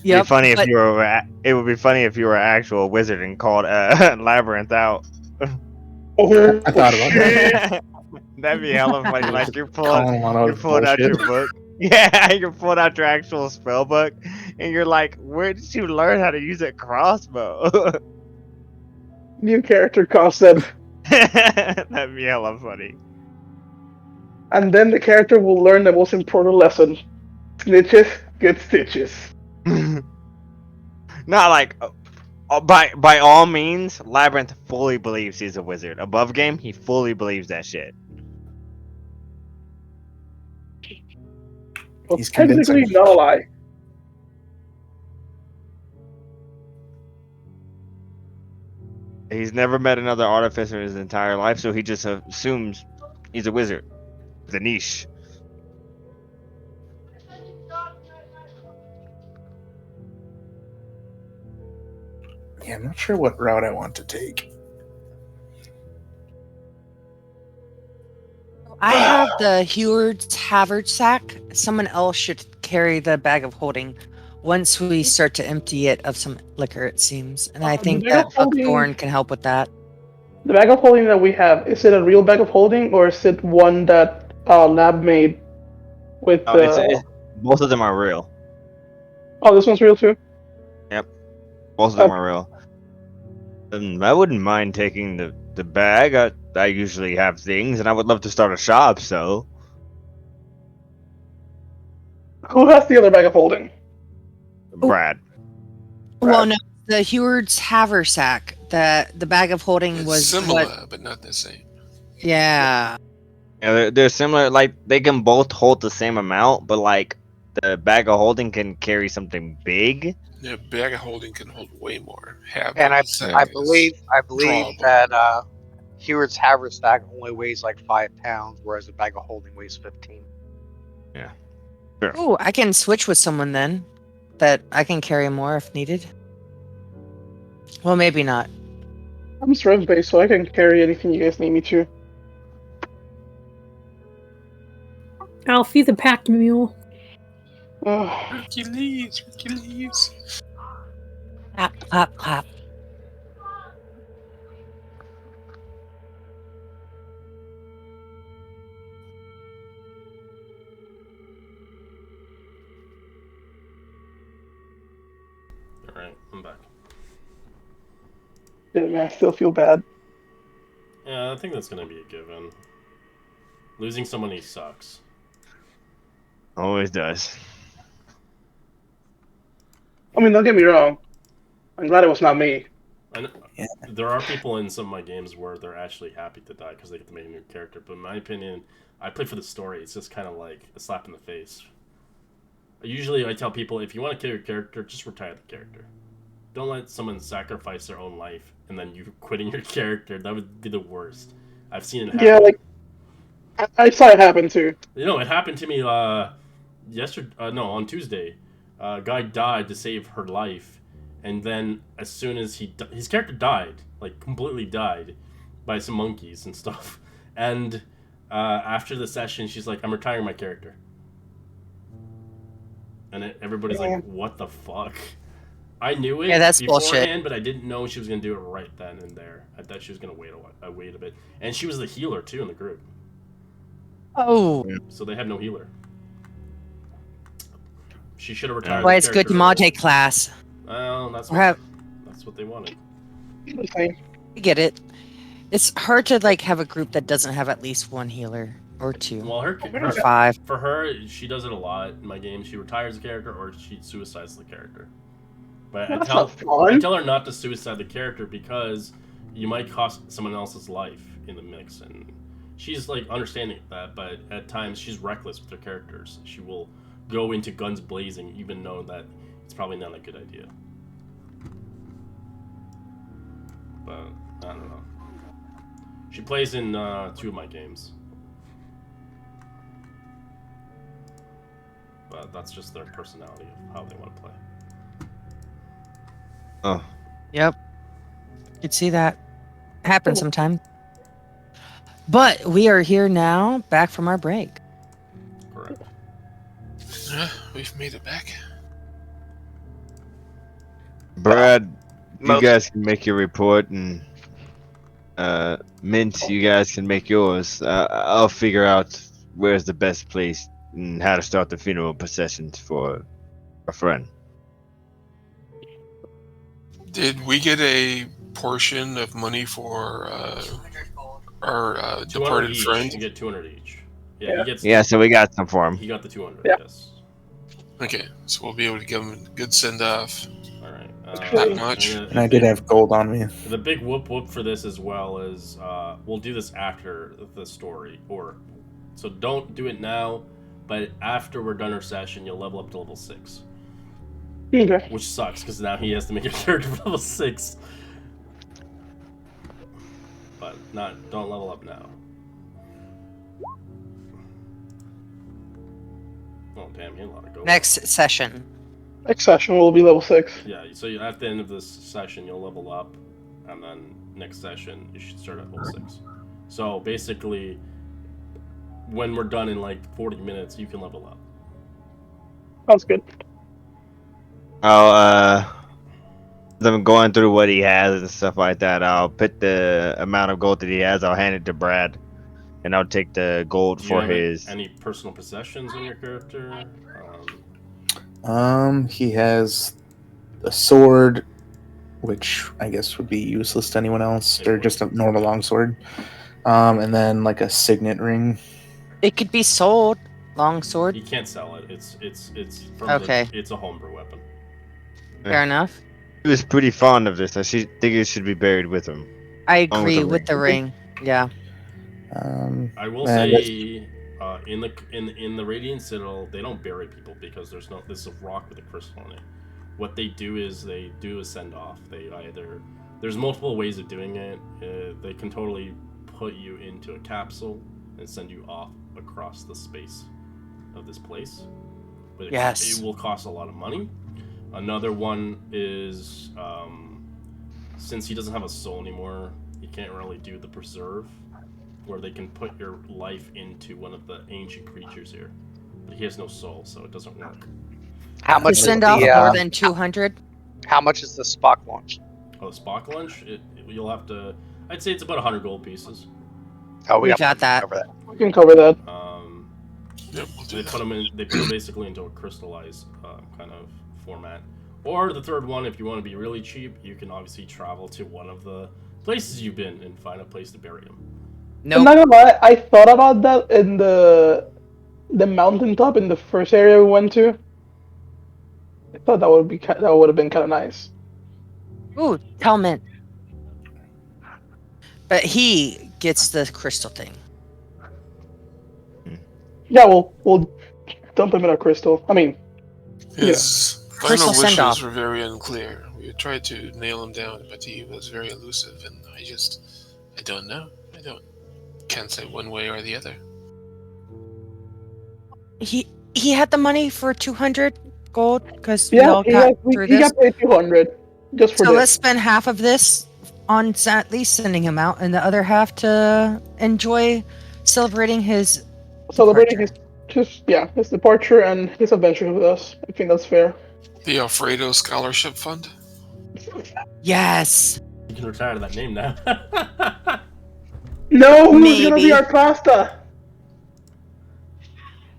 S8: Yep,
S3: Be funny if
S8: but-
S3: you were. It would be funny if you were an actual wizard and called Labyrinth out.
S4: Oh,
S6: I thought about that.
S3: That'd be hella funny. Like you're
S6: Calling one out
S3: pulling
S6: of
S3: out your
S6: bullshit.
S3: book. Yeah, you're pulling out your actual spell book, and you're like, where did you learn how to use a crossbow?
S4: New character concept.
S3: That'd be hella funny.
S4: And then the character will learn the most important lesson. Snitches get stitches.
S3: Not like by all means, Labyrinth fully believes he's a wizard. Above game, he fully believes that shit.
S4: Well,
S6: He's
S4: technically
S6: convincing.
S4: not a lie.
S3: He's never met another artificer in his entire life, so he just assumes he's a wizard. The niche.
S6: Yeah, I'm not sure what route I want to take.
S8: I have the Heward's haversack. Someone else should carry the bag of holding once we start to empty it of some liquor, it seems. And I think
S4: bag
S8: that
S4: of holding-
S8: Buckthorn can help with that.
S4: The bag of holding that we have, is it a real bag of holding or is it one that Lab made with
S3: Both of them are real.
S4: Oh, this one's real too?
S3: Both of them are real. I wouldn't mind taking the bag. I usually have things, and I would love to start a shop, so...
S4: Who has the other bag of holding?
S3: Brad.
S8: Well, no, the Heward's haversack. The bag of holding
S5: It's
S8: was
S5: similar,
S8: what-
S5: but not the same.
S8: Yeah.
S3: Yeah, they're similar. Like, they can both hold the same amount, but, like, the bag of holding can carry something big.
S5: The bag of holding can hold way more.
S1: And I
S5: Haversack is
S1: believe
S5: drawable.
S1: that Heward's haversack only weighs like 5 pounds, whereas a bag of holding weighs 15.
S8: Oh, I can switch with someone then. That I can carry more if needed. Well, maybe not.
S4: I'm strength based, so I can carry anything you guys need me to.
S7: Alfie's a pack mule.
S4: Ugh.
S5: Hercules, Hercules.
S8: Clap, clap, clap.
S2: Alright, I'm back.
S4: Yeah, man, I still feel bad.
S2: Yeah, I think that's gonna be a given. Losing somebody sucks.
S3: Always does.
S4: I mean, don't get me wrong. I'm glad it was not me.
S2: I know,
S6: Yeah.
S2: there are people in some of my games where they're actually happy to die because they get to make a new character. But in my opinion, I play for the story. It's just kind of like a slap in the face. Usually, I tell people if you want to kill your character, just retire the character. Don't let someone sacrifice their own life and then you quitting your character. That would be the worst. I've seen it happen.
S4: Yeah, like I saw it happen too.
S2: You know, it happened to me on Tuesday. A guy died to save her life, and then as soon as his character died, like completely died, by some monkeys and stuff. And after the session, she's like, "I'm retiring my character," and everybody's like, "What the fuck?" I knew it
S8: Yeah, that's
S2: beforehand,
S8: bullshit.
S2: but I didn't know she was gonna do it right then and there. I thought she was gonna wait a bit, and she was the healer too in the group.
S8: Oh,
S2: So they had no healer. She should have retired.
S8: why
S2: the
S8: it's good to
S2: character.
S8: multi-class.
S2: Well, that's
S8: Or have
S2: that's what they wanted.
S4: Same.
S8: I get it. It's hard to like have a group that doesn't have at least one healer or two
S2: Well,
S8: or five.
S2: for her, she does it a lot in my game. She retires the character or she suicides the character. But
S4: That's not
S2: I
S4: fun.
S2: tell her not to suicide the character because you might cost someone else's life in the mix, and she's like understanding of that. But at times, she's reckless with her characters. She will go into guns blazing, even though that it's probably not a good idea. But I don't know. She plays in 2 of my games. But that's just their personality of how they want to play.
S3: Oh.
S8: Yep. You'd see that happen sometime. But we are here now, back from our break.
S2: Correct.
S5: We've made it back.
S3: Brad, you
S1: Most-
S3: guys can make your report, and Mint, you guys can make yours. I'll figure out where's the best place and how to start the funeral processions for a friend.
S5: Did we get a portion of money for our
S2: 200
S5: departed
S2: each.
S5: friend?
S2: You get 200 each. Yeah,
S4: Yeah.
S2: he gets.
S3: Yeah, so we got some for him.
S2: He got the 200.
S4: Yeah.
S2: Yes.
S5: Okay, so we'll be able to give him a good send off.
S2: All right.
S5: Not much.
S6: And I did have gold on me.
S2: The big whoop whoop for this as well is we'll do this after the story, so don't do it now, but after we're done our session, you'll level up to level 6,
S4: Okay.
S2: which sucks because now he has to make a character level 6. But don't level up now. Oh damn, you had a lot of gold.
S8: Next session.
S4: Next session will be level 6.
S2: Yeah, so at the end of this session, you'll level up, and then next session, you should start at level 6. So basically, when we're done in like 40 minutes, you can level up.
S4: Sounds good.
S3: I'll them going through what he has and stuff like that. I'll put the amount of gold that he has. I'll hand it to Brad, and I'll take the gold
S2: Do you
S3: for
S2: have
S3: his.
S2: any personal possessions in your character?
S6: He has a sword, which I guess would be useless to anyone else, or just a normal longsword. And then like a signet ring.
S8: It could be sold. Longsword.
S2: You can't sell it. It's from
S8: Okay.
S2: it's a homebrew weapon.
S8: Fair enough.
S3: He was pretty fond of this. Think it should be buried with him.
S8: I
S3: with
S8: agree
S3: the
S8: with the ring. Yeah.
S2: I will
S6: Man,
S2: say, in the Radiant Citadel, they don't bury people because this is a rock with a crystal on it. What they do is they do a send off. There's multiple ways of doing it. They can totally put you into a capsule and send you off across the space of this place. But
S8: Yes.
S2: it will cost a lot of money. Another one is since he doesn't have a soul anymore, he can't really do the preserve, where they can put your life into one of the ancient creatures here. But he has no soul, so it doesn't work.
S1: How much
S8: You
S1: is
S8: send off
S1: the
S8: more than 200.
S1: how much is the Spock launch?
S2: Oh, the Spock lunch? You'll have to. I'd say it's about 100 gold pieces.
S1: Oh,
S8: We got that.
S1: Over that.
S4: We can cover that.
S5: Yep, we'll do
S2: They
S5: that.
S2: put them in. They put them basically into a crystallized kind of format. Or the third one, if you want to be really cheap, you can obviously travel to one of the places you've been and find a place to bury them.
S4: I'm
S8: Nope.
S4: not gonna lie, I thought about that in the mountaintop in the first area we went to. I thought that would have been kind of nice.
S8: Ooh, Telmet. But he gets the crystal thing.
S4: Yeah, we'll dump him in a crystal. I mean,
S5: His final
S8: Crystal
S5: wishes
S8: send-off.
S5: were very unclear. We tried to nail him down, but he was very elusive, and I don't know. Can't say one way or the other.
S8: He had the money for 200 gold because we all
S4: he
S8: got
S4: got,
S8: through
S4: he
S8: this.
S4: got paid 200 just for
S8: So
S4: this.
S8: let's spend half of this on at least sending him out, and the other half to enjoy celebrating his
S4: Celebrating
S8: departure.
S4: his departure and his adventure with us. I think that's fair.
S5: The Alfredo Scholarship Fund?
S8: Yes.
S2: You can retire to that name now.
S4: No, who's gonna
S8: Maybe.
S4: be our pasta?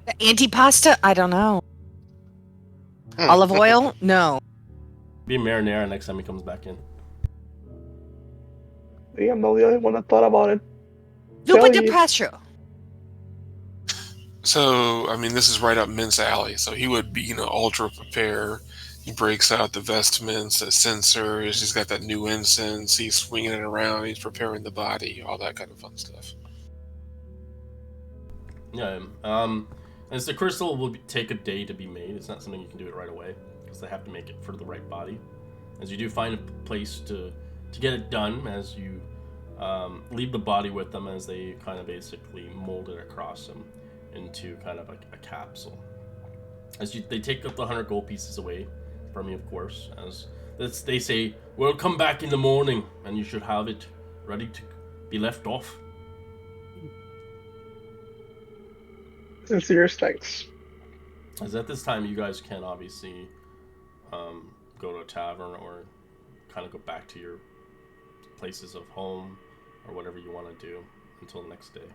S8: The antipasta? I don't know. Olive oil? No.
S2: Be marinara next time he comes back in.
S4: I'm the only one that thought about it.
S8: Lupa
S4: Tell
S8: de
S4: you.
S8: Pastro.
S5: So, I mean, this is right up Mint's alley. So he would be, ultra prepare. He breaks out the vestments, the censers. He's got that new incense. He's swinging it around. He's preparing the body, all that kind of fun stuff.
S2: Yeah. As the crystal will take a day to be made. It's not something you can do it right away because they have to make it for the right body. As you do find a place to get it done, as you leave the body with them, as they kind of basically mold it across them into kind of a capsule. They take up the 100 gold pieces away from you, of course, as they say, "We'll come back in the morning, and you should have it ready to be left off."
S4: Sincere thanks.
S2: As at this time, you guys can obviously go to a tavern or kind of go back to your places of home or whatever you want to do until the next day.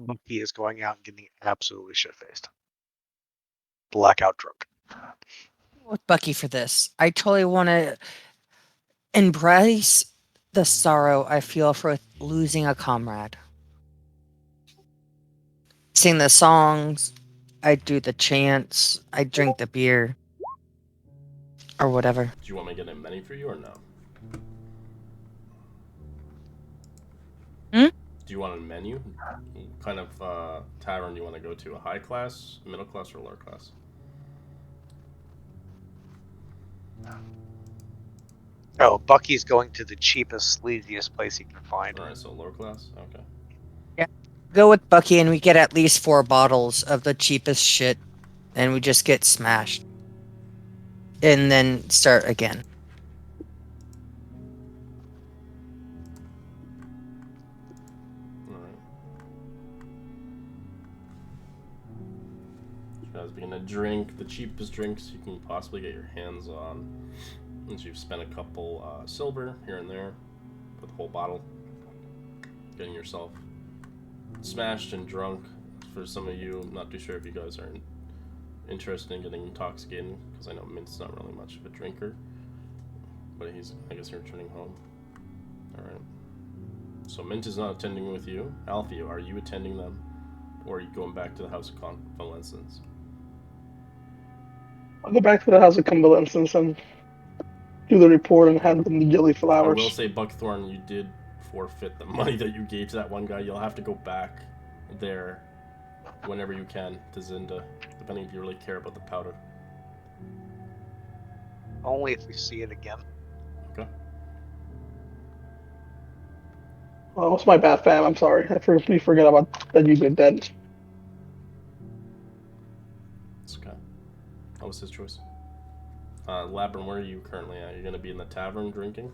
S1: Bucky is going out and getting absolutely shit-faced. Blackout drunk.
S8: With Bucky for this. I totally want to embrace the sorrow I feel for losing a comrade. Sing the songs, I do the chants, I drink the beer, or whatever.
S2: Do you want me to get a menu for you or no?
S8: Hmm?
S2: Do you want a menu? What kind of tavern do you want to go to? A high class, middle class, or lower class?
S1: Oh, Bucky's going to the cheapest, sleaziest place he can find.
S2: Alright, so lower class? Okay.
S8: Go with Bucky and we get at least 4 bottles of the cheapest shit and we just get smashed. And then start again.
S2: Alright. You guys begin to drink the cheapest drinks you can possibly get your hands on. Once you've spent a couple silver here and there for the whole bottle, getting yourself smashed and drunk. For some of you, I'm not too sure if you guys are interested in getting intoxicated, because I know Mint's not really much of a drinker, but I guess you're returning home. Alright. So Mint is not attending with you. Alfie, are you attending them? Or are you going back to the House of Convalescence?
S4: I'll go back to the House of Convalescence and do the report and hand them the jelly
S2: I will
S4: flowers.
S2: say, Buckthorn, you did forfeit the money that you gave to that one guy. You'll have to go back there whenever you can to Zinda, depending if you really care about the powder.
S1: Only if we see it again.
S2: Okay.
S4: Oh, it's my bad, fam. I'm sorry. I completely forgot about that you did that.
S2: It's okay. That was his choice. Labrin, where are you currently at? You're gonna be in the tavern drinking?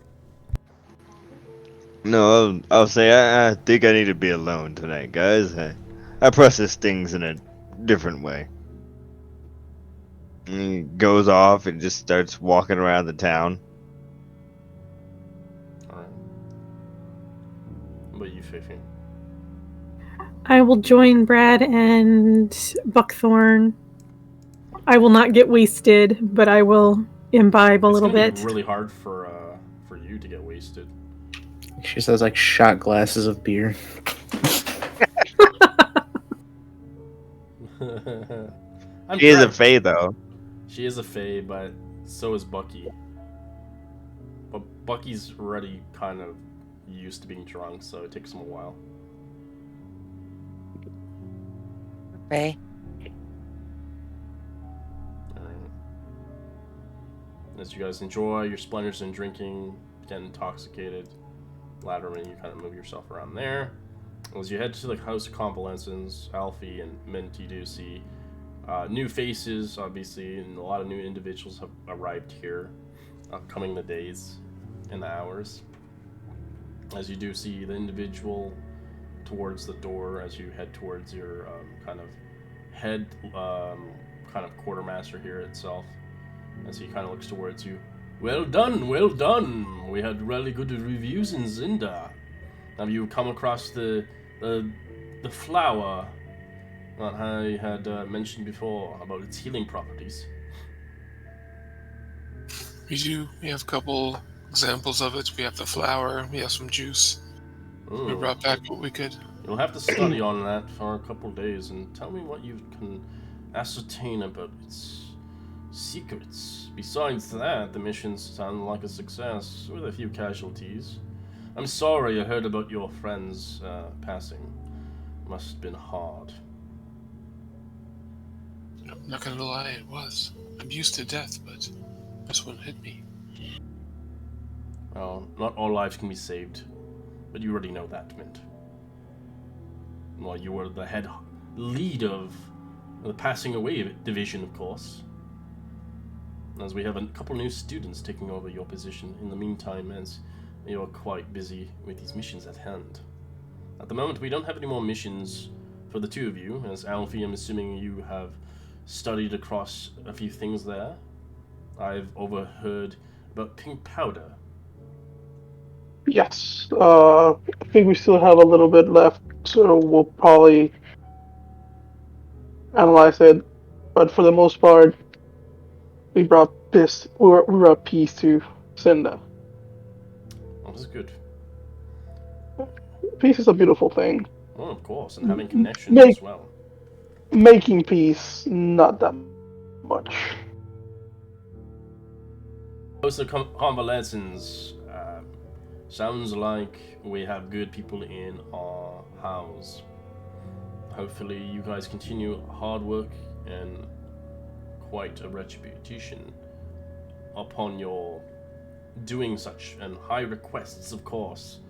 S3: No, I'll say I think I need to be alone tonight, guys. I process things in a different way. And he goes off and just starts walking around the town.
S2: Alright. What about you, Fifi?
S7: I will join Brad and Buckthorn. I will not get wasted, but I will imbibe a little bit.
S2: It's really hard for you to get wasted.
S6: She just has like shot glasses of beer.
S2: I'm
S3: She is a
S2: proud.
S3: fae, though.
S2: She is a fae, but so is Bucky. But Bucky's already kind of used to being drunk, so it takes him a while.
S8: Okay.
S2: Alright. As you guys enjoy your splendors and drinking, get intoxicated, Latterman, you kind of move yourself around there. As you head to the House of Convalescence, Alfie and Mint, you do see new faces, obviously, and a lot of new individuals have arrived here, coming the days and the hours. As you do see the individual towards the door, as you head towards your kind of head, kind of quartermaster here itself, as he kind of looks towards you. Well done, well done. We had really good reviews in Zinda. Have you come across the flower that I had mentioned before about its healing properties?
S5: We do. We have a couple examples of it. We have the flower. We have some juice. We brought back what we could.
S2: You'll have to study on that for a couple days and tell me what you can ascertain about its secrets. Besides that, the missions sound like a success, with a few casualties. I'm sorry I heard about your friend's passing. Must have been hard.
S5: I'm not gonna lie, it was. I'm used to death, but this one hit me.
S2: Well, not all lives can be saved, but you already know that, Mint. Well, you were the head lead of the passing away division, of course. As we have a couple new students taking over your position in the meantime, as you are quite busy with these missions at hand. At the moment, we don't have any more missions for the two of you, as Alfie, I'm assuming you have studied across a few things there. I've overheard about pink powder.
S4: Yes. I think we still have a little bit left, so we'll probably analyze it, but for the most part, we brought peace to Cinda.
S2: Well, this is good.
S4: Peace is a beautiful thing.
S2: Well, of course, and having connections
S4: Make-
S2: as well.
S4: Making peace, not that much.
S2: House of Convalescence. Sounds like we have good people in our house. Hopefully, you guys continue hard work and quite a retribution upon your doing such, and high requests, of course.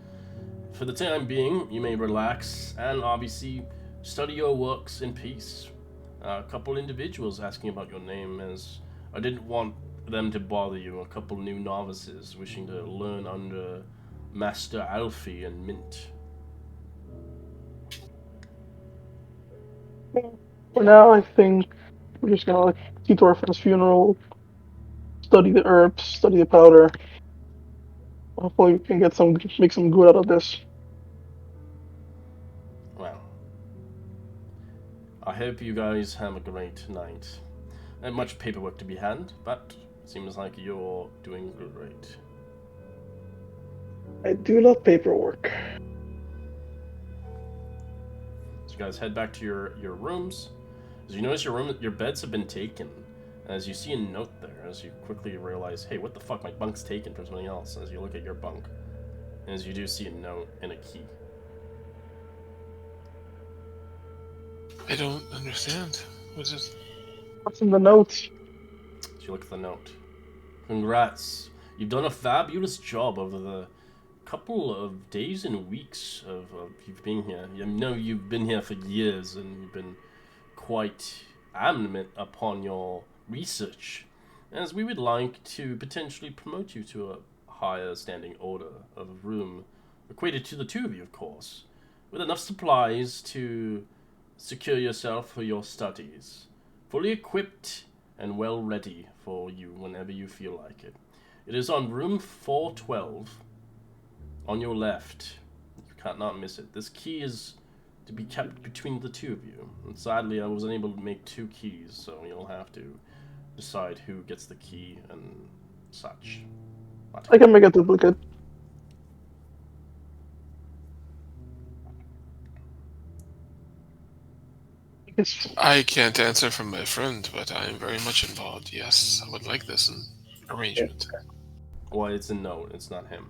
S2: For the time being, you may relax and obviously study your works in peace. A couple individuals asking about your name, as I didn't want them to bother you. A couple new novices wishing to learn under Master Alfie and Mint.
S4: For now, I think we're just gonna see Thorfinn's funeral, study the herbs, study the powder. Hopefully, we can make some good out of this.
S2: Well, I hope you guys have a great night. Not much paperwork to be had, but seems like you're doing great.
S4: I do love paperwork.
S2: So you guys head back to your rooms. As you notice, your beds have been taken. As you see a note there, as you quickly realize, hey, what the fuck, my bunk's taken from something else. As you look at your bunk, and as you do see a note and a key.
S5: I don't understand. What's this?
S4: What's in the notes?
S2: As you look at the note, congrats. You've done a fabulous job over the couple of days and weeks of you've been here. I know you've been here for years, and you've been quite adamant upon your research, as we would like to potentially promote you to a higher standing order of a room, equated to the two of you, of course, with enough supplies to secure yourself for your studies, fully equipped and well ready for you whenever you feel like it. It is on room 412, on your left. You can't not miss it. This key is to be kept between the two of you, and sadly I was unable to make two keys, so you'll have to decide who gets the key and such. But
S4: I can make a duplicate. Yes.
S5: I can't answer for my friend, but I am very much involved. Yes, I would like this arrangement.
S2: well, it's a note, it's not him.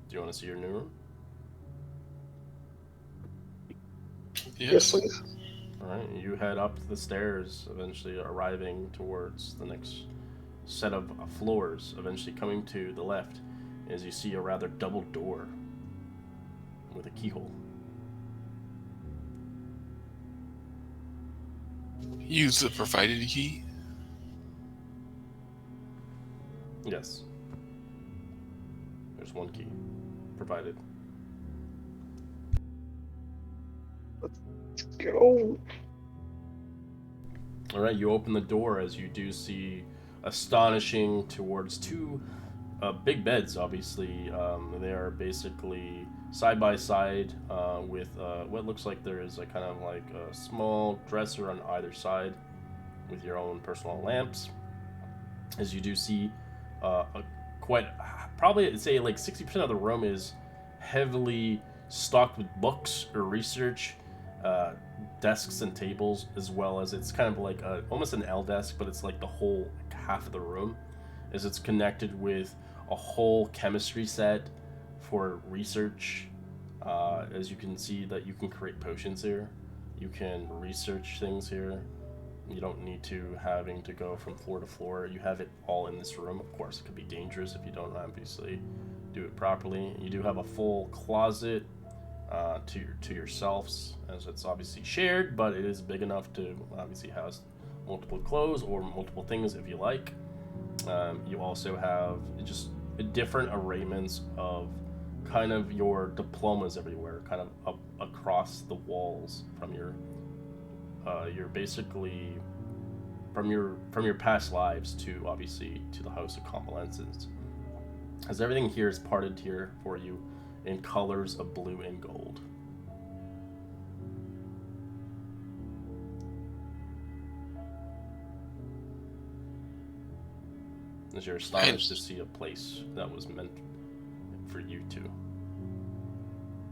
S2: Do you want to see your new room?
S5: Yes.
S4: please.
S2: Alright, you head up the stairs, eventually arriving towards the next set of floors, eventually coming to the left, as you see a rather double door with a keyhole.
S5: Use the provided key.
S2: Yes. There's one key provided.
S4: Let's go.
S2: Alright, you open the door as you do see astonishing towards two big beds, obviously. They are basically side by side with what looks like there is a kind of like a small dresser on either side with your own personal lamps. As you do see probably I'd say like 60% of the room is heavily stocked with books or research, desks and tables, as well as it's kind of like almost an L desk, but it's like the whole half of the room, as it's connected with a whole chemistry set for research. As you can see that you can create potions here, you can research things here. You don't need to having to go from floor to floor. You have it all in this room. Of course, it could be dangerous if you don't obviously do it properly. You do have a full closet to yourselves, as it's obviously shared, but it is big enough to obviously house multiple clothes or multiple things if you like. You also have just different arraignments of kind of your diplomas everywhere, kind of up across the walls from your you're basically from your past lives to obviously to the House of Convalescence, as everything here is parted here for you in colors of blue and gold. as you're astonished to see a place that was meant for you two.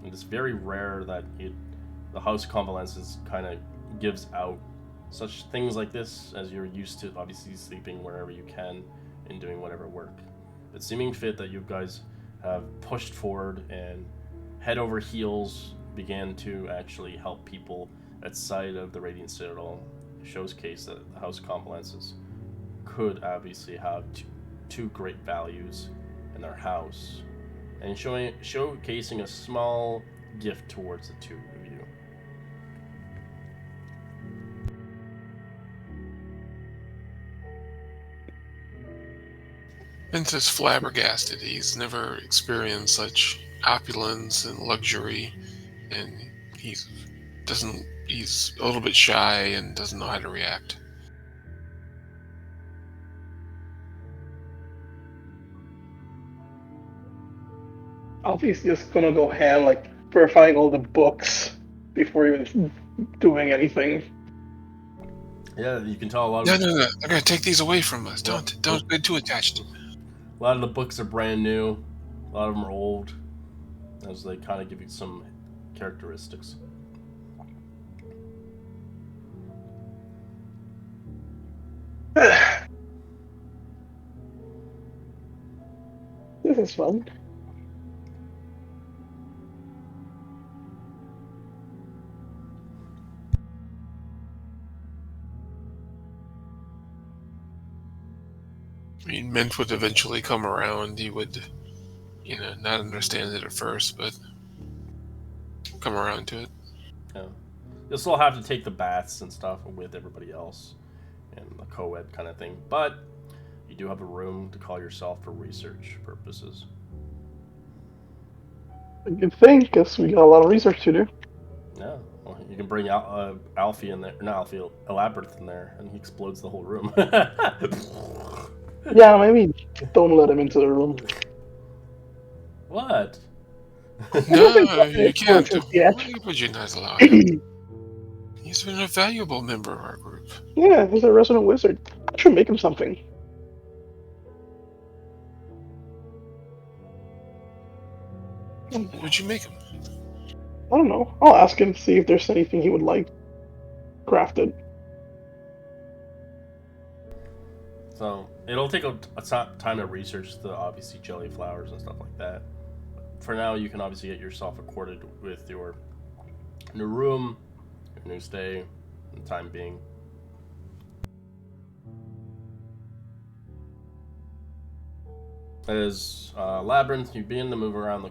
S2: And it's very rare that the House of Convalences kind of gives out such things like this, as you're used to obviously sleeping wherever you can and doing whatever work. But seeming fit that you guys have pushed forward and head over heels began to actually help people outside of the Radiant Citadel shows case that the House of Convalences could obviously have two great values in their house, and showcasing a small gift towards the two of you.
S5: Vince is flabbergasted. He's never experienced such opulence and luxury, and he's a little bit shy and doesn't know how to react.
S4: Alfie's just gonna go ham, like verifying all the books before even doing anything.
S2: Yeah, you can tell a lot
S5: No,
S2: of
S5: they're gonna take these away from us. Don't get too attached.
S2: a lot of the books are brand new. A lot of them are old, as they kind of give you some characteristics.
S4: This is fun.
S5: I mean, Mint would eventually come around. He would, not understand it at first, but come around to it.
S2: Yeah. You'll still have to take the baths and stuff with everybody else and the co-ed kind of thing, but you do have a room to call yourself for research purposes.
S4: A good thing, because we got a lot of research to do.
S2: Yeah, well, you can bring Alfie in there, not Alfie, Elaborate in there, and he explodes the whole room.
S4: Yeah, maybe don't let him into the room.
S2: What?
S5: No, you can't.
S4: Yeah.
S5: Why would you not allow him? He's been a valuable member of our group.
S4: Yeah, he's a resident wizard. I should make him something.
S5: What would you make him?
S4: I don't know. I'll ask him, see if there's anything he would like crafted.
S2: So it'll take a time to research the obviously jelly flowers and stuff like that. For now, you can obviously get yourself accorded with your new room, your new stay, for the time being. As Labyrinth, you begin to move around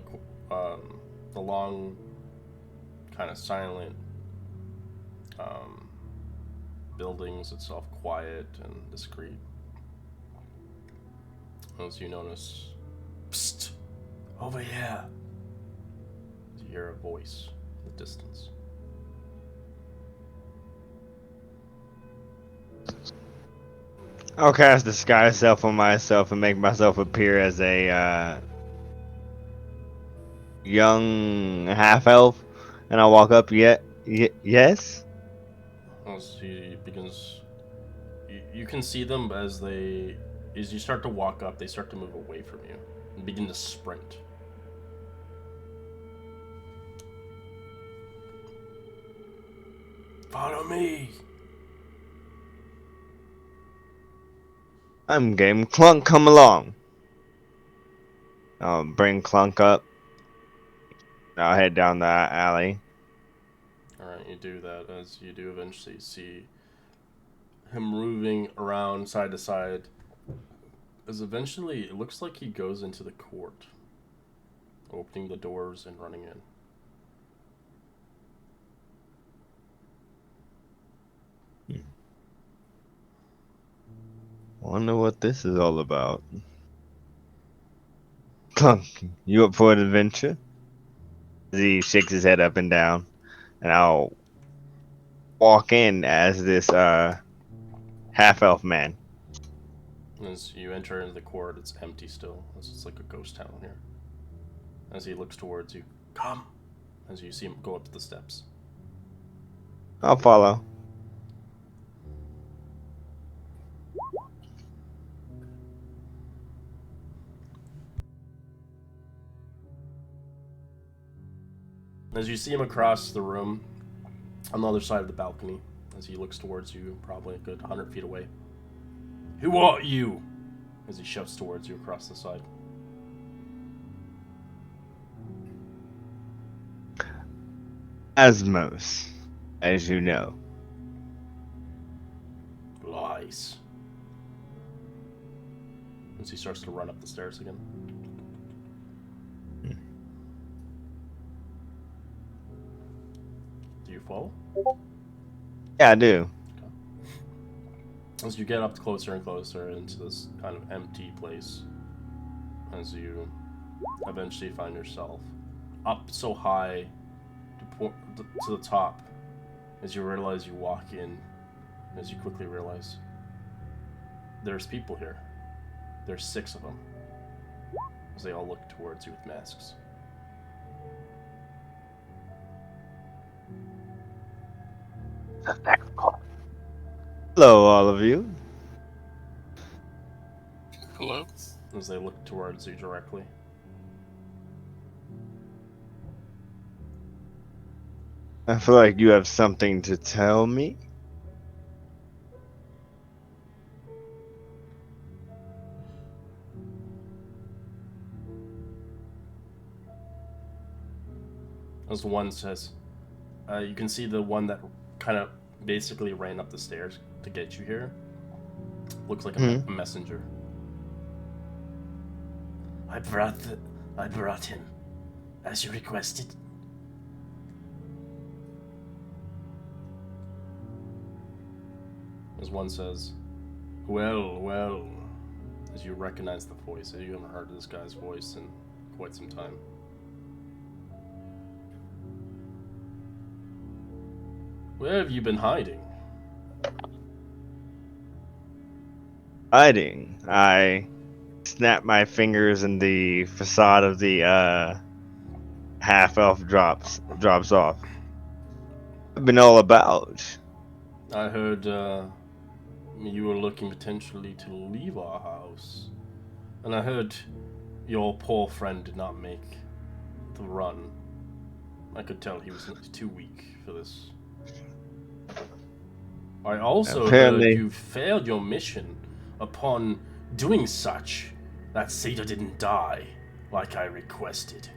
S2: the long, kind of silent buildings itself, quiet and discreet. As you notice, psst, over here. You hear a voice in the distance.
S3: I'll cast Disguise Self on myself and make myself appear as a young half-elf, and I'll walk up. Yes?
S2: As he begins, you can see them as you start to walk up, they start to move away from you and begin to sprint. Follow me.
S3: I'm game. Clunk, come along. I'll bring Clunk up. I'll head down the alley.
S2: Alright, you do that as you do eventually see him moving around side to side. As eventually, it looks like he goes into the court, opening the doors and running in.
S3: Wonder what this is all about. Clunk, you up for an adventure? He shakes his head up and down, and I'll walk in as this half-elf man.
S2: As you enter into the court, it's empty still. It's like a ghost town here. As he looks towards you, come! As you see him go up the steps.
S3: I'll follow.
S2: As you see him across the room, on the other side of the balcony, as he looks towards you, probably a good 100 feet away. Who are you? As he shouts towards you across the side.
S3: Asmos, as you know.
S2: Lies. As he starts to run up the stairs again. Do you follow?
S3: Yeah, I do.
S2: As you get up closer and closer into this kind of empty place, as you eventually find yourself up so high to the top, as you realize you walk in, as you quickly realize there's people here. There's 6 of them, as they all look towards you with masks.
S3: Hello, all of you.
S5: Hello?
S2: As they look towards you directly.
S3: I feel like you have something to tell me.
S2: As one says, you can see the one that kind of basically ran up the stairs to get you here. Looks like a messenger. I brought him, as you requested. As one says, well, as you recognize the voice. You haven't heard this guy's voice in quite some time. Where have you been hiding?
S3: Hiding. I snap my fingers and the facade of the half-elf drops off. I've been all about.
S2: I heard you were looking potentially to leave our house. And I heard your poor friend did not make the run. I could tell he was too weak for this. I also heard you failed your mission upon doing such that Seda didn't die like I requested.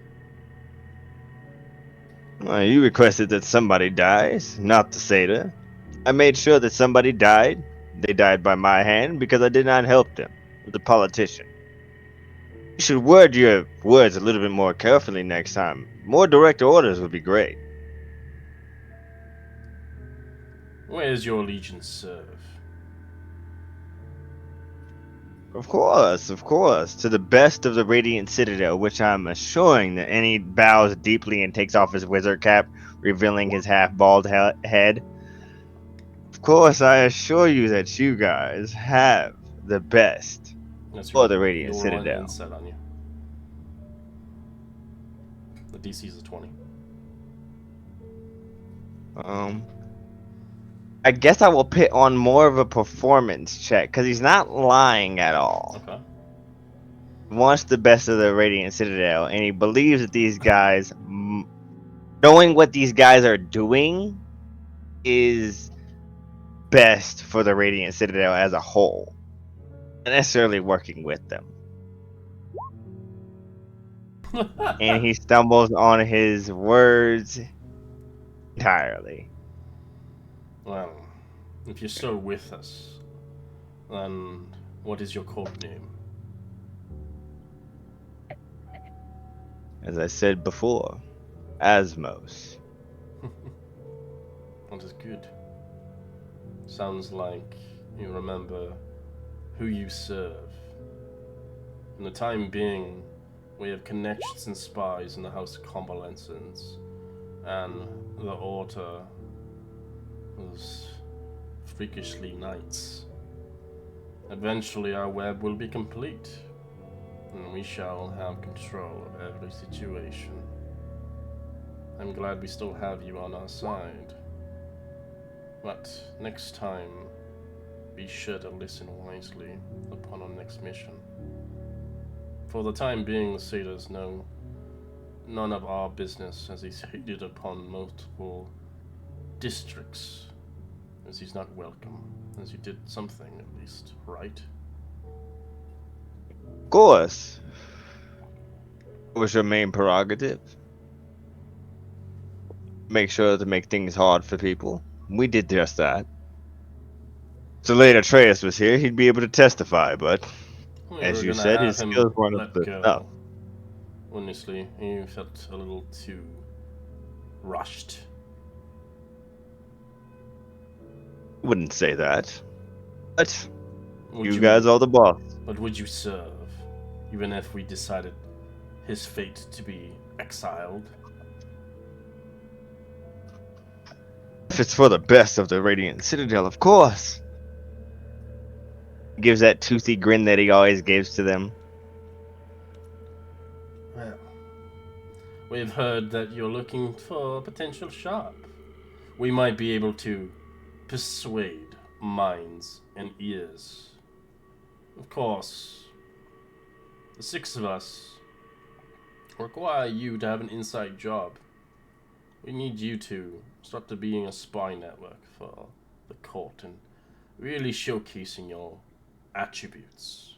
S3: Well, you requested that somebody dies, not the Seda. I made sure that somebody died. They died by my hand because I did not help them with the politician. You should word your words a little bit more carefully next time. More direct orders would be great.
S2: Where does your allegiance serve?
S3: Of course. To the best of the Radiant Citadel, which I'm assuring that any bows deeply and takes off his wizard cap, revealing his half-bald head. Of course, I assure you that you guys have the best for the Radiant Citadel.
S2: On you. The DC is a 20.
S3: I guess I will put on more of a performance check, because he's not lying at all.
S2: Okay.
S3: He wants the best of the Radiant Citadel, and he believes that these guys, knowing what these guys are doing, is best for the Radiant Citadel as a whole. Not necessarily working with them. And he stumbles on his words entirely.
S2: Well, if you're still with us, then what is your code name?
S3: As I said before, Asmos.
S2: That is good. Sounds like you remember who you serve. In the time being, we have connections and spies in the House of Convalescence, and the Order was freakishly nice. Eventually our web will be complete, and we shall have control of every situation. I'm glad we still have you on our side. But next time, be sure to listen wisely upon our next mission. For the time being, the Sedas know none of our business, as he's hated upon multiple districts, as he's not welcome, as you did something at least, right?
S3: Of course. What was your main prerogative? Make sure to make things hard for people. We did just that. So later Atreus was here, he'd be able to testify, but
S2: We
S3: as
S2: were
S3: you
S2: gonna
S3: said,
S2: have
S3: his
S2: him
S3: skills weren't up
S2: let
S3: to
S2: go.
S3: snuff.
S2: Honestly, he felt a little too rushed.
S3: Wouldn't say that. But
S2: Would
S3: you guys are the boss.
S2: But would you serve, even if we decided his fate to be exiled?
S3: If it's for the best of the Radiant Citadel, of course. Gives that toothy grin that he always gives to them.
S2: Well, we've heard that you're looking for a potential shop. We might be able to persuade minds and ears. Of course, the 6 of us require you to have an inside job. We need you to start to being a spy network for the court and really showcasing your attributes.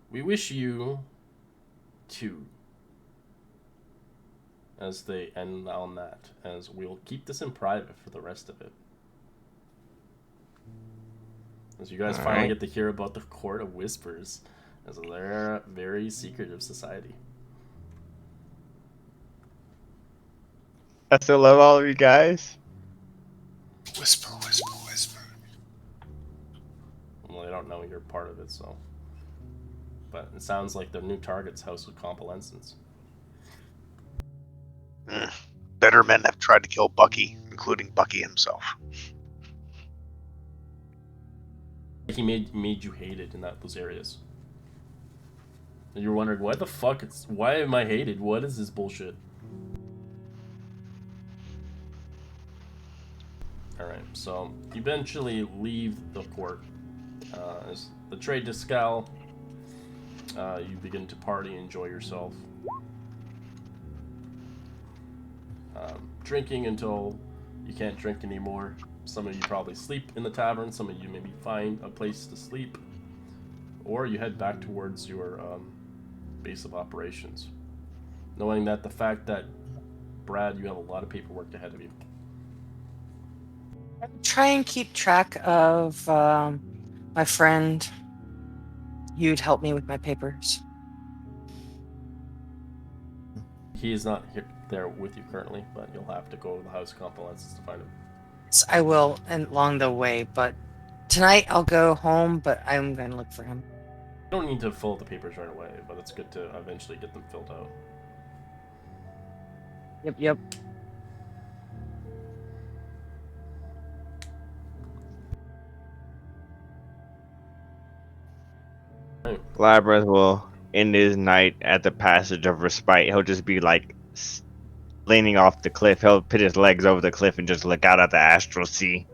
S2: We wish you to, as they end on that, as we'll keep this in private for the rest of it. As you guys
S3: All
S2: finally
S3: right.
S2: get to hear about the Court of Whispers, as they're a very secretive society.
S3: I still love all of you guys.
S5: Whisper, whisper, whisper.
S2: Well, they don't know you're part of it, so. But it sounds like the new target's House of Compalescence.
S1: Better men have tried to kill Bucky, including Bucky himself.
S2: He made you hated in those areas. And you're wondering, why am I hated? What is this bullshit? Alright, so you eventually leave the court. As the trade to Scal, you begin to party, enjoy yourself. Drinking until you can't drink anymore. Some of you probably sleep in the tavern, some of you maybe find a place to sleep. Or you head back towards your base of operations. Knowing that the fact that, Brad, you have a lot of paperwork ahead of you.
S8: Try and keep track of my friend. You'd help me with my papers.
S2: He is not there with you currently, but you'll have to go to the House of Compalescence to find him.
S8: So I will along the way, but tonight I'll go home, but I'm going to look for him.
S2: You don't need to fill out the papers right away, but it's good to eventually get them filled out.
S8: Yep.
S3: Labyrinth will end his night at the Passage of Respite. He'll just be like leaning off the cliff. He'll put his legs over the cliff and just look out at the astral sea.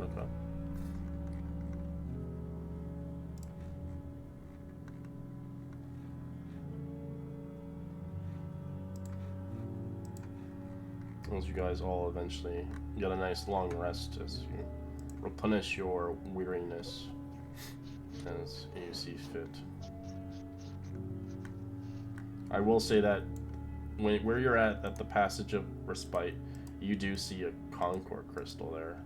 S2: Okay. As you guys all eventually get a nice long rest as you replenish your weariness as you see fit. I will say that where you're at the Passage of Respite, you do see a Concord crystal there,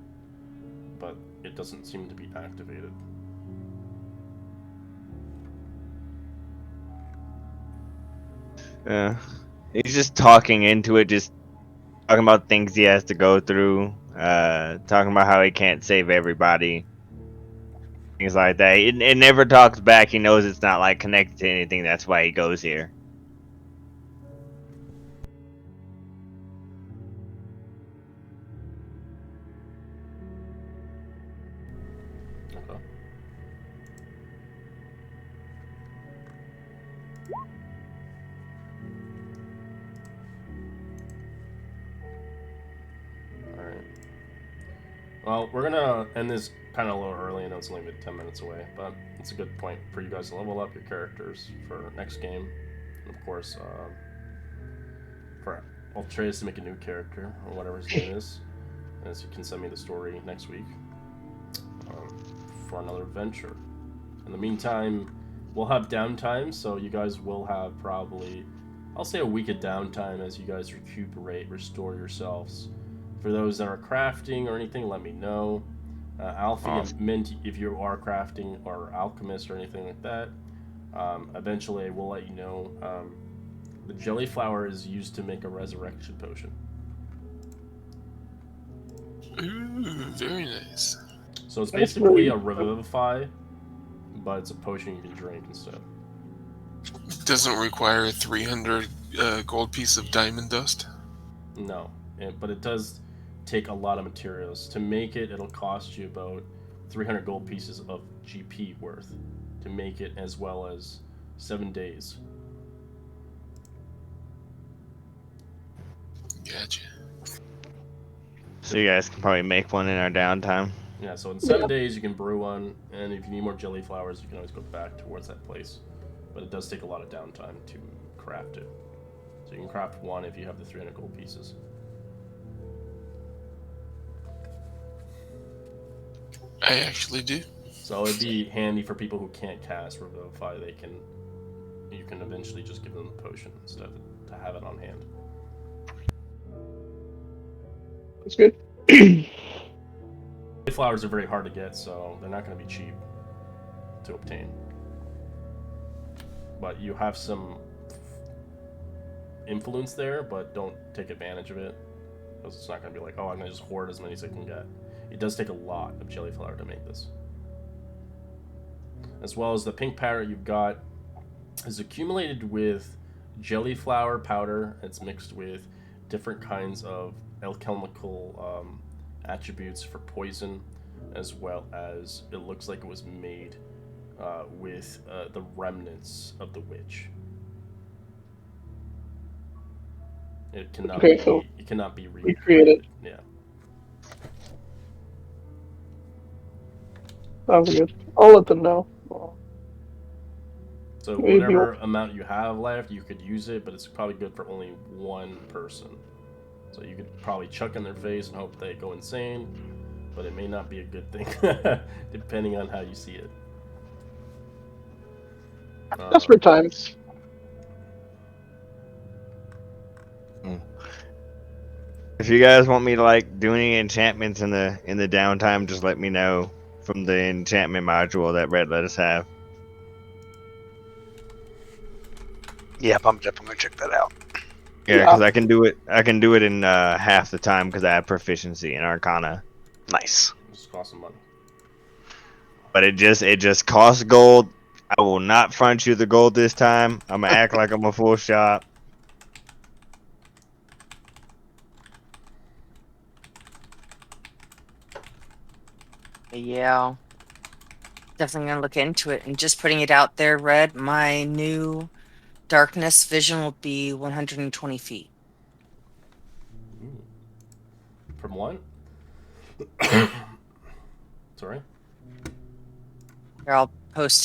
S2: but it doesn't seem to be activated.
S3: Yeah. He's just talking into it, just talking about things he has to go through, talking about how he can't save everybody, things like that. It never talks back. He knows it's not like connected to anything. That's why he goes here.
S2: Okay. Well, we're gonna end this kind of a little early. I know it's only been 10 minutes away, but it's a good point for you guys to level up your characters for next game. And of course, for Ultreus to make a new character, or whatever his name is, as you can send me the story next week for another adventure. In the meantime, we'll have downtime, so you guys will have probably, I'll say, a week of downtime as you guys recuperate, restore yourselves. For those that are crafting or anything, let me know. Alfie and Mint, if you are crafting or alchemist or anything like that, eventually we'll let you know. The jelly flower is used to make a resurrection potion.
S5: Ooh, very nice.
S2: So it's
S4: That's
S2: basically
S4: really-
S2: a revivify, but it's a potion you can drink instead.
S5: Doesn't require 300 gold piece of diamond dust.
S2: No, but it does take a lot of materials. To make it, it'll cost you about 300 gold pieces of GP worth to make it, as well as 7 days.
S5: Gotcha.
S3: So you guys can probably make one in our downtime.
S2: Yeah, so in 7 days you can brew one, and if you need more jelly flowers, you can always go back towards that place. But it does take a lot of downtime to craft it. So you can craft one if you have the 300 gold pieces.
S5: I actually do.
S2: So it'd be handy for people who can't cast Revivify. You can eventually just give them the potion instead to have it on hand.
S4: That's good.
S2: Flowers are very hard to get, so they're not going to be cheap to obtain. But you have some influence there, but don't take advantage of it. Because it's not going to be like, oh, I'm going to just hoard as many as I can get. It does take a lot of jelly flower to make this. As well as the pink powder you've got is accumulated with jelly flower powder. It's mixed with different kinds of alchemical attributes for poison, as well as it looks like it was made with the remnants of the witch. It cannot
S4: Okay,
S2: be,
S4: so
S2: it cannot be
S4: recreated.
S2: Yeah.
S4: Sounds good. I'll let them know.
S2: So
S4: Maybe
S2: whatever amount you have left, you could use it, but it's probably good for only one person. So you could probably chuck in their face and hope they go insane, but it may not be a good thing, depending on how you see it.
S4: Desperate times.
S3: If you guys want me to like do any enchantments in the downtime, just let me know from the enchantment module that Red let us have.
S1: Yep, I'm definitely gonna check that out.
S3: Yeah,
S4: Yeah.
S3: because I can do it. I can do it in half the time because I have proficiency in Arcana.
S1: Nice.
S2: Just cost some money.
S3: But it just costs gold. I will not front you the gold this time. I'm gonna act like I'm a full shop.
S8: Yeah. Definitely gonna look into it. And just putting it out there, Red, my new darkness vision will be 120 feet.
S2: Ooh. From what? Sorry?
S8: Here, I'll post it.